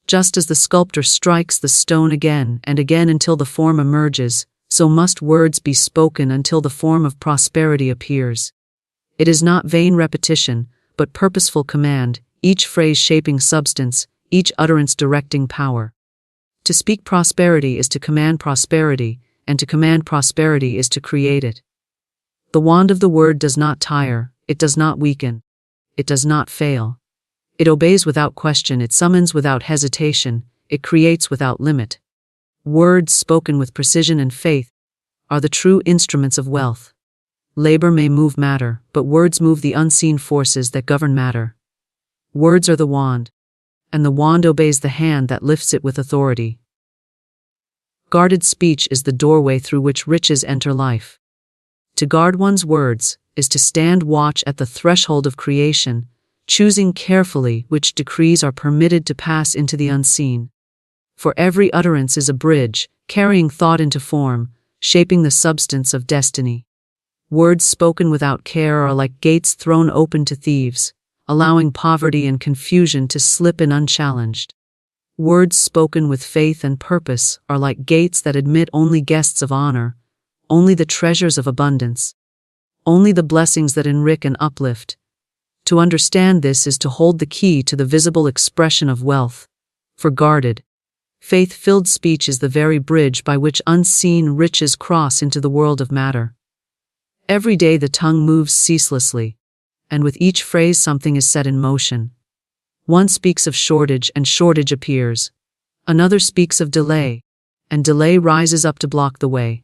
Just as the sculptor strikes the stone again and again until the form emerges, so must words be spoken until the form of prosperity appears. It is not vain repetition, but purposeful command, each phrase shaping substance, each utterance directing power. To speak prosperity is to command prosperity, and to command prosperity is to create it. The wand of the word does not tire, it does not weaken, it does not fail. It obeys without question, it summons without hesitation, it creates without limit. Words spoken with precision and faith are the true instruments of wealth. Labor may move matter, but words move the unseen forces that govern matter. Words are the wand, and the wand obeys the hand that lifts it with authority. Guarded speech is the doorway through which riches enter life. To guard one's words is to stand watch at the threshold of creation, choosing carefully which decrees are permitted to pass into the unseen. For every utterance is a bridge, carrying thought into form, shaping the substance of destiny. Words spoken without care are like gates thrown open to thieves, allowing poverty and confusion to slip in unchallenged. Words spoken with faith and purpose are like gates that admit only guests of honor, only the treasures of abundance, only the blessings that enrich and uplift. To understand this is to hold the key to the visible expression of wealth. For guarded, faith-filled speech is the very bridge by which unseen riches cross into the world of matter. Every day the tongue moves ceaselessly, and with each phrase something is set in motion. One speaks of shortage, and shortage appears. Another speaks of delay, and delay rises up to block the way.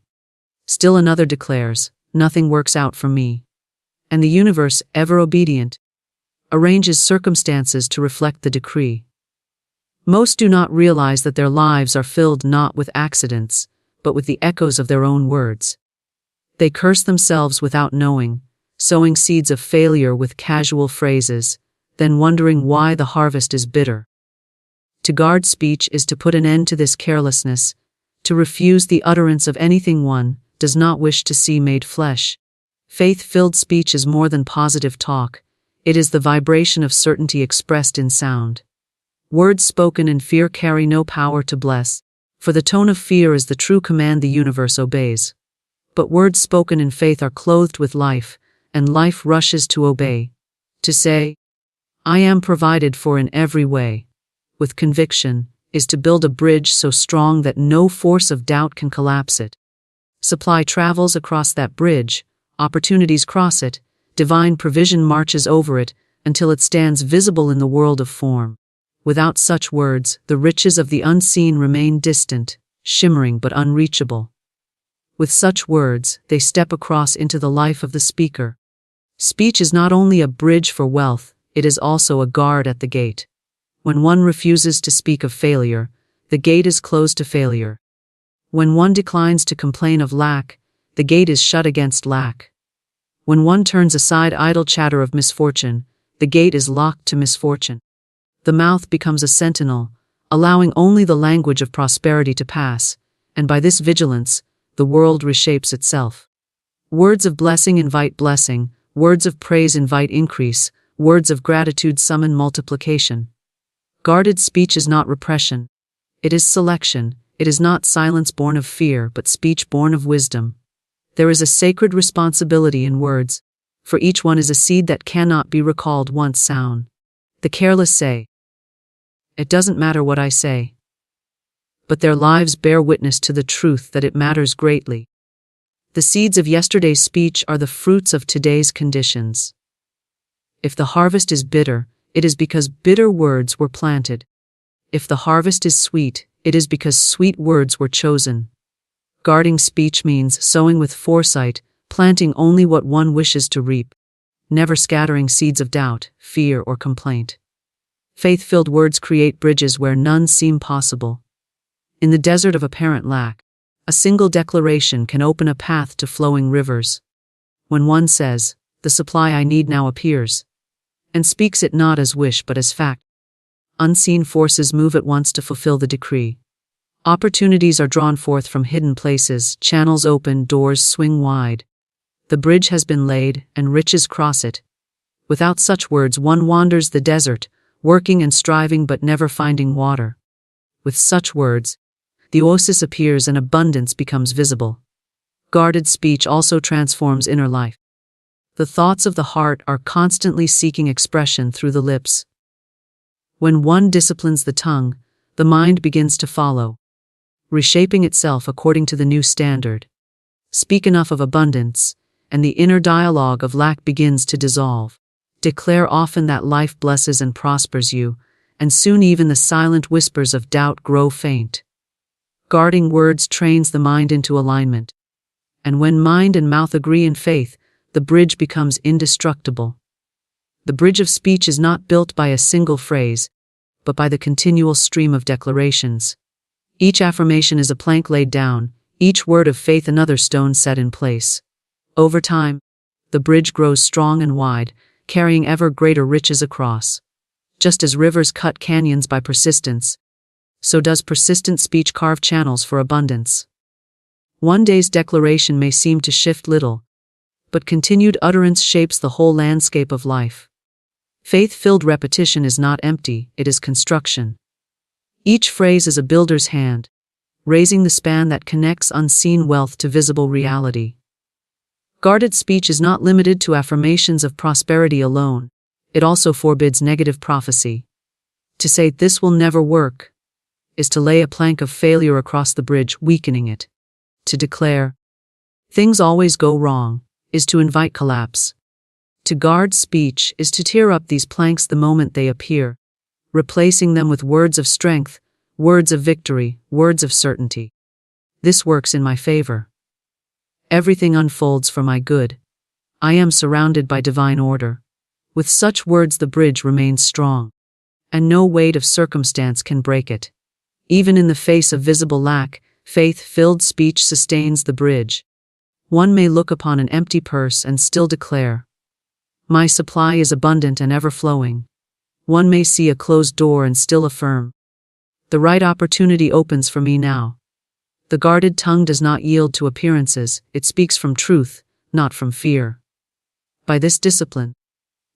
Still another declares, nothing works out for me. And the universe, ever obedient, arranges circumstances to reflect the decree. Most do not realize that their lives are filled not with accidents, but with the echoes of their own words. They curse themselves without knowing, sowing seeds of failure with casual phrases, then wondering why the harvest is bitter. To guard speech is to put an end to this carelessness, to refuse the utterance of anything one does not wish to see made flesh. Faith-filled speech is more than positive talk, it is the vibration of certainty expressed in sound. Words spoken in fear carry no power to bless, for the tone of fear is the true command the universe obeys. But words spoken in faith are clothed with life, and life rushes to obey. To say, I am provided for in every way, with conviction, is to build a bridge so strong that no force of doubt can collapse it. Supply travels across that bridge, opportunities cross it, divine provision marches over it, until it stands visible in the world of form. Without such words, the riches of the unseen remain distant, shimmering but unreachable. With such words, they step across into the life of the speaker. Speech is not only a bridge for wealth, it is also a guard at the gate. When one refuses to speak of failure, the gate is closed to failure. When one declines to complain of lack, the gate is shut against lack. When one turns aside idle chatter of misfortune, the gate is locked to misfortune. The mouth becomes a sentinel, allowing only the language of prosperity to pass, and by this vigilance, the world reshapes itself. Words of blessing invite blessing, words of praise invite increase, words of gratitude summon multiplication. Guarded speech is not repression. It is selection. It is not silence born of fear, but speech born of wisdom. There is a sacred responsibility in words, for each one is a seed that cannot be recalled once sown. The careless say, it doesn't matter what I say. But their lives bear witness to the truth that it matters greatly. The seeds of yesterday's speech are the fruits of today's conditions. If the harvest is bitter, it is because bitter words were planted. If the harvest is sweet, it is because sweet words were chosen. Guarding speech means sowing with foresight, planting only what one wishes to reap, never scattering seeds of doubt, fear, or complaint. Faith-filled words create bridges where none seem possible. In the desert of apparent lack, a single declaration can open a path to flowing rivers. When one says, the supply I need now appears, and speaks it not as wish but as fact, unseen forces move at once to fulfill the decree. Opportunities are drawn forth from hidden places, channels open, doors swing wide. The bridge has been laid, and riches cross it. Without such words one wanders the desert, working and striving but never finding water. With such words, the oasis appears and abundance becomes visible. Guarded speech also transforms inner life. The thoughts of the heart are constantly seeking expression through the lips. When one disciplines the tongue, the mind begins to follow, reshaping itself according to the new standard. Speak enough of abundance, and the inner dialogue of lack begins to dissolve. Declare often that life blesses and prospers you, and soon even the silent whispers of doubt grow faint. Guarding words trains the mind into alignment. And when mind and mouth agree in faith, the bridge becomes indestructible. The bridge of speech is not built by a single phrase, but by the continual stream of declarations. Each affirmation is a plank laid down, each word of faith another stone set in place. Over time, the bridge grows strong and wide, carrying ever greater riches across. Just as rivers cut canyons by persistence, so does persistent speech carve channels for abundance. One day's declaration may seem to shift little, but continued utterance shapes the whole landscape of life. Faith-filled repetition is not empty, it is construction. Each phrase is a builder's hand, raising the span that connects unseen wealth to visible reality. Guarded speech is not limited to affirmations of prosperity alone, it also forbids negative prophecy. To say, "This will never work," is to lay a plank of failure across the bridge, weakening it. To declare, "Things always go wrong," is to invite collapse. To guard speech is to tear up these planks the moment they appear, replacing them with words of strength, words of victory, words of certainty. This works in my favor. Everything unfolds for my good. I am surrounded by divine order. With such words the bridge remains strong, and no weight of circumstance can break it. Even in the face of visible lack, faith-filled speech sustains the bridge. One may look upon an empty purse and still declare, "My supply is abundant and ever-flowing." One may see a closed door and still affirm, "The right opportunity opens for me now." The guarded tongue does not yield to appearances, it speaks from truth, not from fear. By this discipline,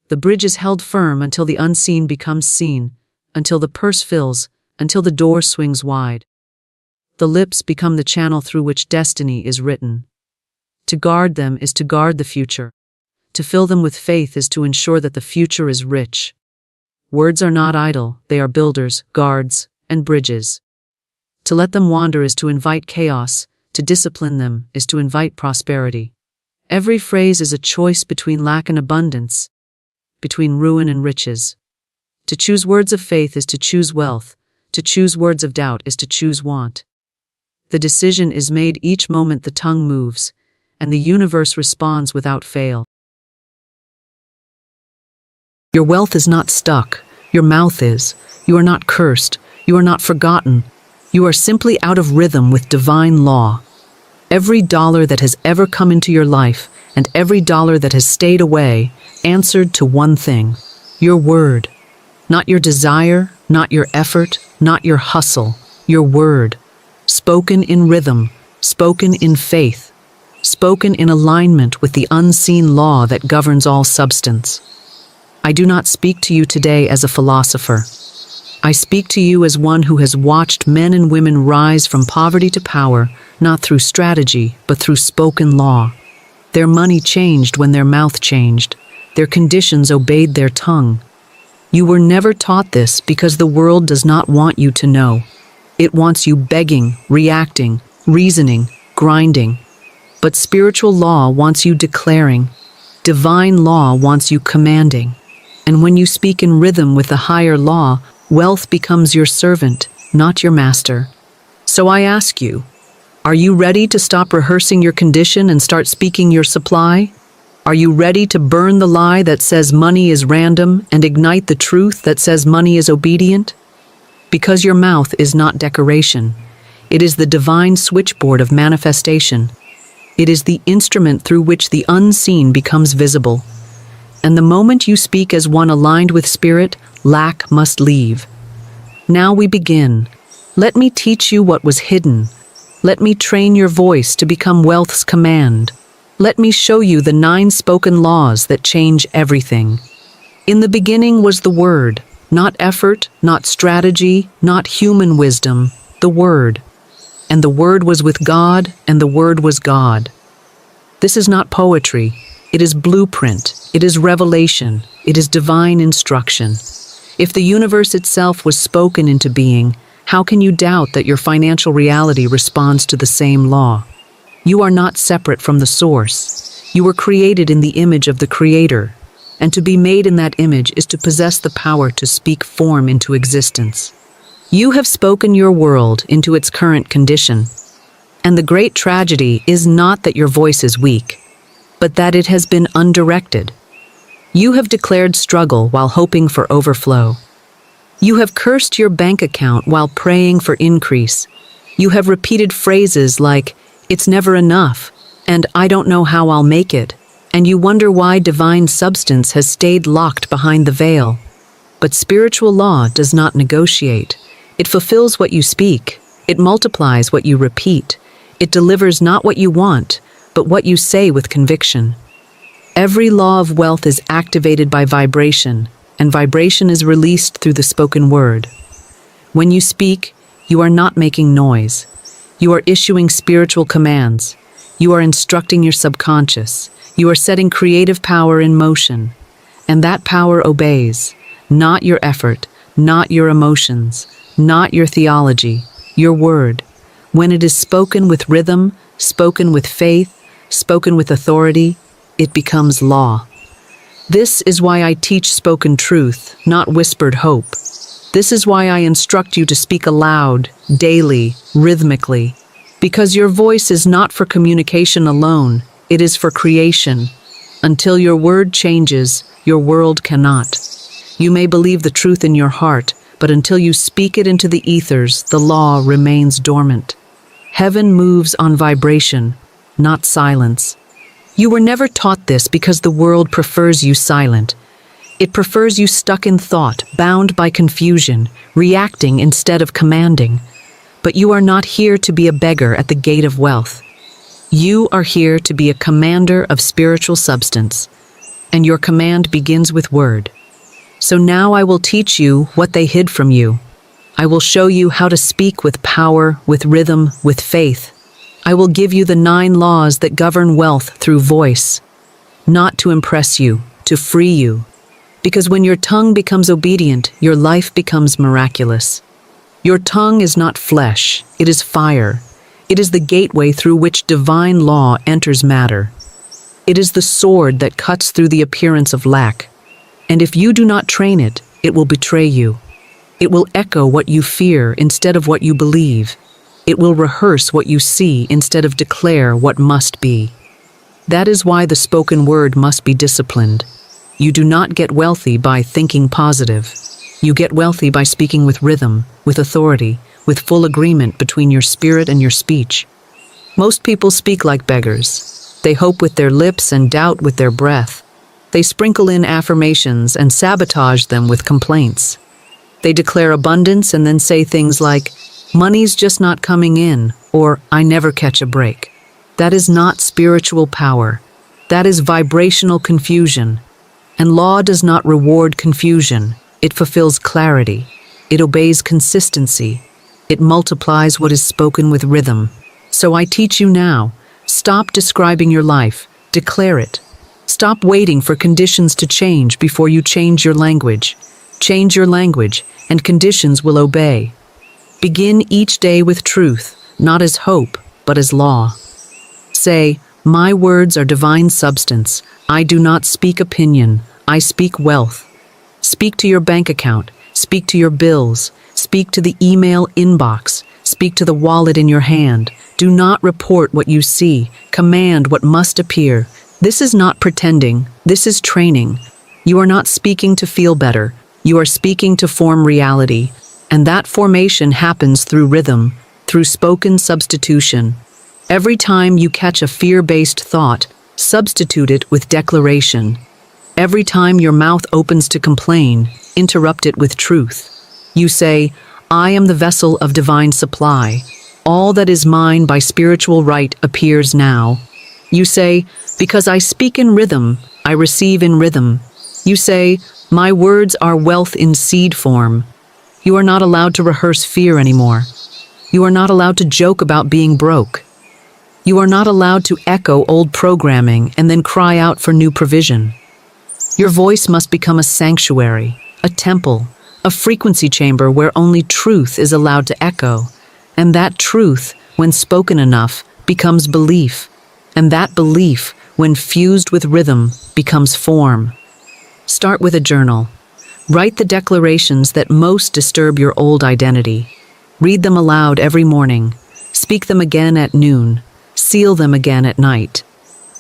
the bridge is held firm until the unseen becomes seen, until the purse fills, until the door swings wide. The lips become the channel through which destiny is written. To guard them is to guard the future. To fill them with faith is to ensure that the future is rich. Words are not idle, they are builders, guards, and bridges. To let them wander is to invite chaos, to discipline them is to invite prosperity. Every phrase is a choice between lack and abundance, between ruin and riches. To choose words of faith is to choose wealth, to choose words of doubt is to choose want. The decision is made each moment the tongue moves, and the universe responds without fail. Your wealth is not stuck, your mouth is. You are not cursed, you are not forgotten. You are simply out of rhythm with divine law. Every dollar that has ever come into your life, and every dollar that has stayed away, answered to one thing: your word. Not your desire, not your effort, not your hustle, your word. Spoken in rhythm, spoken in faith, spoken in alignment with the unseen law that governs all substance. I do not speak to you today as a philosopher. I speak to you as one who has watched men and women rise from poverty to power, not through strategy, but through spoken law. Their money changed when their mouth changed. Their conditions obeyed their tongue. You were never taught this because the world does not want you to know. It wants you begging, reacting, reasoning, grinding. But spiritual law wants you declaring. Divine law wants you commanding. And when you speak in rhythm with the higher law, wealth becomes your servant, not your master. So I ask you, are you ready to stop rehearsing your condition and start speaking your supply? Are you ready to burn the lie that says money is random and ignite the truth that says money is obedient? Because your mouth is not decoration. It is the divine switchboard of manifestation. It is the instrument through which the unseen becomes visible. And the moment you speak as one aligned with spirit, lack must leave. Now we begin. Let me teach you what was hidden. Let me train your voice to become wealth's command. Let me show you the 9 spoken laws that change everything. In the beginning was the Word, not effort, not strategy, not human wisdom, the Word. And the Word was with God, and the Word was God. This is not poetry. It is blueprint. It is revelation. It is divine instruction. If the universe itself was spoken into being, how can you doubt that your financial reality responds to the same law? You are not separate from the source. You were created in the image of the Creator, and to be made in that image is to possess the power to speak form into existence. You have spoken your world into its current condition, and the great tragedy is not that your voice is weak, but that it has been undirected. You have declared struggle while hoping for overflow. You have cursed your bank account while praying for increase. You have repeated phrases like, "It's never enough," and "I don't know how I'll make it," and you wonder why divine substance has stayed locked behind the veil. But spiritual law does not negotiate. It fulfills what you speak. It multiplies what you repeat. It delivers not what you want, but what you say with conviction. Every law of wealth is activated by vibration, and vibration is released through the spoken word. When you speak, you are not making noise. You are issuing spiritual commands. You are instructing your subconscious. You are setting creative power in motion. And that power obeys, not your effort, not your emotions, not your theology, your word. When it is spoken with rhythm, spoken with faith, spoken with authority, it becomes law. This is why I teach spoken truth, not whispered hope. This is why I instruct you to speak aloud, daily, rhythmically. Because your voice is not for communication alone, it is for creation. Until your word changes, your world cannot. You may believe the truth in your heart, but until you speak it into the ethers, the law remains dormant. Heaven moves on vibration, not silence. You were never taught this because the world prefers you silent. It prefers you stuck in thought, bound by confusion, reacting instead of commanding. But you are not here to be a beggar at the gate of wealth. You are here to be a commander of spiritual substance, and your command begins with word. So now I will teach you what they hid from you. I will show you how to speak with power, with rhythm, with faith. I will give you the 9 laws that govern wealth through voice, not to impress you, to free you. Because when your tongue becomes obedient, your life becomes miraculous. Your tongue is not flesh, it is fire. It is the gateway through which divine law enters matter. It is the sword that cuts through the appearance of lack. And if you do not train it, it will betray you. It will echo what you fear instead of what you believe. It will rehearse what you see instead of declare what must be. That is why the spoken word must be disciplined. You do not get wealthy by thinking positive. You get wealthy by speaking with rhythm, with authority, with full agreement between your spirit and your speech. Most people speak like beggars. They hope with their lips and doubt with their breath. They sprinkle in affirmations and sabotage them with complaints. They declare abundance and then say things like, "Money's just not coming in," or "I never catch a break." That is not spiritual power. That is vibrational confusion. And law does not reward confusion. It fulfills clarity. It obeys consistency. It multiplies what is spoken with rhythm. So I teach you now. Stop describing your life. Declare it. Stop waiting for conditions to change before you change your language. Change your language, and conditions will obey. Begin each day with truth, not as hope, but as law. Say, "My words are divine substance. I do not speak opinion. I speak wealth." Speak to your bank account. Speak to your bills. Speak to the email inbox. Speak to the wallet in your hand. Do not report what you see. Command what must appear. This is not pretending. This is training. You are not speaking to feel better. You are speaking to form reality. And that formation happens through rhythm, through spoken substitution. Every time you catch a fear-based thought, substitute it with declaration. Every time your mouth opens to complain, interrupt it with truth. You say, "I am the vessel of divine supply. All that is mine by spiritual right appears now." You say, "Because I speak in rhythm, I receive in rhythm." You say, "My words are wealth in seed form." You are not allowed to rehearse fear anymore. You are not allowed to joke about being broke. You are not allowed to echo old programming and then cry out for new provision. Your voice must become a sanctuary, a temple, a frequency chamber where only truth is allowed to echo. And that truth, when spoken enough, becomes belief. And that belief, when fused with rhythm, becomes form. Start with a journal. Write the declarations that most disturb your old identity. Read them aloud every morning. Speak them again at noon. Seal them again at night.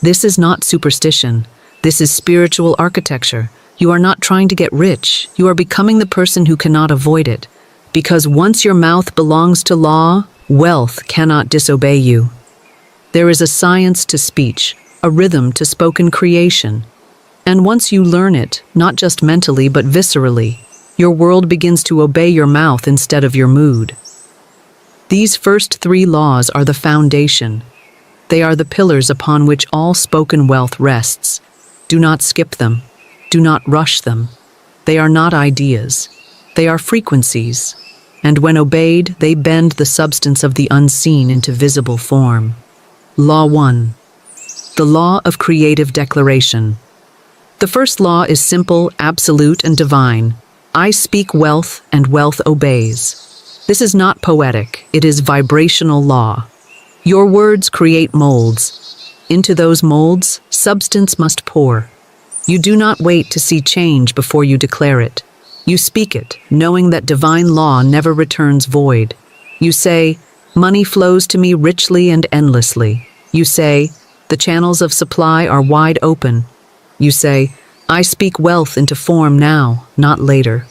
This is not superstition. This is spiritual architecture. You are not trying to get rich. You are becoming the person who cannot avoid it. Because once your mouth belongs to law, wealth cannot disobey you. There is a science to speech, a rhythm to spoken creation. And once you learn it, not just mentally but viscerally, your world begins to obey your mouth instead of your mood. These first 3 laws are the foundation. They are the pillars upon which all spoken wealth rests. Do not skip them. Do not rush them. They are not ideas. They are frequencies. And when obeyed, they bend the substance of the unseen into visible form. Law 1. The law of creative declaration. The first law is simple, absolute, and divine. I speak wealth, and wealth obeys. This is not poetic. It is vibrational law. Your words create molds. Into those molds, Substance must pour. You do not wait to see change before you declare it. You speak it, knowing that divine law never returns void. You say, money flows to me richly and endlessly. You say, the channels of supply are wide open. You say, I speak wealth into form now, not later.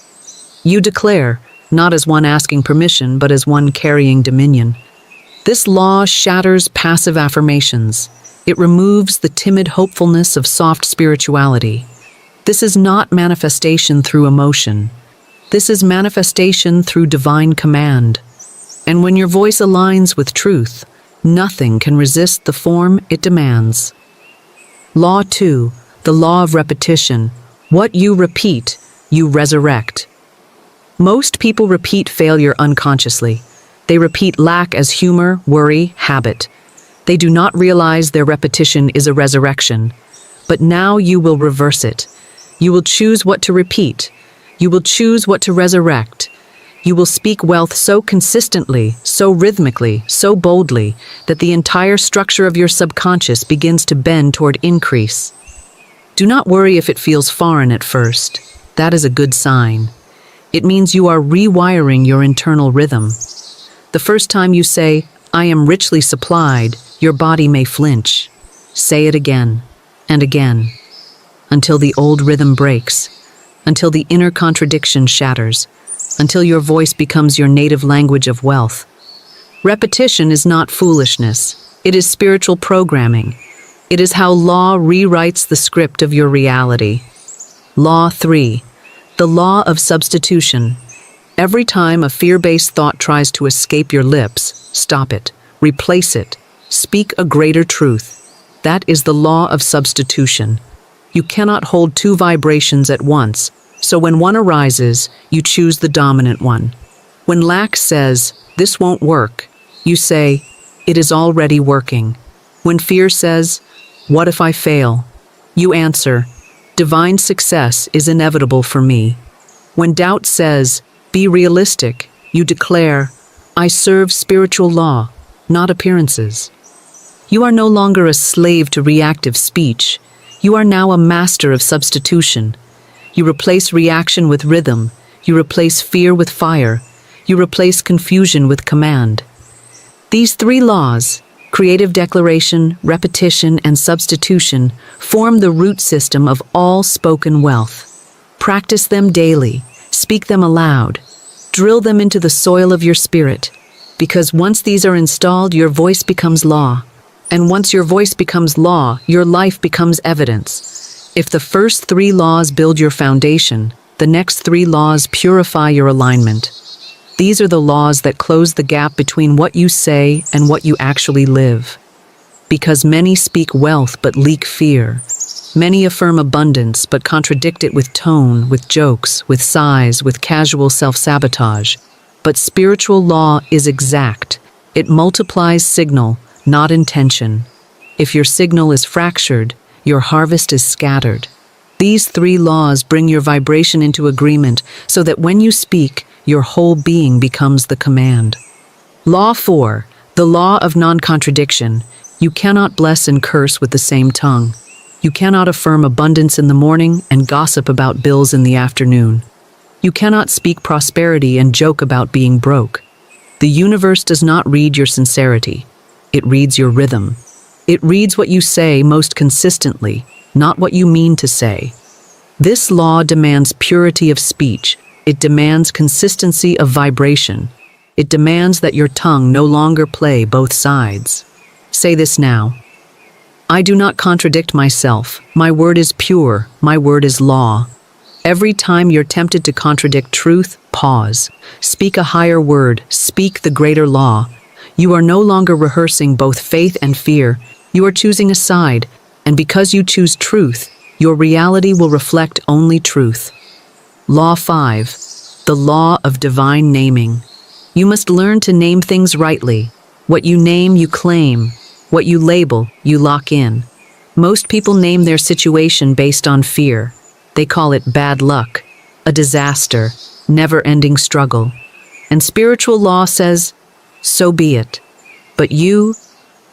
You declare, not as one asking permission, but as one carrying dominion. This law shatters passive affirmations. It removes the timid hopefulness of soft spirituality. This is not manifestation through emotion. This is manifestation through divine command. And when your voice aligns with truth, nothing can resist the form it demands. Law 2, the law of repetition. What you repeat, you resurrect. Most people repeat failure unconsciously. They repeat lack as humor, worry, habit. They do not realize their repetition is a resurrection. But now you will reverse it. You will choose what to repeat. You will choose what to resurrect. You will speak wealth so consistently, so rhythmically, so boldly, that the entire structure of your subconscious begins to bend toward increase. Do not worry if it feels foreign at first. That is a good sign. It means you are rewiring your internal rhythm. The first time you say, I am richly supplied, your body may flinch. Say it again and again, until the old rhythm breaks, until the inner contradiction shatters, until your voice becomes your native language of wealth. Repetition is not foolishness. It is spiritual programming. It is how law rewrites the script of your reality. Law 3. The law of substitution. Every time a fear-based thought tries to escape your lips, stop it, replace it, speak a greater truth. That is the law of substitution. You cannot hold two vibrations at once, so when one arises, you choose the dominant one. When lack says, this won't work, you say, it is already working. When fear says, what if I fail? You answer, divine success is inevitable for me. When doubt says, be realistic, you declare, I serve spiritual law, not appearances. You are no longer a slave to reactive speech. You are now a master of substitution. You replace reaction with rhythm. You replace fear with fire. You replace confusion with command. These 3 laws, creative declaration, repetition, and substitution, form the root system of all spoken wealth. Practice them daily. Speak them aloud. Drill them into the soil of your spirit. Because once these are installed, your voice becomes law. And once your voice becomes law, your life becomes evidence. If the first 3 laws build your foundation, the next 3 laws purify your alignment. These are the laws that close the gap between what you say and what you actually live. Because many speak wealth but leak fear. Many affirm abundance but contradict it with tone, with jokes, with sighs, with casual self-sabotage. But spiritual law is exact. It multiplies signal, not intention. If your signal is fractured, your harvest is scattered. These 3 laws bring your vibration into agreement so that when you speak, your whole being becomes the command. Law 4, the law of non-contradiction. You cannot bless and curse with the same tongue. You cannot affirm abundance in the morning and gossip about bills in the afternoon. You cannot speak prosperity and joke about being broke. The universe does not read your sincerity. It reads your rhythm. It reads what you say most consistently, not what you mean to say. This law demands purity of speech. It demands consistency of vibration. It demands that your tongue no longer play both sides. Say this now. I do not contradict myself. My word is pure. My word is law. Every time you're tempted to contradict truth, pause. Speak a higher word. Speak the greater law. You are no longer rehearsing both faith and fear. You are choosing a side, and because you choose truth, your reality will reflect only truth. Law 5, the law of divine naming. You must learn to name things rightly. What you name, you claim. What you label, you lock in. Most people name their situation based on fear. They call it bad luck, a disaster, never-ending struggle. And spiritual law says, so be it. But you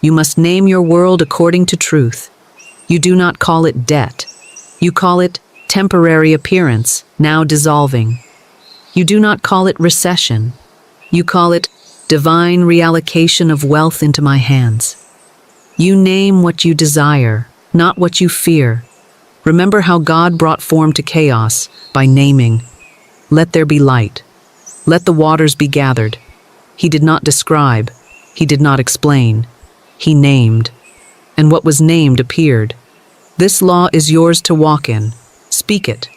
must name your world according to truth. You do not call it debt. You call it temporary appearance, now dissolving. You do not call it recession. You call it divine reallocation of wealth into my hands. You name what you desire, not what you fear. Remember how God brought form to chaos by naming. Let there be light. Let the waters be gathered. He did not describe. He did not explain. He named. And what was named appeared. This law is yours to walk in. Speak it.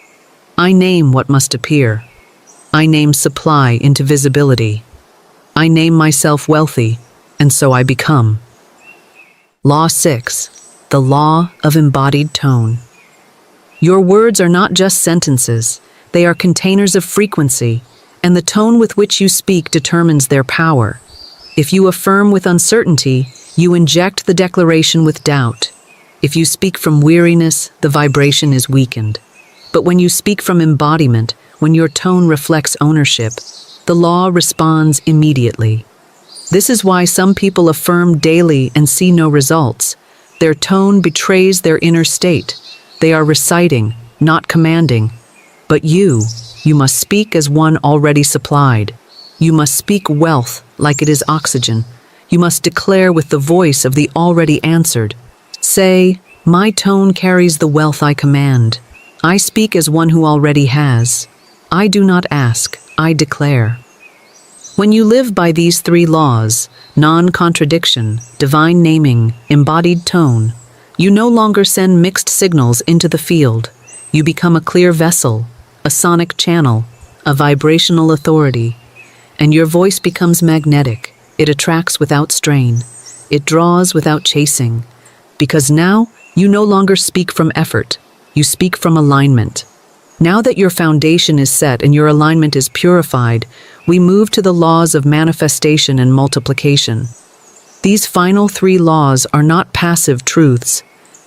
I name what must appear. I name supply into visibility. I name myself wealthy, and so I become. Law 6. The law of embodied tone. Your words are not just sentences. They are containers of frequency, and the tone with which you speak determines their power. If you affirm with uncertainty, you inject the declaration with doubt. If you speak from weariness, the vibration is weakened. But when you speak from embodiment, when your tone reflects ownership, the law responds immediately. This is why some people affirm daily and see no results. Their tone betrays their inner state. They are reciting, not commanding. But you must speak as one already supplied. You must speak wealth like it is oxygen. You must declare with the voice of the already answered. Say, my tone carries the wealth I command. I speak as one who already has. I do not ask, I declare. When you live by these 3 laws, non-contradiction, divine naming, embodied tone, you no longer send mixed signals into the field. You become a clear vessel, a sonic channel, a vibrational authority. And your voice becomes magnetic. It attracts without strain. It draws without chasing. Because now, you no longer speak from effort. You speak from alignment. Now that your foundation is set and your alignment is purified, we move to the laws of manifestation and multiplication. These final 3 laws are not passive truths.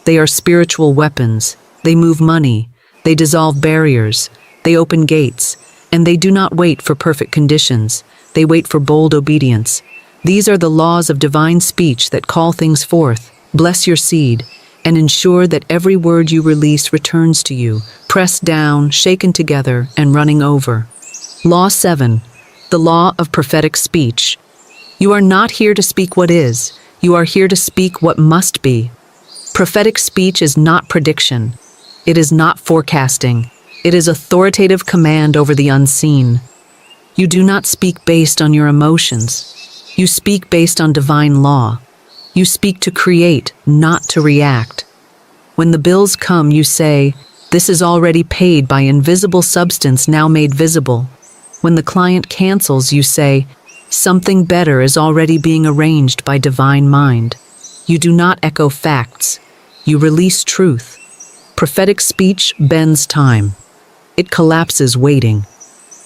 They are spiritual weapons. They move money. They dissolve barriers. They open gates. And they do not wait for perfect conditions. They wait for bold obedience. These are the laws of divine speech that call things forth. Bless your seed, and ensure that every word you release returns to you, pressed down, shaken together, and running over. Law 7. The law of prophetic speech. You are not here to speak what is. You are here to speak what must be. Prophetic speech is not prediction. It is not forecasting. It is authoritative command over the unseen. You do not speak based on your emotions. You speak based on divine law. You speak to create, not to react. When the bills come, you say, this is already paid by invisible substance now made visible. When the client cancels, you say, something better is already being arranged by divine mind. You do not echo facts. You release truth. Prophetic speech bends time. It collapses waiting.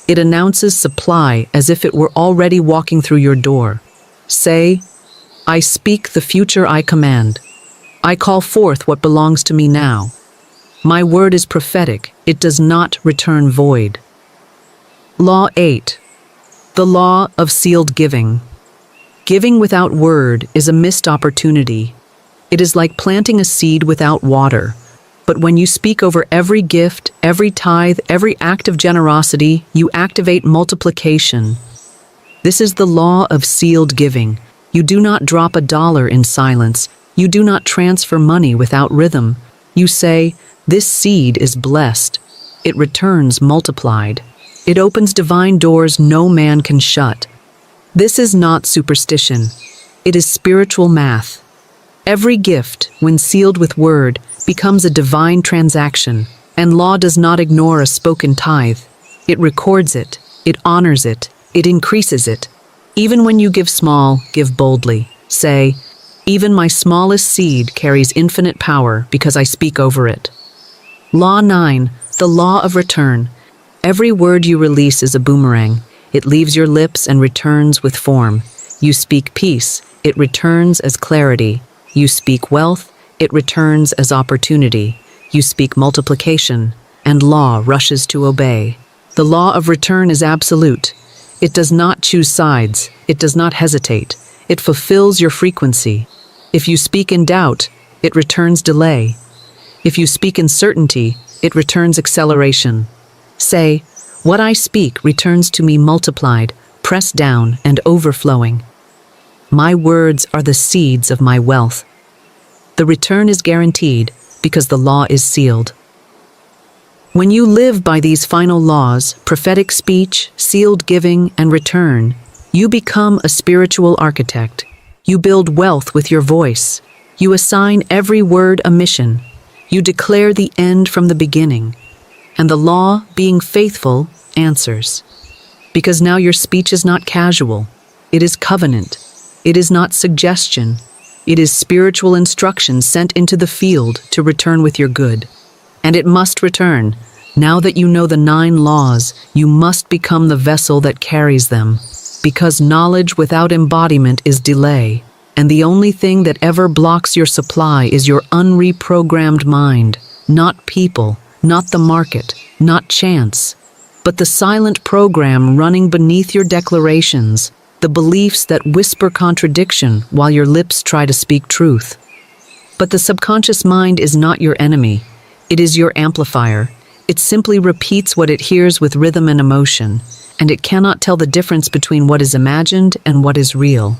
It announces supply as if it were already walking through your door. Say, I speak the future I command. I call forth what belongs to me now. My word is prophetic. It does not return void. Law 8. The law of sealed giving. Giving without word is a missed opportunity. It is like planting a seed without water. But when you speak over every gift, every tithe, every act of generosity, you activate multiplication. This is the law of sealed giving. You do not drop $1 in silence. You do not transfer money without rhythm. You say, this seed is blessed. It returns multiplied. It opens divine doors no man can shut. This is not superstition. It is spiritual math. Every gift, when sealed with word, becomes a divine transaction, and law does not ignore a spoken tithe. It records it, it honors it, it increases it. Even when you give small, give boldly. Say, even my smallest seed carries infinite power because I speak over it. Law 9, the law of return. Every word you release is a boomerang. It leaves your lips and returns with form. You speak peace, it returns as clarity. You speak wealth, it returns as opportunity. You speak multiplication, and law rushes to obey. The law of return is absolute. It does not choose sides. It does not hesitate. It fulfills your frequency. If you speak in doubt, it returns delay. If you speak in certainty, it returns acceleration. Say, what I speak returns to me multiplied, pressed down, and overflowing. My words are the seeds of my wealth. The return is guaranteed because the law is sealed. When you live by these final laws, prophetic speech, sealed giving, and return, you become a spiritual architect. You build wealth with your voice. You assign every word a mission. You declare the end from the beginning. And the law, being faithful, answers. Because now your speech is not casual. It is covenant. It is not suggestion. It is spiritual instruction sent into the field to return with your good. And it must return. Now that you know the 9 laws, you must become the vessel that carries them. Because knowledge without embodiment is delay. And the only thing that ever blocks your supply is your unreprogrammed mind. Not people, not the market, not chance. But the silent program running beneath your declarations. The beliefs that whisper contradiction while your lips try to speak truth. But the subconscious mind is not your enemy. It is your amplifier. It simply repeats what it hears with rhythm and emotion, and it cannot tell the difference between what is imagined and what is real.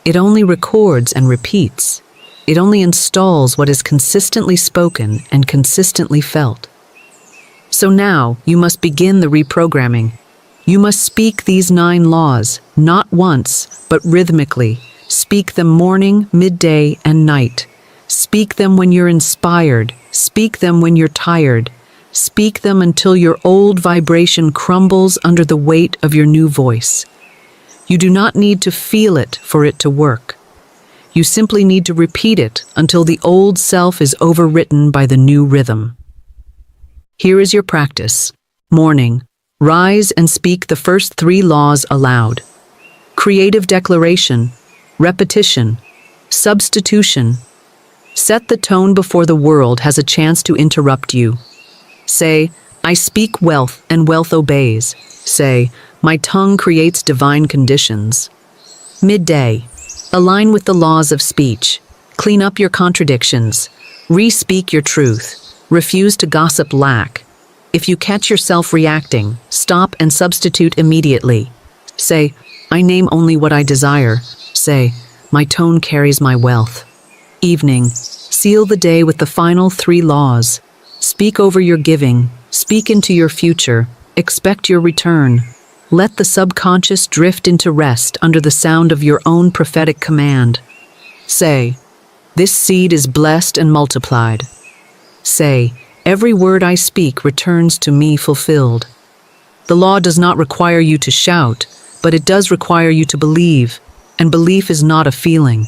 It only records and repeats. It only installs what is consistently spoken and consistently felt. So now, you must begin the reprogramming. You must speak these 9 laws, not once, but rhythmically. Speak them morning, midday, and night. Speak them when you're inspired. Speak them when you're tired. Speak them until your old vibration crumbles under the weight of your new voice. You do not need to feel it for it to work. You simply need to repeat it until the old self is overwritten by the new rhythm. Here is your practice. Morning. Rise and speak the first 3 laws aloud. Creative declaration, repetition, substitution. Set the tone before the world has a chance to interrupt you. Say, I speak wealth and wealth obeys. Say, my tongue creates divine conditions. Midday. Align with the laws of speech. Clean up your contradictions. Re-speak your truth. Refuse to gossip lack. If you catch yourself reacting, stop and substitute immediately. Say, I name only what I desire. Say, my tone carries my wealth. Evening. Seal the day with the final 3 laws. Speak over your giving. Speak into your future. Expect your return. Let the subconscious drift into rest under the sound of your own prophetic command. Say, this seed is blessed and multiplied. Say, every word I speak returns to me fulfilled. The law does not require you to shout, but it does require you to believe, and belief is not a feeling.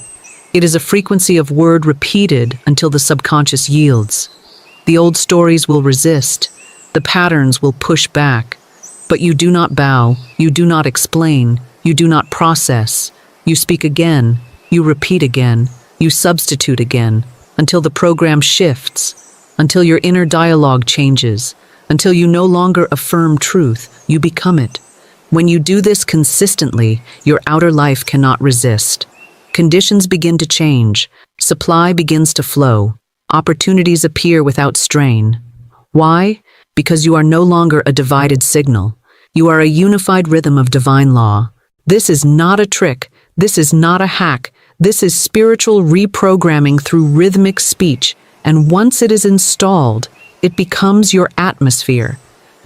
It is a frequency of word repeated until the subconscious yields. The old stories will resist, the patterns will push back, but you do not bow, you do not explain, you do not process. You speak again, you repeat again, you substitute again, until the program shifts, until your inner dialogue changes, until you no longer affirm truth, you become it. When you do this consistently, your outer life cannot resist. Conditions begin to change, supply begins to flow, opportunities appear without strain. Why? Because you are no longer a divided signal. You are a unified rhythm of divine law. This is not a trick. This is not a hack. This is spiritual reprogramming through rhythmic speech. And once it is installed, it becomes your atmosphere.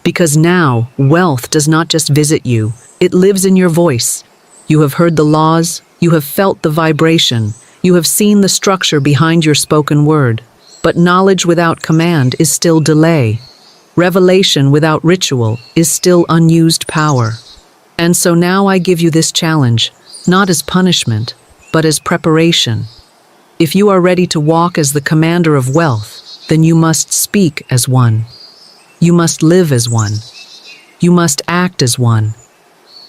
Because now, wealth does not just visit you. It lives in your voice. You have heard the laws. You have felt the vibration. You have seen the structure behind your spoken word. But knowledge without command is still delay. Revelation without ritual is still unused power. And so now I give you this challenge, not as punishment, but as preparation. If you are ready to walk as the commander of wealth, then you must speak as one. You must live as one. You must act as one.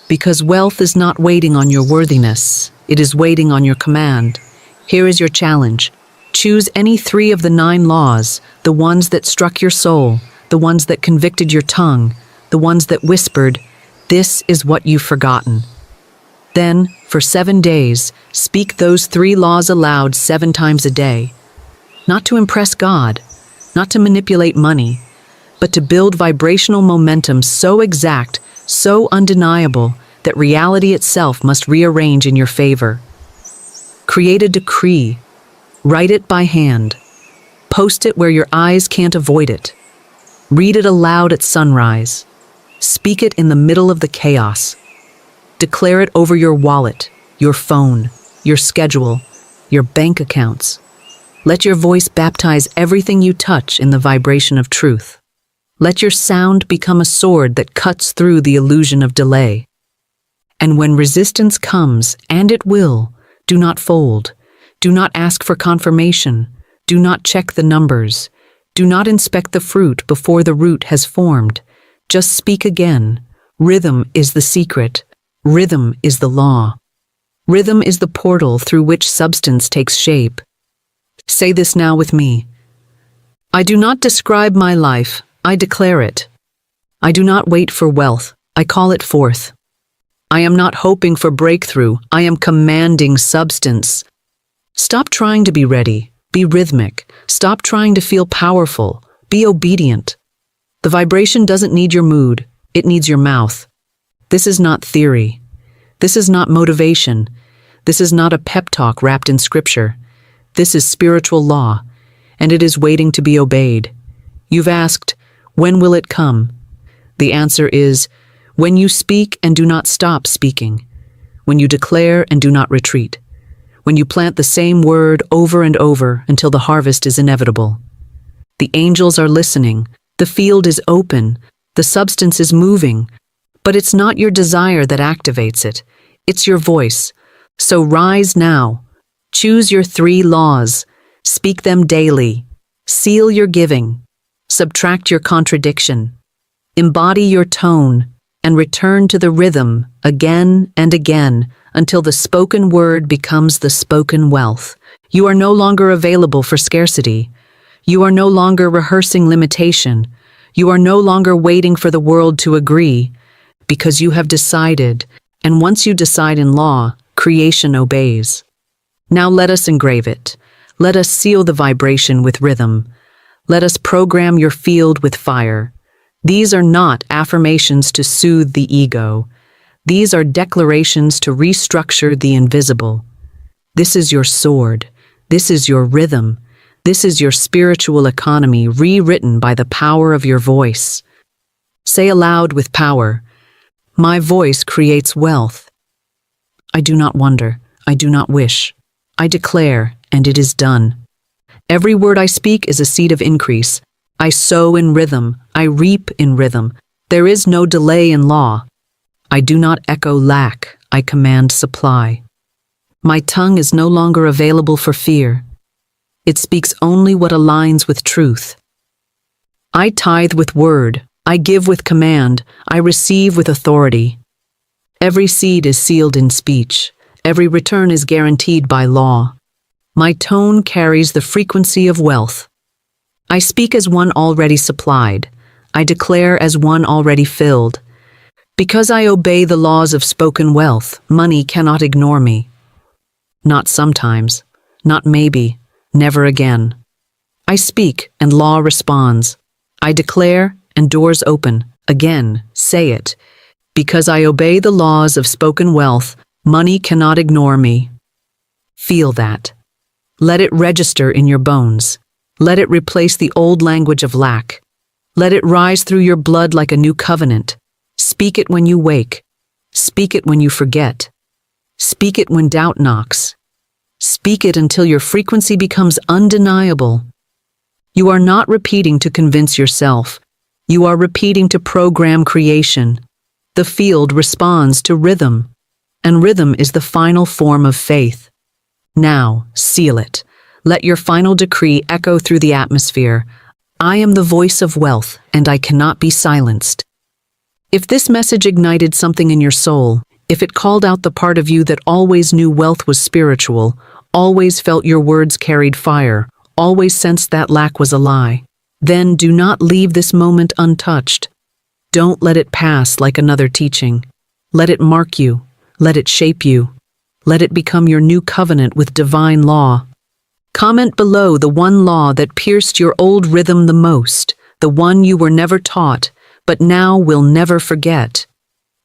Because wealth is not waiting on your worthiness, it is waiting on your command. Here is your challenge. Choose any 3 of the 9 laws, the ones that struck your soul, the ones that convicted your tongue, the ones that whispered, "This is what you've forgotten." Then, for 7 days, speak those 3 laws aloud 7 times a day. Not to impress God, not to manipulate money, but to build vibrational momentum so exact, so undeniable, that reality itself must rearrange in your favor. Create a decree. Write it by hand. Post it where your eyes can't avoid it. Read it aloud at sunrise. Speak it in the middle of the chaos. Declare it over your wallet, your phone, your schedule, your bank accounts. Let your voice baptize everything you touch in the vibration of truth. Let your sound become a sword that cuts through the illusion of delay. And when resistance comes, and it will, do not fold. Do not ask for confirmation. Do not check the numbers. Do not inspect the fruit before the root has formed. Just speak again. Rhythm is the secret. Rhythm is the law. Rhythm is the portal through which substance takes shape. Say this now with me. I do not describe my life, I declare it. I do not wait for wealth, I call it forth. I am not hoping for breakthrough, I am commanding substance. Stop trying to be ready, be rhythmic. Stop trying to feel powerful, be obedient. The vibration doesn't need your mood, it needs your mouth. This is not theory. This is not motivation. This is not a pep talk wrapped in scripture. This is spiritual law, and it is waiting to be obeyed. You've asked, when will it come? The answer is, when you speak and do not stop speaking. When you declare and do not retreat. When you plant the same word over and over until the harvest is inevitable. The angels are listening. The field is open. The substance is moving. But it's not your desire that activates it. It's your voice. So rise now. Choose your 3 laws. Speak them daily. Seal your giving. Subtract your contradiction. Embody your tone and return to the rhythm again and again until the spoken word becomes the spoken wealth. You are no longer available for scarcity. You are no longer rehearsing limitation. You are no longer waiting for the world to agree, because you have decided, and once you decide in law, creation obeys. Now let us engrave it. Let us seal the vibration with rhythm. Let us program your field with fire. These are not affirmations to soothe the ego. These are declarations to restructure the invisible. This is your sword. This is your rhythm. This is your spiritual economy rewritten by the power of your voice. Say aloud with power, my voice creates wealth. I do not wonder. I do not wish. I declare, and it is done. Every word I speak is a seed of increase. I sow in rhythm. I reap in rhythm. There is no delay in law. I do not echo lack. I command supply. My tongue is no longer available for fear. It speaks only what aligns with truth. I tithe with word. I give with command. I receive with authority. Every seed is sealed in speech. Every return is guaranteed by law. My tone carries the frequency of wealth. I speak as one already supplied. I declare as one already filled. Because I obey the laws of spoken wealth, money cannot ignore me. Not sometimes, not maybe, never again. I speak and law responds. I declare and doors open. Again, say it. Because I obey the laws of spoken wealth, money cannot ignore me. Feel that. Let it register in your bones. Let it replace the old language of lack. Let it rise through your blood like a new covenant. Speak it when you wake. Speak it when you forget. Speak it when doubt knocks. Speak it until your frequency becomes undeniable. You are not repeating to convince yourself. You are repeating to program creation. The field responds to rhythm, and rhythm is the final form of faith. Now, seal it. Let your final decree echo through the atmosphere. I am the voice of wealth, and I cannot be silenced. If this message ignited something in your soul, if it called out the part of you that always knew wealth was spiritual, always felt your words carried fire, always sensed that lack was a lie, then do not leave this moment untouched. Don't let it pass like another teaching. Let it mark you. Let it shape you. Let it become your new covenant with divine law. Comment below the one law that pierced your old rhythm the most, the one you were never taught, but now will never forget.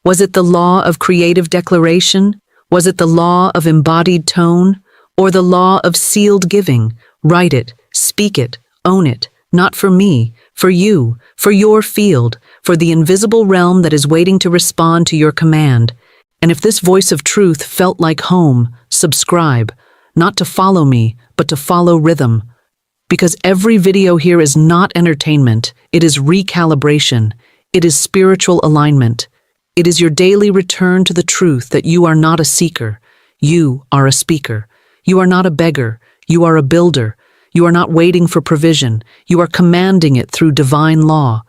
Was it the law of creative declaration? Was it the law of embodied tone? Or the law of sealed giving? Write it, speak it, own it, not for me, for you, for your field, for the invisible realm that is waiting to respond to your command. And if this voice of truth felt like home, subscribe, not to follow me, but to follow rhythm. Because every video here is not entertainment, it is recalibration, it is spiritual alignment. It is your daily return to the truth that you are not a seeker, you are a speaker. You are not a beggar, you are a builder. You are not waiting for provision, you are commanding it through divine law.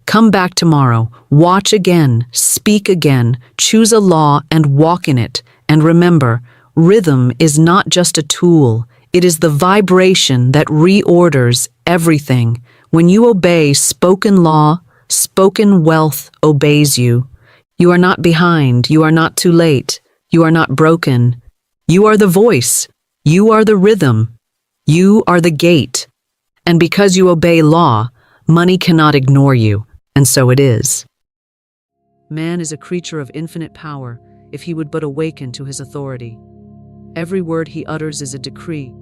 Come back tomorrow, watch again, speak again, choose a law and walk in it. And remember, rhythm is not just a tool, it is the vibration that reorders everything. When you obey spoken law, spoken wealth obeys you. You are not behind, you are not too late, you are not broken. You are the voice, you are the rhythm, you are the gate. And because you obey law, money cannot ignore you, and so it is. Man is a creature of infinite power if he would but awaken to his authority. Every word he utters is a decree,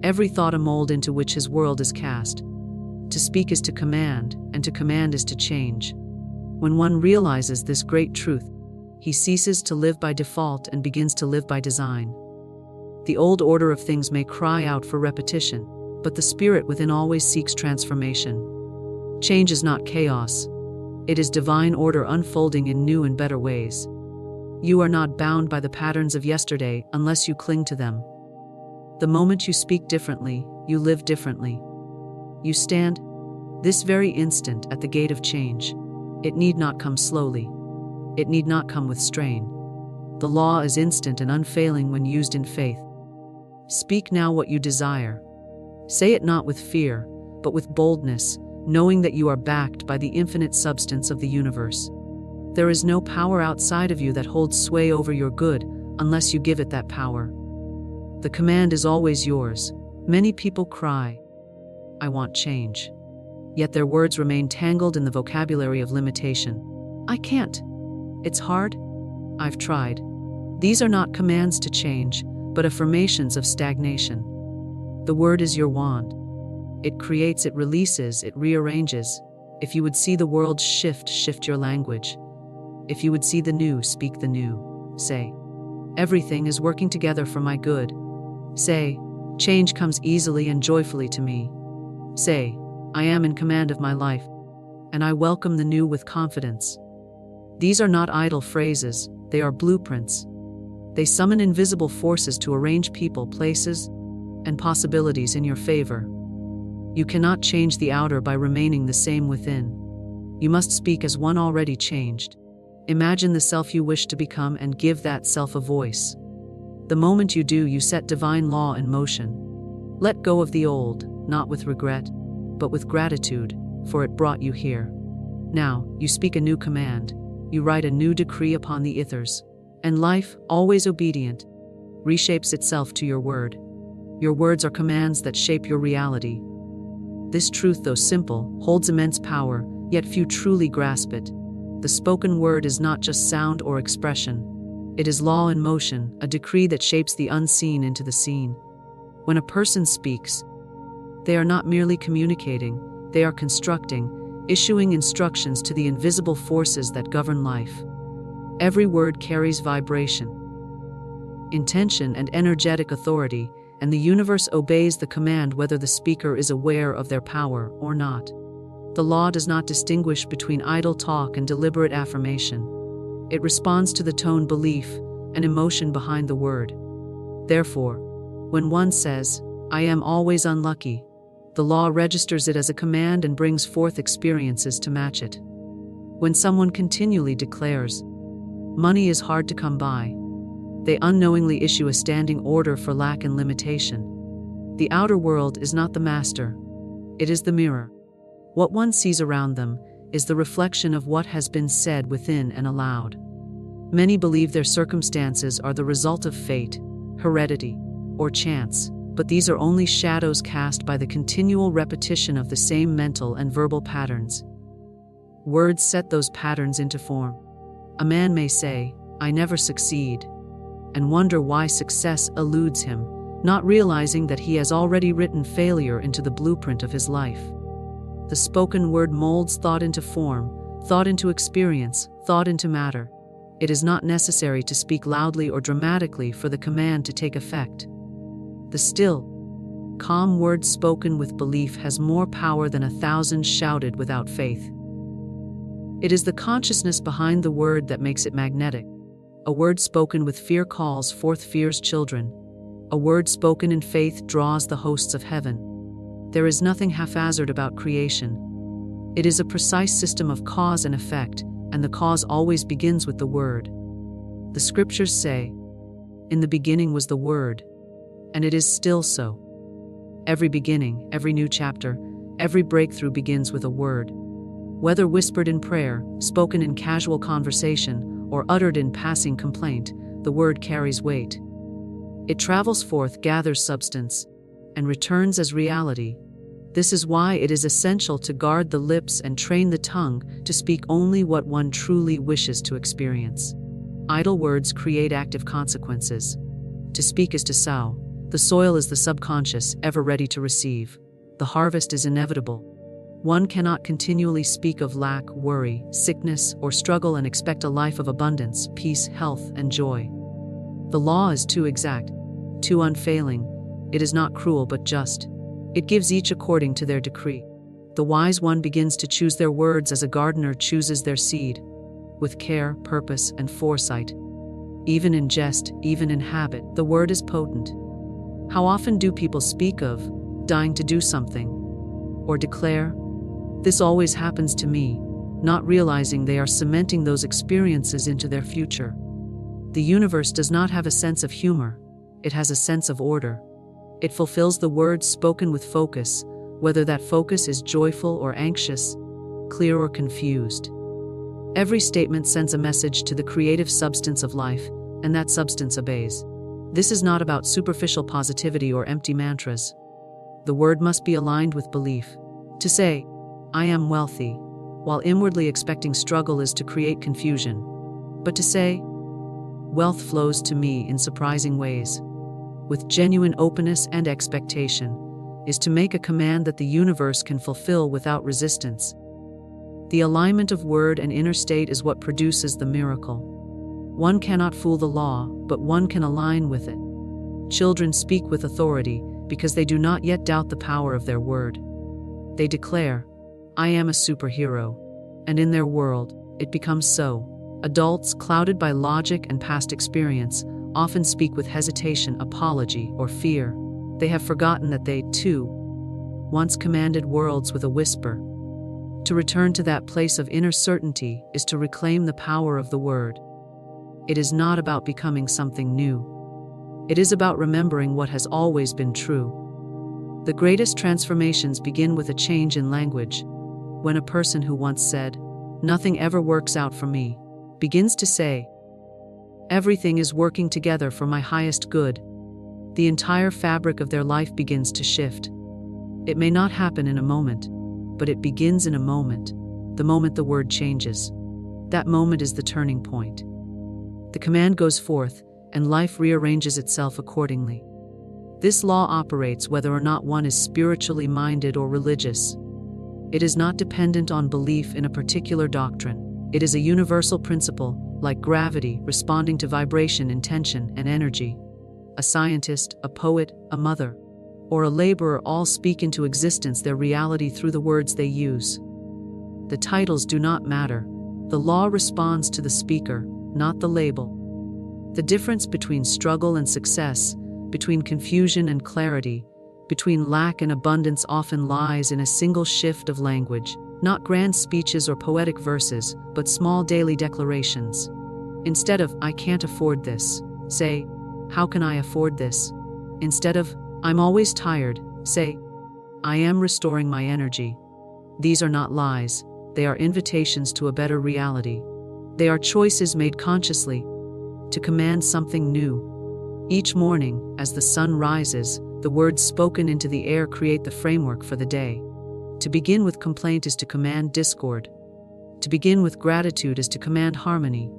every thought a mold into which his world is cast. To speak is to command, and to command is to change. When one realizes this great truth, he ceases to live by default and begins to live by design. The old order of things may cry out for repetition, but the spirit within always seeks transformation. Change is not chaos. It is divine order unfolding in new and better ways. You are not bound by the patterns of yesterday unless you cling to them. The moment you speak differently, you live differently. You stand, this very instant, at the gate of change. It need not come slowly. It need not come with strain. The law is instant and unfailing when used in faith. Speak now what you desire. Say it not with fear, but with boldness, knowing that you are backed by the infinite substance of the universe. There is no power outside of you that holds sway over your good unless you give it that power. The command is always yours. Many people cry, "I want change." Yet their words remain tangled in the vocabulary of limitation. "I can't. It's hard. I've tried." These are not commands to change, but affirmations of stagnation. The word is your wand. It creates, it releases, it rearranges. If you would see the world shift, shift your language. If you would see the new, speak the new. Say, "Everything is working together for my good." Say, "Change comes easily and joyfully to me." Say, "I am in command of my life, and I welcome the new with confidence." These are not idle phrases, they are blueprints. They summon invisible forces to arrange people, places, and possibilities in your favor. You cannot change the outer by remaining the same within. You must speak as one already changed. Imagine the self you wish to become and give that self a voice. The moment you do, you set divine law in motion. Let go of the old, not with regret, but with gratitude, for it brought you here. Now, you speak a new command. You write a new decree upon the ethers. And life, always obedient, reshapes itself to your word. Your words are commands that shape your reality. This truth, though simple, holds immense power, yet few truly grasp it. The spoken word is not just sound or expression. It is law in motion, a decree that shapes the unseen into the seen. When a person speaks, they are not merely communicating, they are constructing, issuing instructions to the invisible forces that govern life. Every word carries vibration, intention, and energetic authority, and the universe obeys the command whether the speaker is aware of their power or not. The law does not distinguish between idle talk and deliberate affirmation. It responds to the tone, belief, and emotion behind the word. Therefore, when one says, "I am always unlucky," the law registers it as a command and brings forth experiences to match it. When someone continually declares, "Money is hard to come by," they unknowingly issue a standing order for lack and limitation. The outer world is not the master, it is the mirror. What one sees around them is the reflection of what has been said within and aloud. Many believe their circumstances are the result of fate, heredity, or chance, but these are only shadows cast by the continual repetition of the same mental and verbal patterns. Words set those patterns into form. A man may say, "I never succeed," and wonder why success eludes him, not realizing that he has already written failure into the blueprint of his life. The spoken word molds thought into form, thought into experience, thought into matter. It is not necessary to speak loudly or dramatically for the command to take effect. The still, calm word spoken with belief has more power than 1,000 shouted without faith. It is the consciousness behind the word that makes it magnetic. A word spoken with fear calls forth fear's children. A word spoken in faith draws the hosts of heaven. There is nothing haphazard about creation. It is a precise system of cause and effect, and the cause always begins with the word. The scriptures say, "In the beginning was the Word," and it is still so. Every beginning, every new chapter, every breakthrough begins with a word. Whether whispered in prayer, spoken in casual conversation, or uttered in passing complaint, the word carries weight. It travels forth, gathers substance, and returns as reality. This is why it is essential to guard the lips and train the tongue to speak only what one truly wishes to experience. Idle words create active consequences. To speak is to sow. The soil is the subconscious, ever ready to receive. The harvest is inevitable. One cannot continually speak of lack, worry, sickness, or struggle and expect a life of abundance, peace, health, and joy. The law is too exact, too unfailing. It is not cruel but just. It gives each according to their decree. The wise one begins to choose their words as a gardener chooses their seed, with care, purpose, and foresight. Even in jest, even in habit, the word is potent. How often do people speak of dying to do something, or declare, "This always happens to me," not realizing they are cementing those experiences into their future. The universe does not have a sense of humor. It has a sense of order. It fulfills the words spoken with focus, whether that focus is joyful or anxious, clear or confused. Every statement sends a message to the creative substance of life, and that substance obeys. This is not about superficial positivity or empty mantras. The word must be aligned with belief. To say, "I am wealthy," while inwardly expecting struggle is to create confusion. But to say, "Wealth flows to me in surprising ways," with genuine openness and expectation, is to make a command that the universe can fulfill without resistance. The alignment of word and inner state is what produces the miracle. One cannot fool the law, but one can align with it. Children speak with authority because they do not yet doubt the power of their word. They declare, "I am a superhero," and in their world, it becomes so. Adults, clouded by logic and past experience, often speak with hesitation, apology, or fear. They have forgotten that they, too, once commanded worlds with a whisper. To return to that place of inner certainty is to reclaim the power of the word. It is not about becoming something new. It is about remembering what has always been true. The greatest transformations begin with a change in language. When a person who once said, "Nothing ever works out for me," begins to say, "Everything is working together for my highest good," the entire fabric of their life begins to shift. It may not happen in a moment, but it begins in a moment, the moment the word changes. That moment is the turning point. The command goes forth, and life rearranges itself accordingly. This law operates whether or not one is spiritually minded or religious. It is not dependent on belief in a particular doctrine. It is a universal principle, like gravity, responding to vibration, intention, and energy. A scientist, a poet, a mother, or a laborer all speak into existence their reality through the words they use. The titles do not matter. The law responds to the speaker, not the label. The difference between struggle and success, between confusion and clarity, between lack and abundance often lies in a single shift of language, not grand speeches or poetic verses, but small daily declarations. Instead of, "I can't afford this," say, "How can I afford this?" Instead of, "I'm always tired," say, "I am restoring my energy." These are not lies, they are invitations to a better reality. They are choices made consciously to command something new. Each morning, as the sun rises, The words spoken into the air create the framework for the day. To begin with complaint is to command discord. To begin with gratitude is to command harmony.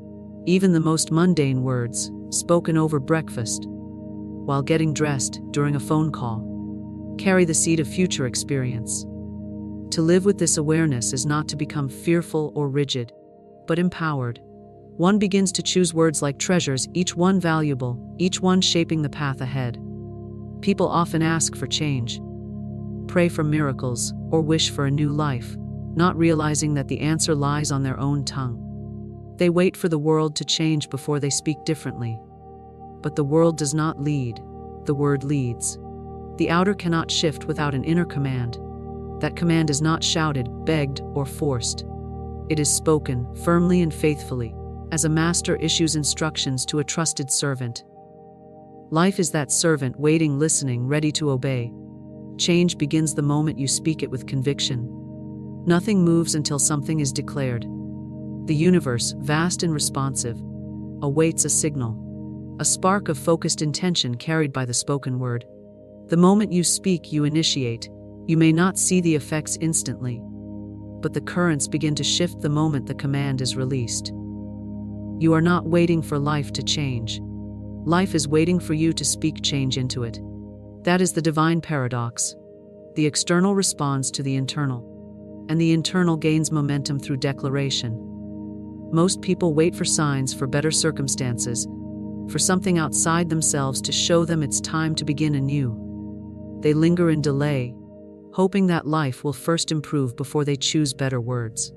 Even the most mundane words, spoken over breakfast, while getting dressed, during a phone call, carry the seed of future experience. To live with this awareness is not to become fearful or rigid, but empowered. One begins to choose words like treasures, each one valuable, each one shaping the path ahead. People often ask for change, pray for miracles, or wish for a new life, not realizing that the answer lies on their own tongue. They wait for the world to change before they speak differently. But the world does not lead, the word leads. The outer cannot shift without an inner command. That command is not shouted, begged, or forced. It is spoken, firmly and faithfully, as a master issues instructions to a trusted servant. Life is that servant waiting, listening, ready to obey. Change begins the moment you speak it with conviction. Nothing moves until something is declared. The universe, vast and responsive, awaits a signal, a spark of focused intention carried by the spoken word. The moment you speak, you initiate. You may not see the effects instantly, but the currents begin to shift the moment the command is released. You are not waiting for life to change. Life is waiting for you to speak change into it. That is the divine paradox. The external responds to the internal, and the internal gains momentum through declaration. Most people wait for signs, for better circumstances, for something outside themselves to show them it's time to begin anew. They linger in delay, hoping that life will first improve before they choose better words.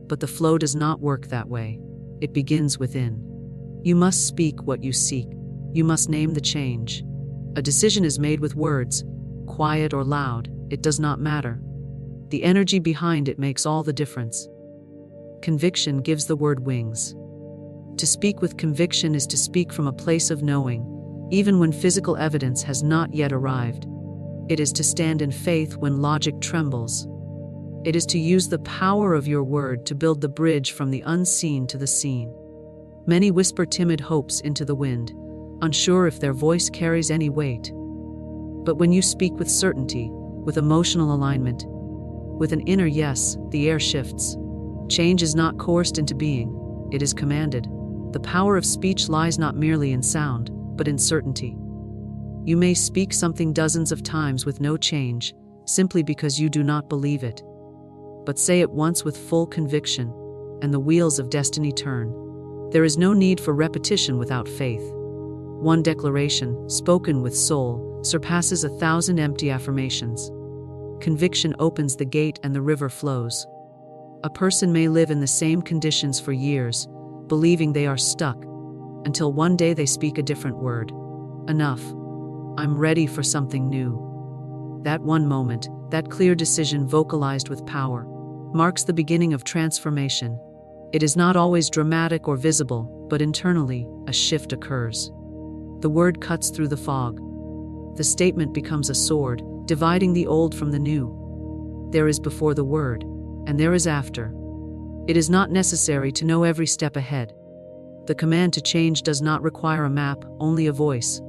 But the flow does not work that way. It begins within. You must speak what you seek. You must name the change. A decision is made with words, quiet or loud, it does not matter. The energy behind it makes all the difference. Conviction gives the word wings. To speak with conviction is to speak from a place of knowing, even when physical evidence has not yet arrived. It is to stand in faith when logic trembles. It is to use the power of your word to build the bridge from the unseen to the seen. Many whisper timid hopes into the wind, unsure if their voice carries any weight. But when you speak with certainty, with emotional alignment, with an inner yes, the air shifts. Change is not coerced into being, it is commanded. The power of speech lies not merely in sound, but in certainty. You may speak something dozens of times with no change, simply because you do not believe it. But say it once with full conviction, and the wheels of destiny turn. There is no need for repetition without faith. One declaration, spoken with soul, surpasses 1,000 empty affirmations. Conviction opens the gate and the river flows. A person may live in the same conditions for years, believing they are stuck, until one day they speak a different word. Enough. I'm ready for something new. That one moment, that clear decision vocalized with power, marks the beginning of transformation. It is not always dramatic or visible, but internally, a shift occurs. The word cuts through the fog. The statement becomes a sword, dividing the old from the new. There is before the word, and there is after. It is not necessary to know every step ahead. The command to change does not require a map, only a voice.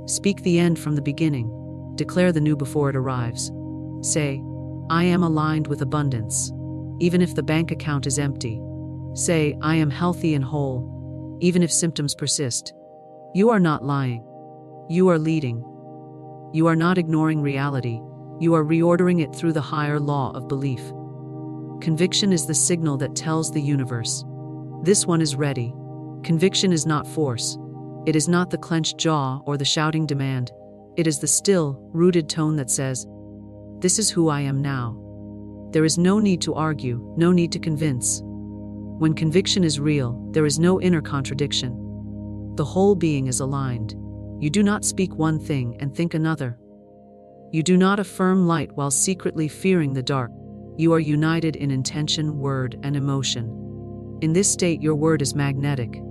Speak the end from the beginning. Declare the new before it arrives. Say, I am aligned with abundance, even if the bank account is empty. Say, I am healthy and whole, even if symptoms persist. You are not lying. You are leading. You are not ignoring reality. You are reordering it through the higher law of belief. Conviction is the signal that tells the universe, this one is ready. Conviction is not force. It is not the clenched jaw or the shouting demand. It is the still, rooted tone that says, this is who I am now. There is no need to argue, no need to convince. When conviction is real, there is no inner contradiction. The whole being is aligned. You do not speak one thing and think another. You do not affirm light while secretly fearing the dark. You are united in intention, word, and emotion. In this state, your word is magnetic.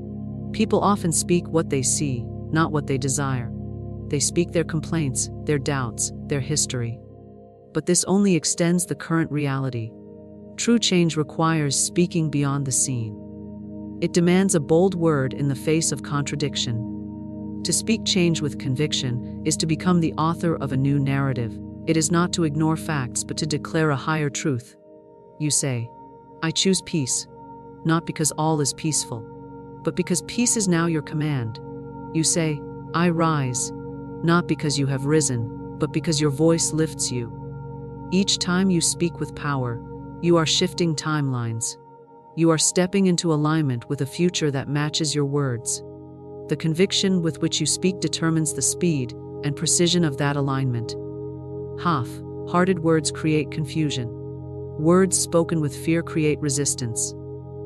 People often speak what they see, not what they desire. They speak their complaints, their doubts, their history. But this only extends the current reality. True change requires speaking beyond the scene. It demands a bold word in the face of contradiction. To speak change with conviction is to become the author of a new narrative. It is not to ignore facts but to declare a higher truth. You say, I choose peace, not because all is peaceful, but because peace is now your command. You say, I rise, not because you have risen, but because your voice lifts you. Each time you speak with power, you are shifting timelines. You are stepping into alignment with a future that matches your words. The conviction with which you speak determines the speed and precision of that alignment. Half-hearted words create confusion. Words spoken with fear create resistance.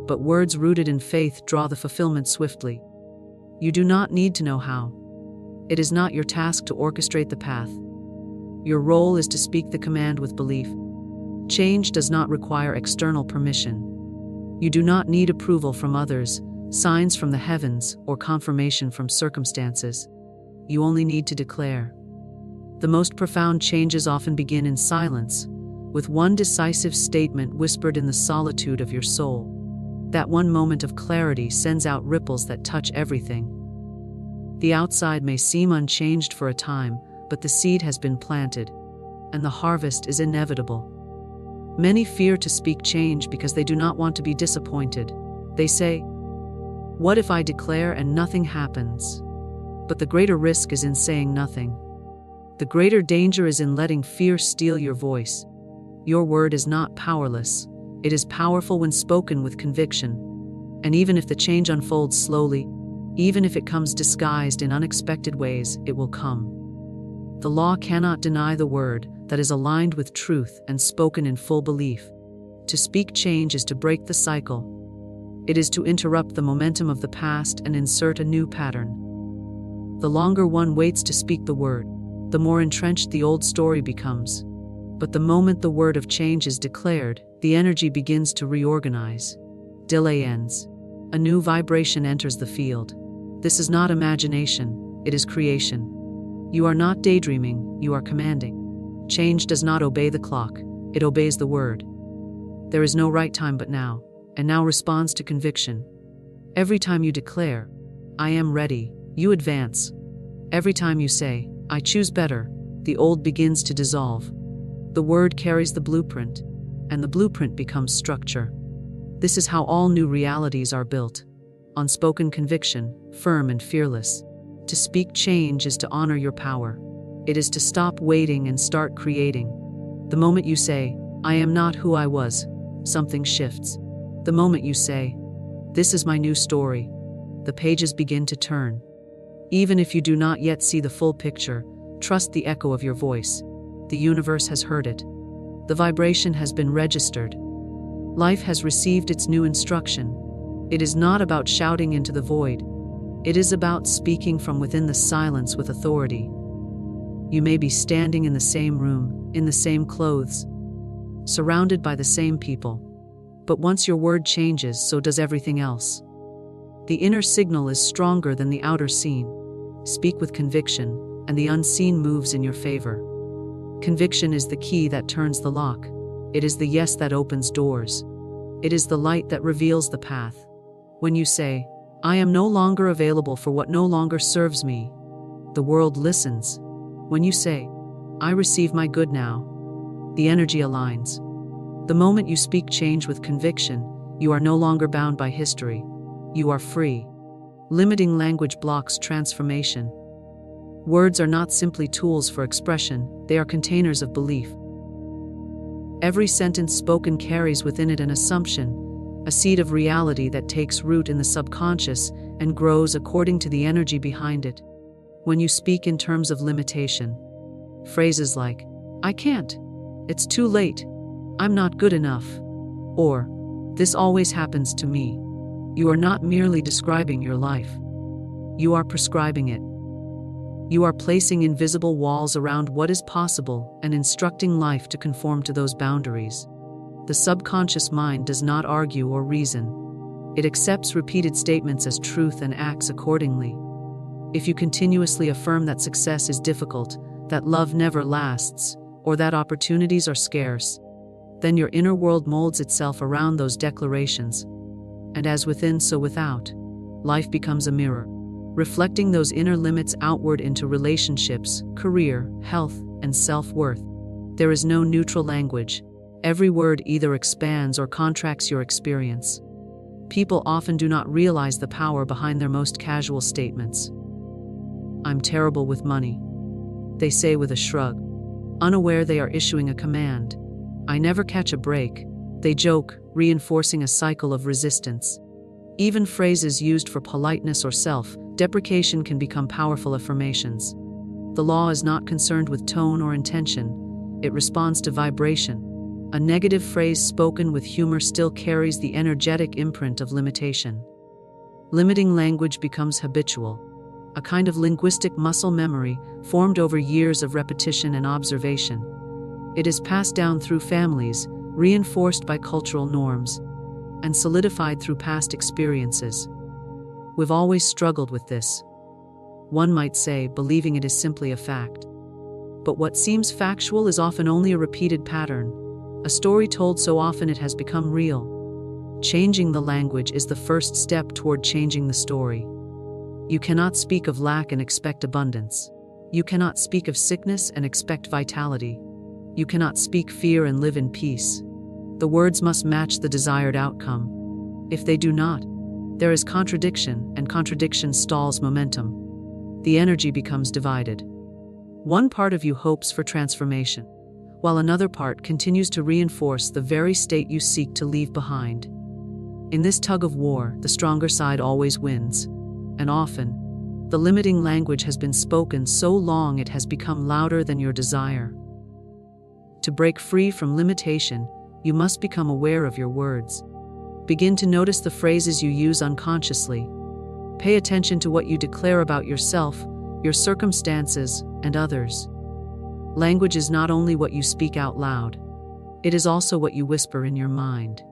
But words rooted in faith draw the fulfillment swiftly. You do not need to know how. It is not your task to orchestrate the path. Your role is to speak the command with belief. Change does not require external permission. You do not need approval from others, signs from the heavens, or confirmation from circumstances. You only need to declare. The most profound changes often begin in silence, with one decisive statement whispered in the solitude of your soul. That one moment of clarity sends out ripples that touch everything. The outside may seem unchanged for a time, but the seed has been planted, and the harvest is inevitable. Many fear to speak change because they do not want to be disappointed. They say, what if I declare and nothing happens? But the greater risk is in saying nothing. The greater danger is in letting fear steal your voice. Your word is not powerless. It is powerful when spoken with conviction. And even if the change unfolds slowly, even if it comes disguised in unexpected ways, it will come. The law cannot deny the word that is aligned with truth and spoken in full belief. To speak change is to break the cycle. It is to interrupt the momentum of the past and insert a new pattern. The longer one waits to speak the word, the more entrenched the old story becomes. But the moment the word of change is declared, the energy begins to reorganize. Delay ends. A new vibration enters the field. This is not imagination, it is creation. You are not daydreaming, you are commanding. Change does not obey the clock, it obeys the word. There is no right time but now, and now responds to conviction. Every time you declare, I am ready, you advance. Every time you say, I choose better, the old begins to dissolve. The word carries the blueprint, and the blueprint becomes structure. This is how all new realities are built. On spoken conviction, firm and fearless. To speak change is to honor your power. It is to stop waiting and start creating. The moment you say, I am not who I was, something shifts. The moment you say, this is my new story, the pages begin to turn. Even if you do not yet see the full picture, trust the echo of your voice. The universe has heard it. The vibration has been registered. Life has received its new instruction. It is not about shouting into the void. It is about speaking from within the silence with authority. You may be standing in the same room, in the same clothes, surrounded by the same people. But once your word changes, so does everything else. The inner signal is stronger than the outer scene. Speak with conviction, and the unseen moves in your favor. Conviction is the key that turns the lock. It is the yes that opens doors. It is the light that reveals the path. When you say, I am no longer available for what no longer serves me, the world listens. When you say, I receive my good now, the energy aligns. The moment you speak change with conviction, you are no longer bound by history. You are free. Limiting language blocks transformation. Words are not simply tools for expression, they are containers of belief. Every sentence spoken carries within it an assumption, a seed of reality that takes root in the subconscious and grows according to the energy behind it. When you speak in terms of limitation, phrases like, I can't, it's too late, I'm not good enough, or, this always happens to me, you are not merely describing your life. You are prescribing it. You are placing invisible walls around what is possible and instructing life to conform to those boundaries. The subconscious mind does not argue or reason. It accepts repeated statements as truth and acts accordingly. If you continuously affirm that success is difficult, that love never lasts, or that opportunities are scarce, then your inner world molds itself around those declarations. And as within, so without. Life becomes a mirror. reflecting those inner limits outward into relationships, career, health, and self-worth. There is no neutral language. Every word either expands or contracts your experience. People often do not realize the power behind their most casual statements. "I'm terrible with money," they say with a shrug, unaware they are issuing a command. "I never catch a break," they joke, reinforcing a cycle of resistance. Even phrases used for politeness or self-deprecation can become powerful affirmations. The law is not concerned with tone or intention, it responds to vibration. A negative phrase spoken with humor still carries the energetic imprint of limitation. Limiting language becomes habitual, a kind of linguistic muscle memory formed over years of repetition and observation. It is passed down through families, reinforced by cultural norms, and solidified through past experiences. We've always struggled with this. One might say, believing it is simply a fact. But what seems factual is often only a repeated pattern, a story told so often it has become real. Changing the language is the first step toward changing the story. You cannot speak of lack and expect abundance. You cannot speak of sickness and expect vitality. You cannot speak fear and live in peace. The words must match the desired outcome. If they do not, there is contradiction, and contradiction stalls momentum. The energy becomes divided. One part of you hopes for transformation, while another part continues to reinforce the very state you seek to leave behind. In this tug of war, the stronger side always wins, and often, the limiting language has been spoken so long it has become louder than your desire. To break free from limitation, you must become aware of your words. Begin to notice the phrases you use unconsciously. Pay attention to what you declare about yourself, your circumstances, and others. Language is not only what you speak out loud, it is also what you whisper in your mind.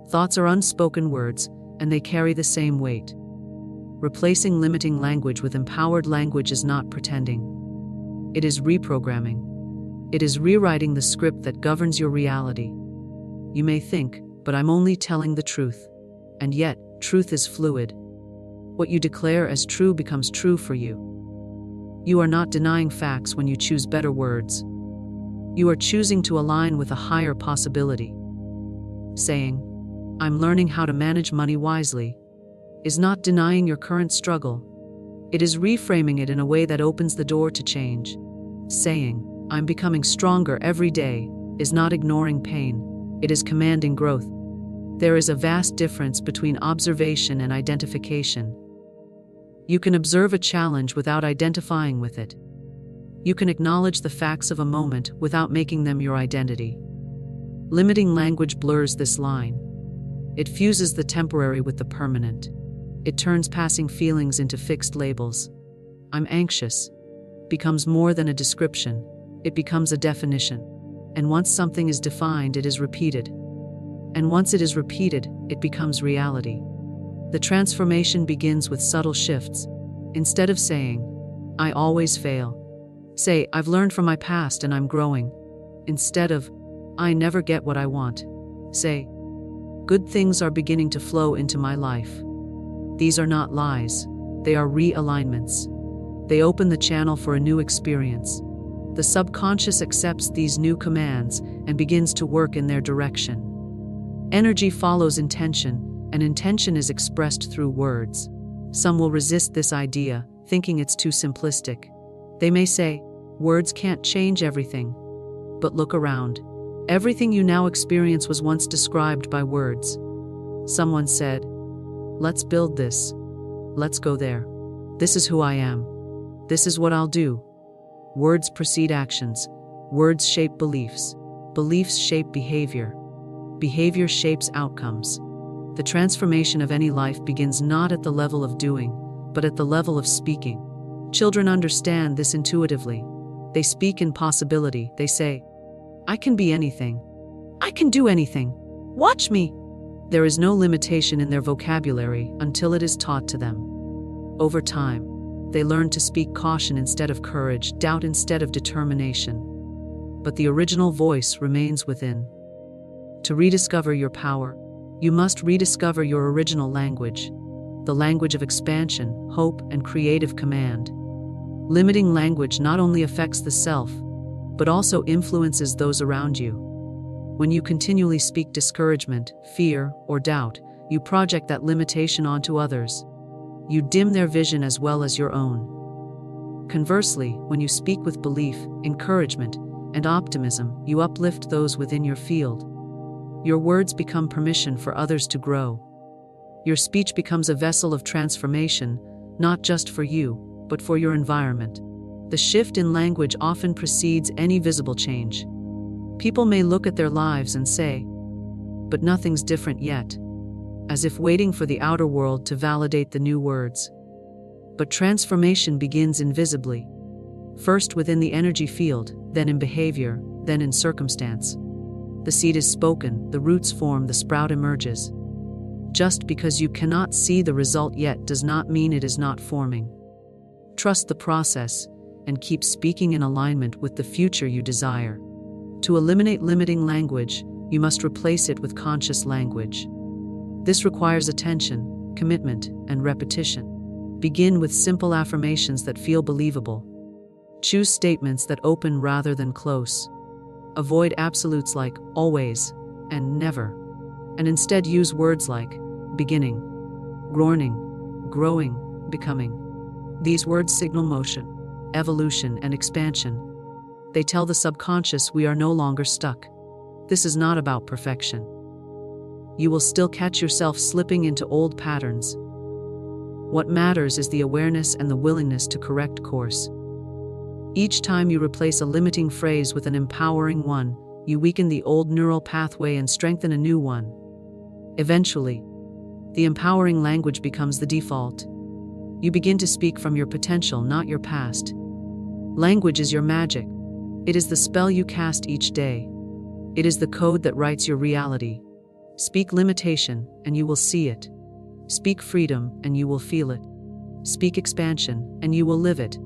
Thoughts are unspoken words, and they carry the same weight. Replacing limiting language with empowered language is not pretending. It is reprogramming. It is rewriting the script that governs your reality. You may think, "But I'm only telling the truth." And yet, truth is fluid. What you declare as true becomes true for you. You are not denying facts when you choose better words. You are choosing to align with a higher possibility. Saying, "I'm learning how to manage money wisely," is not denying your current struggle. It is reframing it in a way that opens the door to change. Saying, "I'm becoming stronger every day," is not ignoring pain, it is commanding growth. There is a vast difference between observation and identification. You can observe a challenge without identifying with it. You can acknowledge the facts of a moment without making them your identity. Limiting language blurs this line. It fuses the temporary with the permanent. It turns passing feelings into fixed labels. "I'm anxious" becomes more than a description, it becomes a definition. And once something is defined, it is repeated. And once it is repeated, it becomes reality. The transformation begins with subtle shifts. Instead of saying, "I always fail," say, "I've learned from my past and I'm growing." Instead of, "I never get what I want," say, "Good things are beginning to flow into my life." These are not lies, they are realignments. They open the channel for a new experience. The subconscious accepts these new commands and begins to work in their direction. Energy follows intention, and intention is expressed through words. Some will resist this idea, thinking it's too simplistic. They may say, "Words can't change everything." But look around. Everything you now experience was once described by words. Someone said, "Let's build this. Let's go there. This is who I am. This is what I'll do." Words precede actions. Words shape beliefs. Beliefs shape behavior. Behavior shapes outcomes. The transformation of any life begins not at the level of doing, but at the level of speaking. Children understand this intuitively. They speak in possibility. They say, "I can be anything. I can do anything. Watch me." There is no limitation in their vocabulary until it is taught to them. Over time, they learn to speak caution instead of courage, doubt instead of determination. But the original voice remains within. To rediscover your power, you must rediscover your original language. the language of expansion, hope, and creative command. Limiting language not only affects the self, but also influences those around you. When you continually speak discouragement, fear, or doubt, you project that limitation onto others. You dim their vision as well as your own. Conversely, when you speak with belief, encouragement, and optimism, you uplift those within your field. Your words become permission for others to grow. Your speech becomes a vessel of transformation, not just for you, but for your environment. The shift in language often precedes any visible change. People may look at their lives and say, "But nothing's different yet," as if waiting for the outer world to validate the new words. But transformation begins invisibly. First within the energy field, then in behavior, then in circumstance. The seed is spoken, the roots form, the sprout emerges. Just because you cannot see the result yet does not mean it is not forming. Trust the process and keep speaking in alignment with the future you desire. To eliminate limiting language, you must replace it with conscious language. This requires attention, commitment, and repetition. Begin with simple affirmations that feel believable. Choose statements that open rather than close. Avoid absolutes like always and never, and instead use words like beginning, growing, becoming. These words signal motion, evolution, and expansion. They tell the subconscious we are no longer stuck. This is not about perfection. You will still catch yourself slipping into old patterns. What matters is the awareness and the willingness to correct course. Each time you replace a limiting phrase with an empowering one, you weaken the old neural pathway and strengthen a new one. Eventually, the empowering language becomes the default. You begin to speak from your potential, not your past. Language is your magic. It is the spell you cast each day. It is the code that writes your reality. Speak limitation, and you will see it. Speak freedom, and you will feel it. Speak expansion, and you will live it.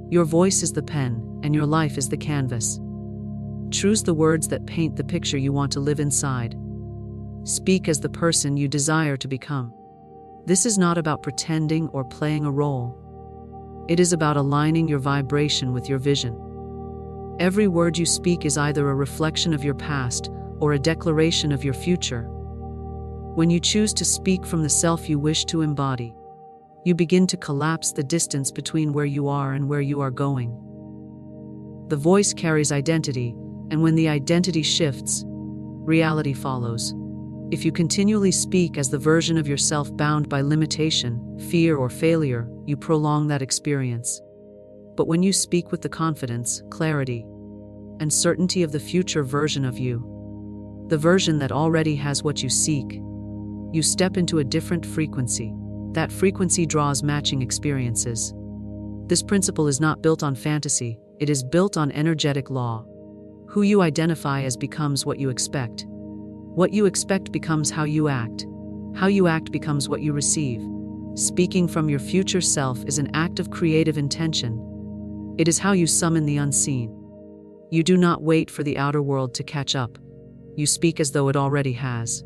Your voice is the pen, and your life is the canvas. Choose the words that paint the picture you want to live inside. Speak as the person you desire to become. This is not about pretending or playing a role. It is about aligning your vibration with your vision. Every word you speak is either a reflection of your past or a declaration of your future. When you choose to speak from the self you wish to embody, you begin to collapse the distance between where you are and where you are going. The voice carries identity, and when the identity shifts, reality follows. If you continually speak as the version of yourself bound by limitation, fear, or failure, you prolong that experience. But when you speak with the confidence, clarity, and certainty of the future version of you, the version that already has what you seek, you step into a different frequency. That frequency draws matching experiences. This principle is not built on fantasy, it is built on energetic law. Who you identify as becomes what you expect. What you expect becomes how you act. How you act becomes what you receive. Speaking from your future self is an act of creative intention. It is how you summon the unseen. You do not wait for the outer world to catch up. You speak as though it already has.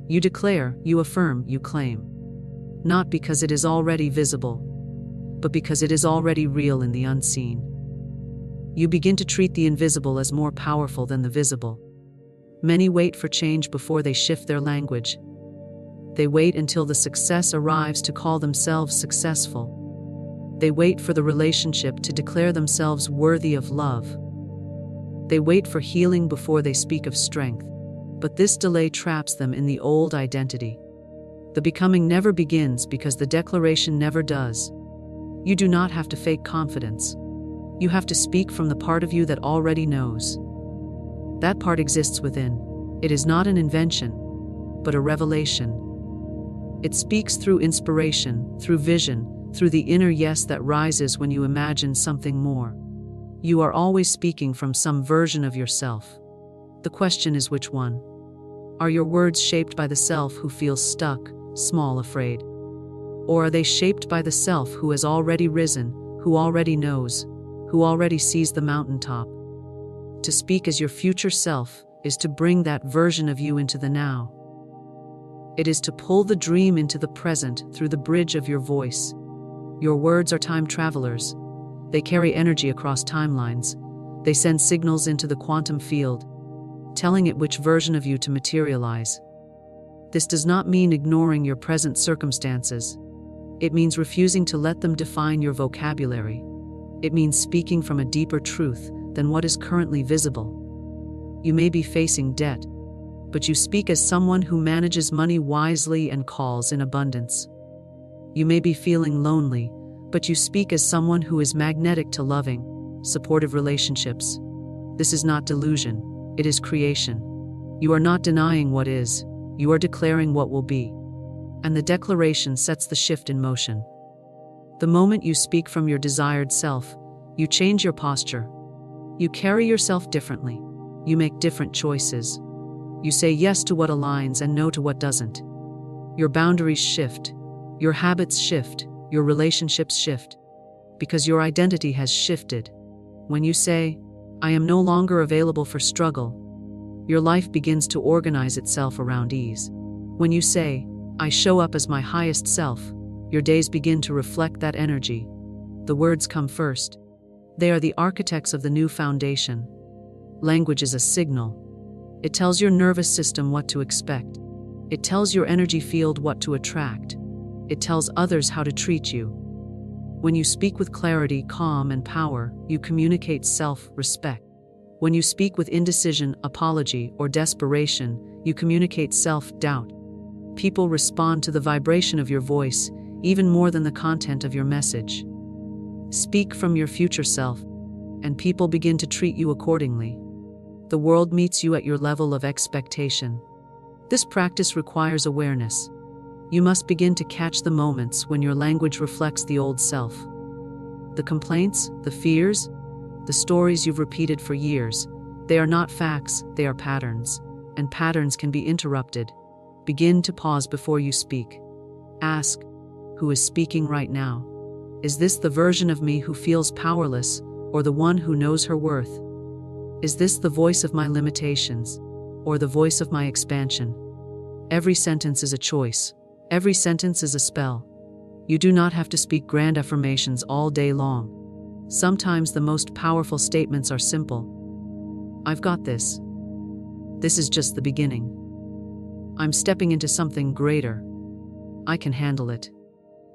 You declare, you affirm, you claim. Not because it is already visible, but because it is already real in the unseen. You begin to treat the invisible as more powerful than the visible. Many wait for change before they shift their language. They wait until the success arrives to call themselves successful. They wait for the relationship to declare themselves worthy of love. They wait for healing before they speak of strength. But this delay traps them in the old identity. The becoming never begins because the declaration never does. You do not have to fake confidence. You have to speak from the part of you that already knows. That part exists within. It is not an invention, but a revelation. It speaks through inspiration, through vision, through the inner yes that rises when you imagine something more. You are always speaking from some version of yourself. The question is which one? Are your words shaped by the self who feels stuck, small, afraid? Or are they shaped by the self who has already risen, who already knows, who already sees the mountaintop? To speak as your future self is to bring that version of you into the now. It is to pull the dream into the present through the bridge of your voice. Your words are time travelers. They carry energy across timelines. They send signals into the quantum field, telling it which version of you to materialize. This does not mean ignoring your present circumstances. It means refusing to let them define your vocabulary. It means speaking from a deeper truth than what is currently visible. You may be facing debt, but you speak as someone who manages money wisely and calls in abundance. You may be feeling lonely, but you speak as someone who is magnetic to loving, supportive relationships. This is not delusion, it is creation. You are not denying what is, you are declaring what will be. And the declaration sets the shift in motion. The moment you speak from your desired self, you change your posture. You carry yourself differently. You make different choices. You say yes to what aligns and no to what doesn't. Your boundaries shift. Your habits shift. Your relationships shift. Because your identity has shifted. When you say, I am no longer available for struggle, your life begins to organize itself around ease. When you say, I show up as my highest self, your days begin to reflect that energy. The words come first. They are the architects of the new foundation. Language is a signal. It tells your nervous system what to expect. It tells your energy field what to attract. It tells others how to treat you. When you speak with clarity, calm, and power, you communicate self-respect. When you speak with indecision, apology, or desperation, you communicate self-doubt. People respond to the vibration of your voice, even more than the content of your message. Speak from your future self, and people begin to treat you accordingly. The world meets you at your level of expectation. This practice requires awareness. You must begin to catch the moments when your language reflects the old self. The complaints, the fears, the stories you've repeated for years, they are not facts, they are patterns. And patterns can be interrupted. Begin to pause before you speak. Ask, who is speaking right now? Is this the version of me who feels powerless, or the one who knows her worth? Is this the voice of my limitations, or the voice of my expansion? Every sentence is a choice. Every sentence is a spell. You do not have to speak grand affirmations all day long. Sometimes the most powerful statements are simple. I've got this. This is just the beginning. I'm stepping into something greater. I can handle it.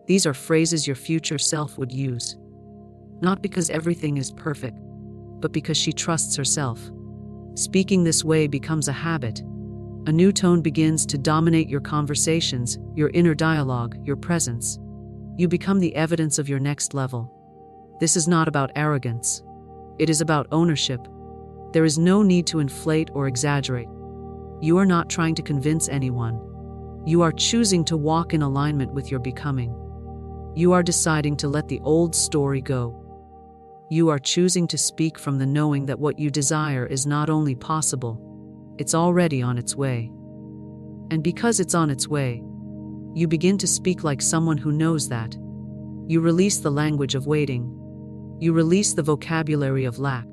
These are phrases your future self would use. Not because everything is perfect, but because she trusts herself. Speaking this way becomes a habit. A new tone begins to dominate your conversations, your inner dialogue, your presence. You become the evidence of your next level. This is not about arrogance. It is about ownership. There is no need to inflate or exaggerate. You are not trying to convince anyone. You are choosing to walk in alignment with your becoming. You are deciding to let the old story go. You are choosing to speak from the knowing that what you desire is not only possible, it's already on its way. And because it's on its way, you begin to speak like someone who knows that. You release the language of waiting. You release the vocabulary of lack.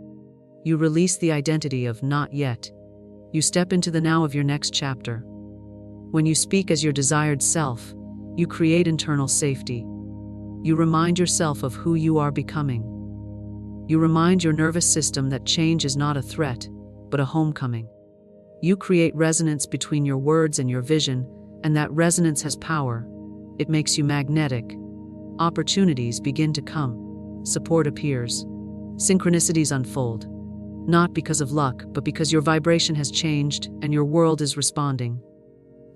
You release the identity of not yet. You step into the now of your next chapter. When you speak as your desired self, you create internal safety. You remind yourself of who you are becoming. You remind your nervous system that change is not a threat, but a homecoming. You create resonance between your words and your vision, and that resonance has power. It makes you magnetic. Opportunities begin to come. Support appears. Synchronicities unfold. Not because of luck, but because your vibration has changed and your world is responding.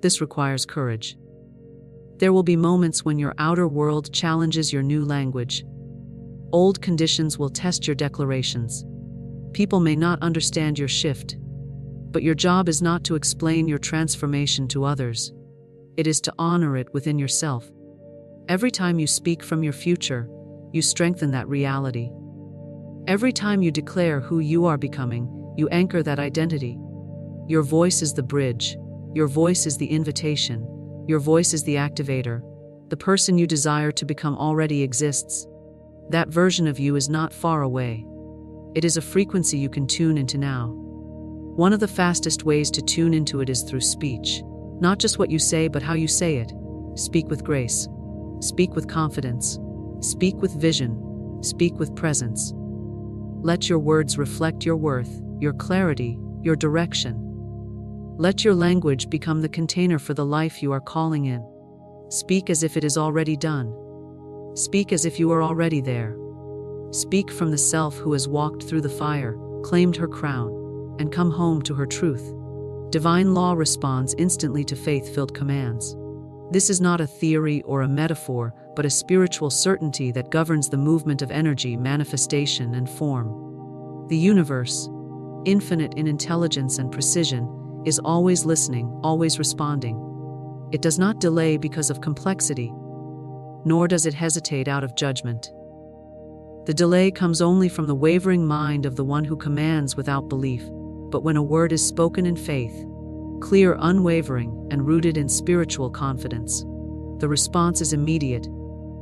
This requires courage. There will be moments when your outer world challenges your new language. Old conditions will test your declarations. People may not understand your shift, but your job is not to explain your transformation to others. It is to honor it within yourself. Every time you speak from your future, you strengthen that reality. Every time you declare who you are becoming, you anchor that identity. Your voice is the bridge. Your voice is the invitation. Your voice is the activator. The person you desire to become already exists. That version of you is not far away. It is a frequency you can tune into now. One of the fastest ways to tune into it is through speech. Not just what you say, but how you say it. Speak with grace. Speak with confidence. Speak with vision. Speak with presence. Let your words reflect your worth, your clarity, your direction. Let your language become the container for the life you are calling in. Speak as if it is already done. Speak as if you are already there. Speak from the self who has walked through the fire, claimed her crown, and come home to her truth. Divine law responds instantly to faith-filled commands. This is not a theory or a metaphor, but a spiritual certainty that governs the movement of energy, manifestation, and form. The universe, infinite in intelligence and precision, is always listening, always responding. It does not delay because of complexity, nor does it hesitate out of judgment. The delay comes only from the wavering mind of the one who commands without belief. But when a word is spoken in faith, clear, unwavering, and rooted in spiritual confidence, the response is immediate.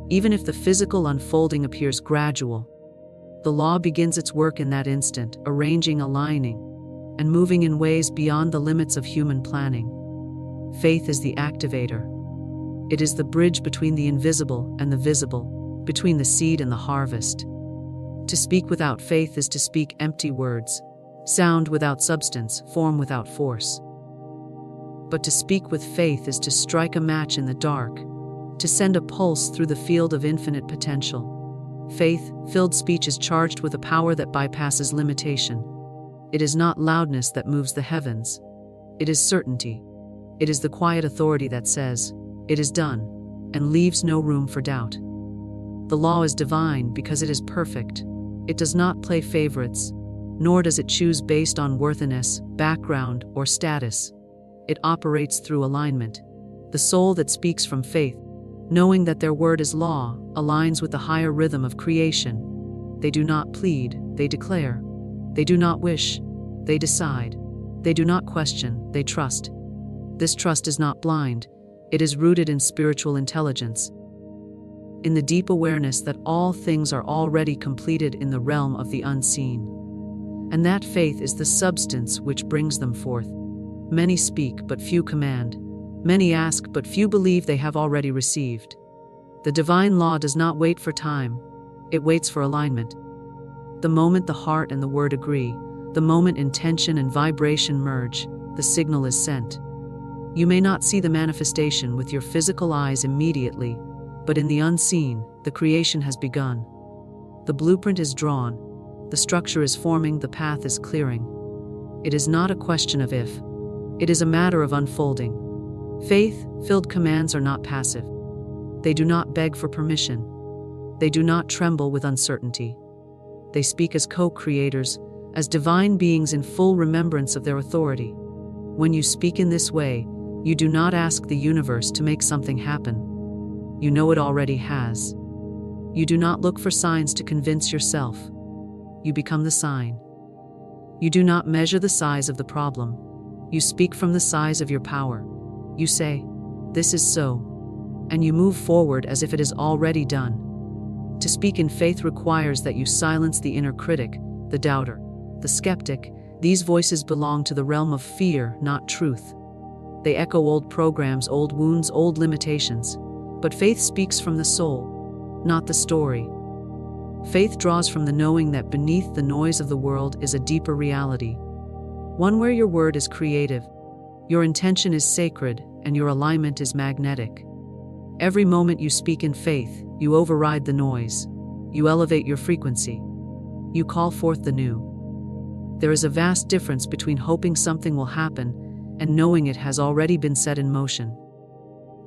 Even if the physical unfolding appears gradual, the law begins its work in that instant, arranging, aligning, and moving in ways beyond the limits of human planning. Faith is the activator. It is the bridge between the invisible and the visible, between the seed and the harvest. To speak without faith is to speak empty words, sound without substance, form without force. But to speak with faith is to strike a match in the dark, to send a pulse through the field of infinite potential. Faith-filled speech is charged with a power that bypasses limitation. It is not loudness that moves the heavens. It is certainty. It is the quiet authority that says, "It is done," and leaves no room for doubt. The law is divine because it is perfect. It does not play favorites, nor does it choose based on worthiness, background, or status. It operates through alignment. The soul that speaks from faith, knowing that their word is law, aligns with the higher rhythm of creation. They do not plead, they declare. They do not wish, they decide. They do not question, they trust. This trust is not blind, it is rooted in spiritual intelligence, in the deep awareness that all things are already completed in the realm of the unseen. And that faith is the substance which brings them forth. Many speak, but few command. Many ask, but few believe they have already received. The divine law does not wait for time, it waits for alignment. The moment the heart and the word agree, the moment intention and vibration merge, the signal is sent. You may not see the manifestation with your physical eyes immediately, but in the unseen, the creation has begun. The blueprint is drawn, the structure is forming, the path is clearing. It is not a question of if, it is a matter of unfolding. Faith-filled commands are not passive. They do not beg for permission. They do not tremble with uncertainty. They speak as co-creators, as divine beings in full remembrance of their authority. When you speak in this way, you do not ask the universe to make something happen. You know it already has. You do not look for signs to convince yourself. You become the sign. You do not measure the size of the problem. You speak from the size of your power. You say, "This is so," and you move forward as if it is already done. To speak in faith requires that you silence the inner critic, the doubter, the skeptic. These voices belong to the realm of fear, not truth. They echo old programs, old wounds, old limitations. But faith speaks from the soul, not the story. Faith draws from the knowing that beneath the noise of the world is a deeper reality. One where your word is creative, your intention is sacred, and your alignment is magnetic. Every moment you speak in faith, you override the noise. You elevate your frequency. You call forth the new. There is a vast difference between hoping something will happen and knowing it has already been set in motion.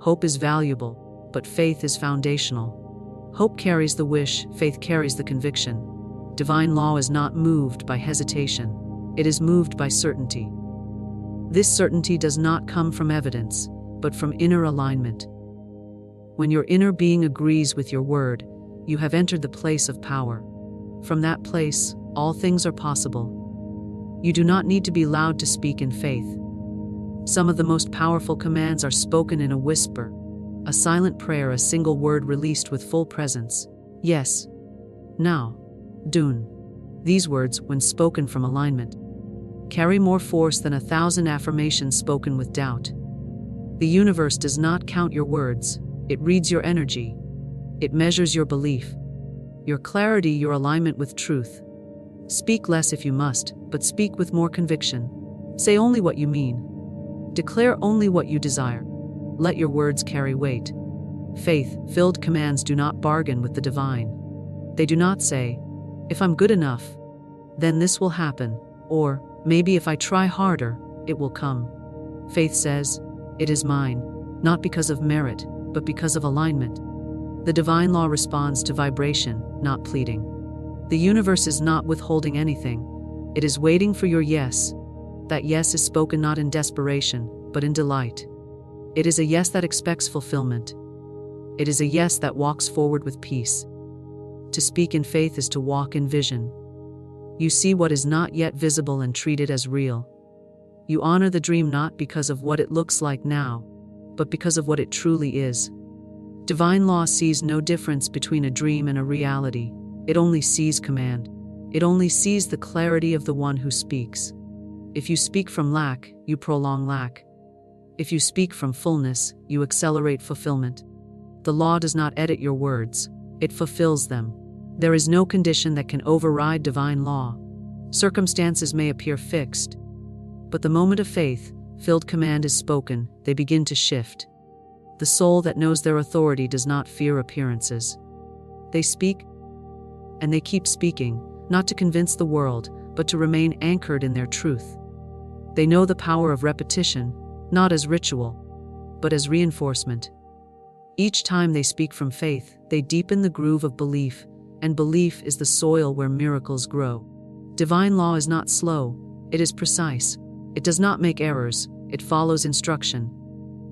Hope is valuable, but faith is foundational. Hope carries the wish, faith carries the conviction. Divine law is not moved by hesitation. It is moved by certainty. This certainty does not come from evidence, but from inner alignment. When your inner being agrees with your word, you have entered the place of power. From that place, all things are possible. You do not need to be loud to speak in faith. Some of the most powerful commands are spoken in a whisper, a silent prayer, a single word released with full presence. Yes. Now. Dune. These words, when spoken from alignment, carry more force than 1,000 affirmations spoken with doubt. The universe does not count your words, it reads your energy. It measures your belief, your clarity, your alignment with truth. Speak less if you must, but speak with more conviction. Say only what you mean. Declare only what you desire. Let your words carry weight. Faith-filled commands do not bargain with the divine. They do not say, "If I'm good enough, then this will happen," or "Maybe if I try harder, it will come." Faith says, "It is mine, not because of merit, but because of alignment." The divine law responds to vibration, not pleading. The universe is not withholding anything. It is waiting for your yes. That yes is spoken not in desperation, but in delight. It is a yes that expects fulfillment. It is a yes that walks forward with peace. To speak in faith is to walk in vision. You see what is not yet visible and treat it as real. You honor the dream not because of what it looks like now, but because of what it truly is. Divine law sees no difference between a dream and a reality. It only sees command. It only sees the clarity of the one who speaks. If you speak from lack, you prolong lack. If you speak from fullness, you accelerate fulfillment. The law does not edit your words, it fulfills them. There is no condition that can override divine law. Circumstances may appear fixed, but the moment of faith-filled command is spoken, they begin to shift. The soul that knows their authority does not fear appearances. They speak, and they keep speaking, not to convince the world, but to remain anchored in their truth. They know the power of repetition, not as ritual, but as reinforcement. Each time they speak from faith, they deepen the groove of belief, and belief is the soil where miracles grow. Divine law is not slow, it is precise. It does not make errors, it follows instruction.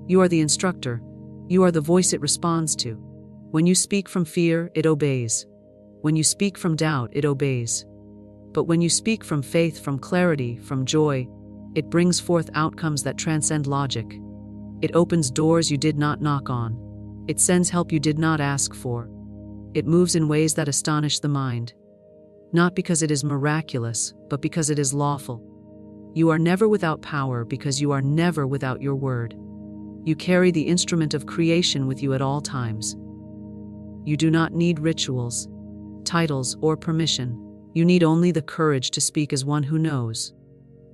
You are the instructor, you are the voice it responds to. When you speak from fear, it obeys. When you speak from doubt, it obeys. But when you speak from faith, from clarity, from joy, it brings forth outcomes that transcend logic. It opens doors you did not knock on. It sends help you did not ask for. It moves in ways that astonish the mind. Not because it is miraculous, but because it is lawful. You are never without power because you are never without your word. You carry the instrument of creation with you at all times. You do not need rituals, titles, or permission. You need only the courage to speak as one who knows.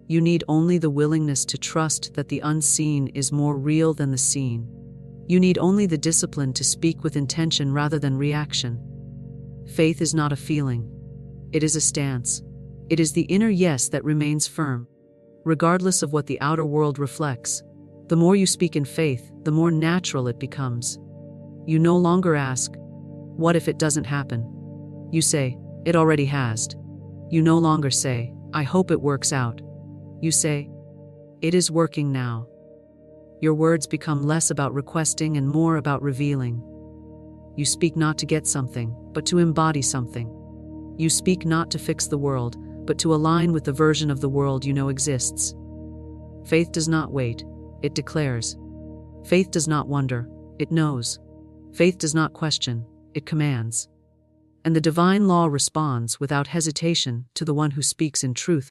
You need only the willingness to trust that the unseen is more real than the seen. You need only the discipline to speak with intention rather than reaction. Faith is not a feeling. It is a stance. It is the inner yes that remains firm, regardless of what the outer world reflects. The more you speak in faith, the more natural it becomes. You no longer ask, "What if it doesn't happen?" You say, "It already has." You no longer say, "I hope it works out." You say, "It is working now." Your words become less about requesting and more about revealing. You speak not to get something, but to embody something. You speak not to fix the world, but to align with the version of the world you know exists. Faith does not wait, it declares. Faith does not wonder, it knows. Faith does not question, it commands. And the divine law responds without hesitation to the one who speaks in truth.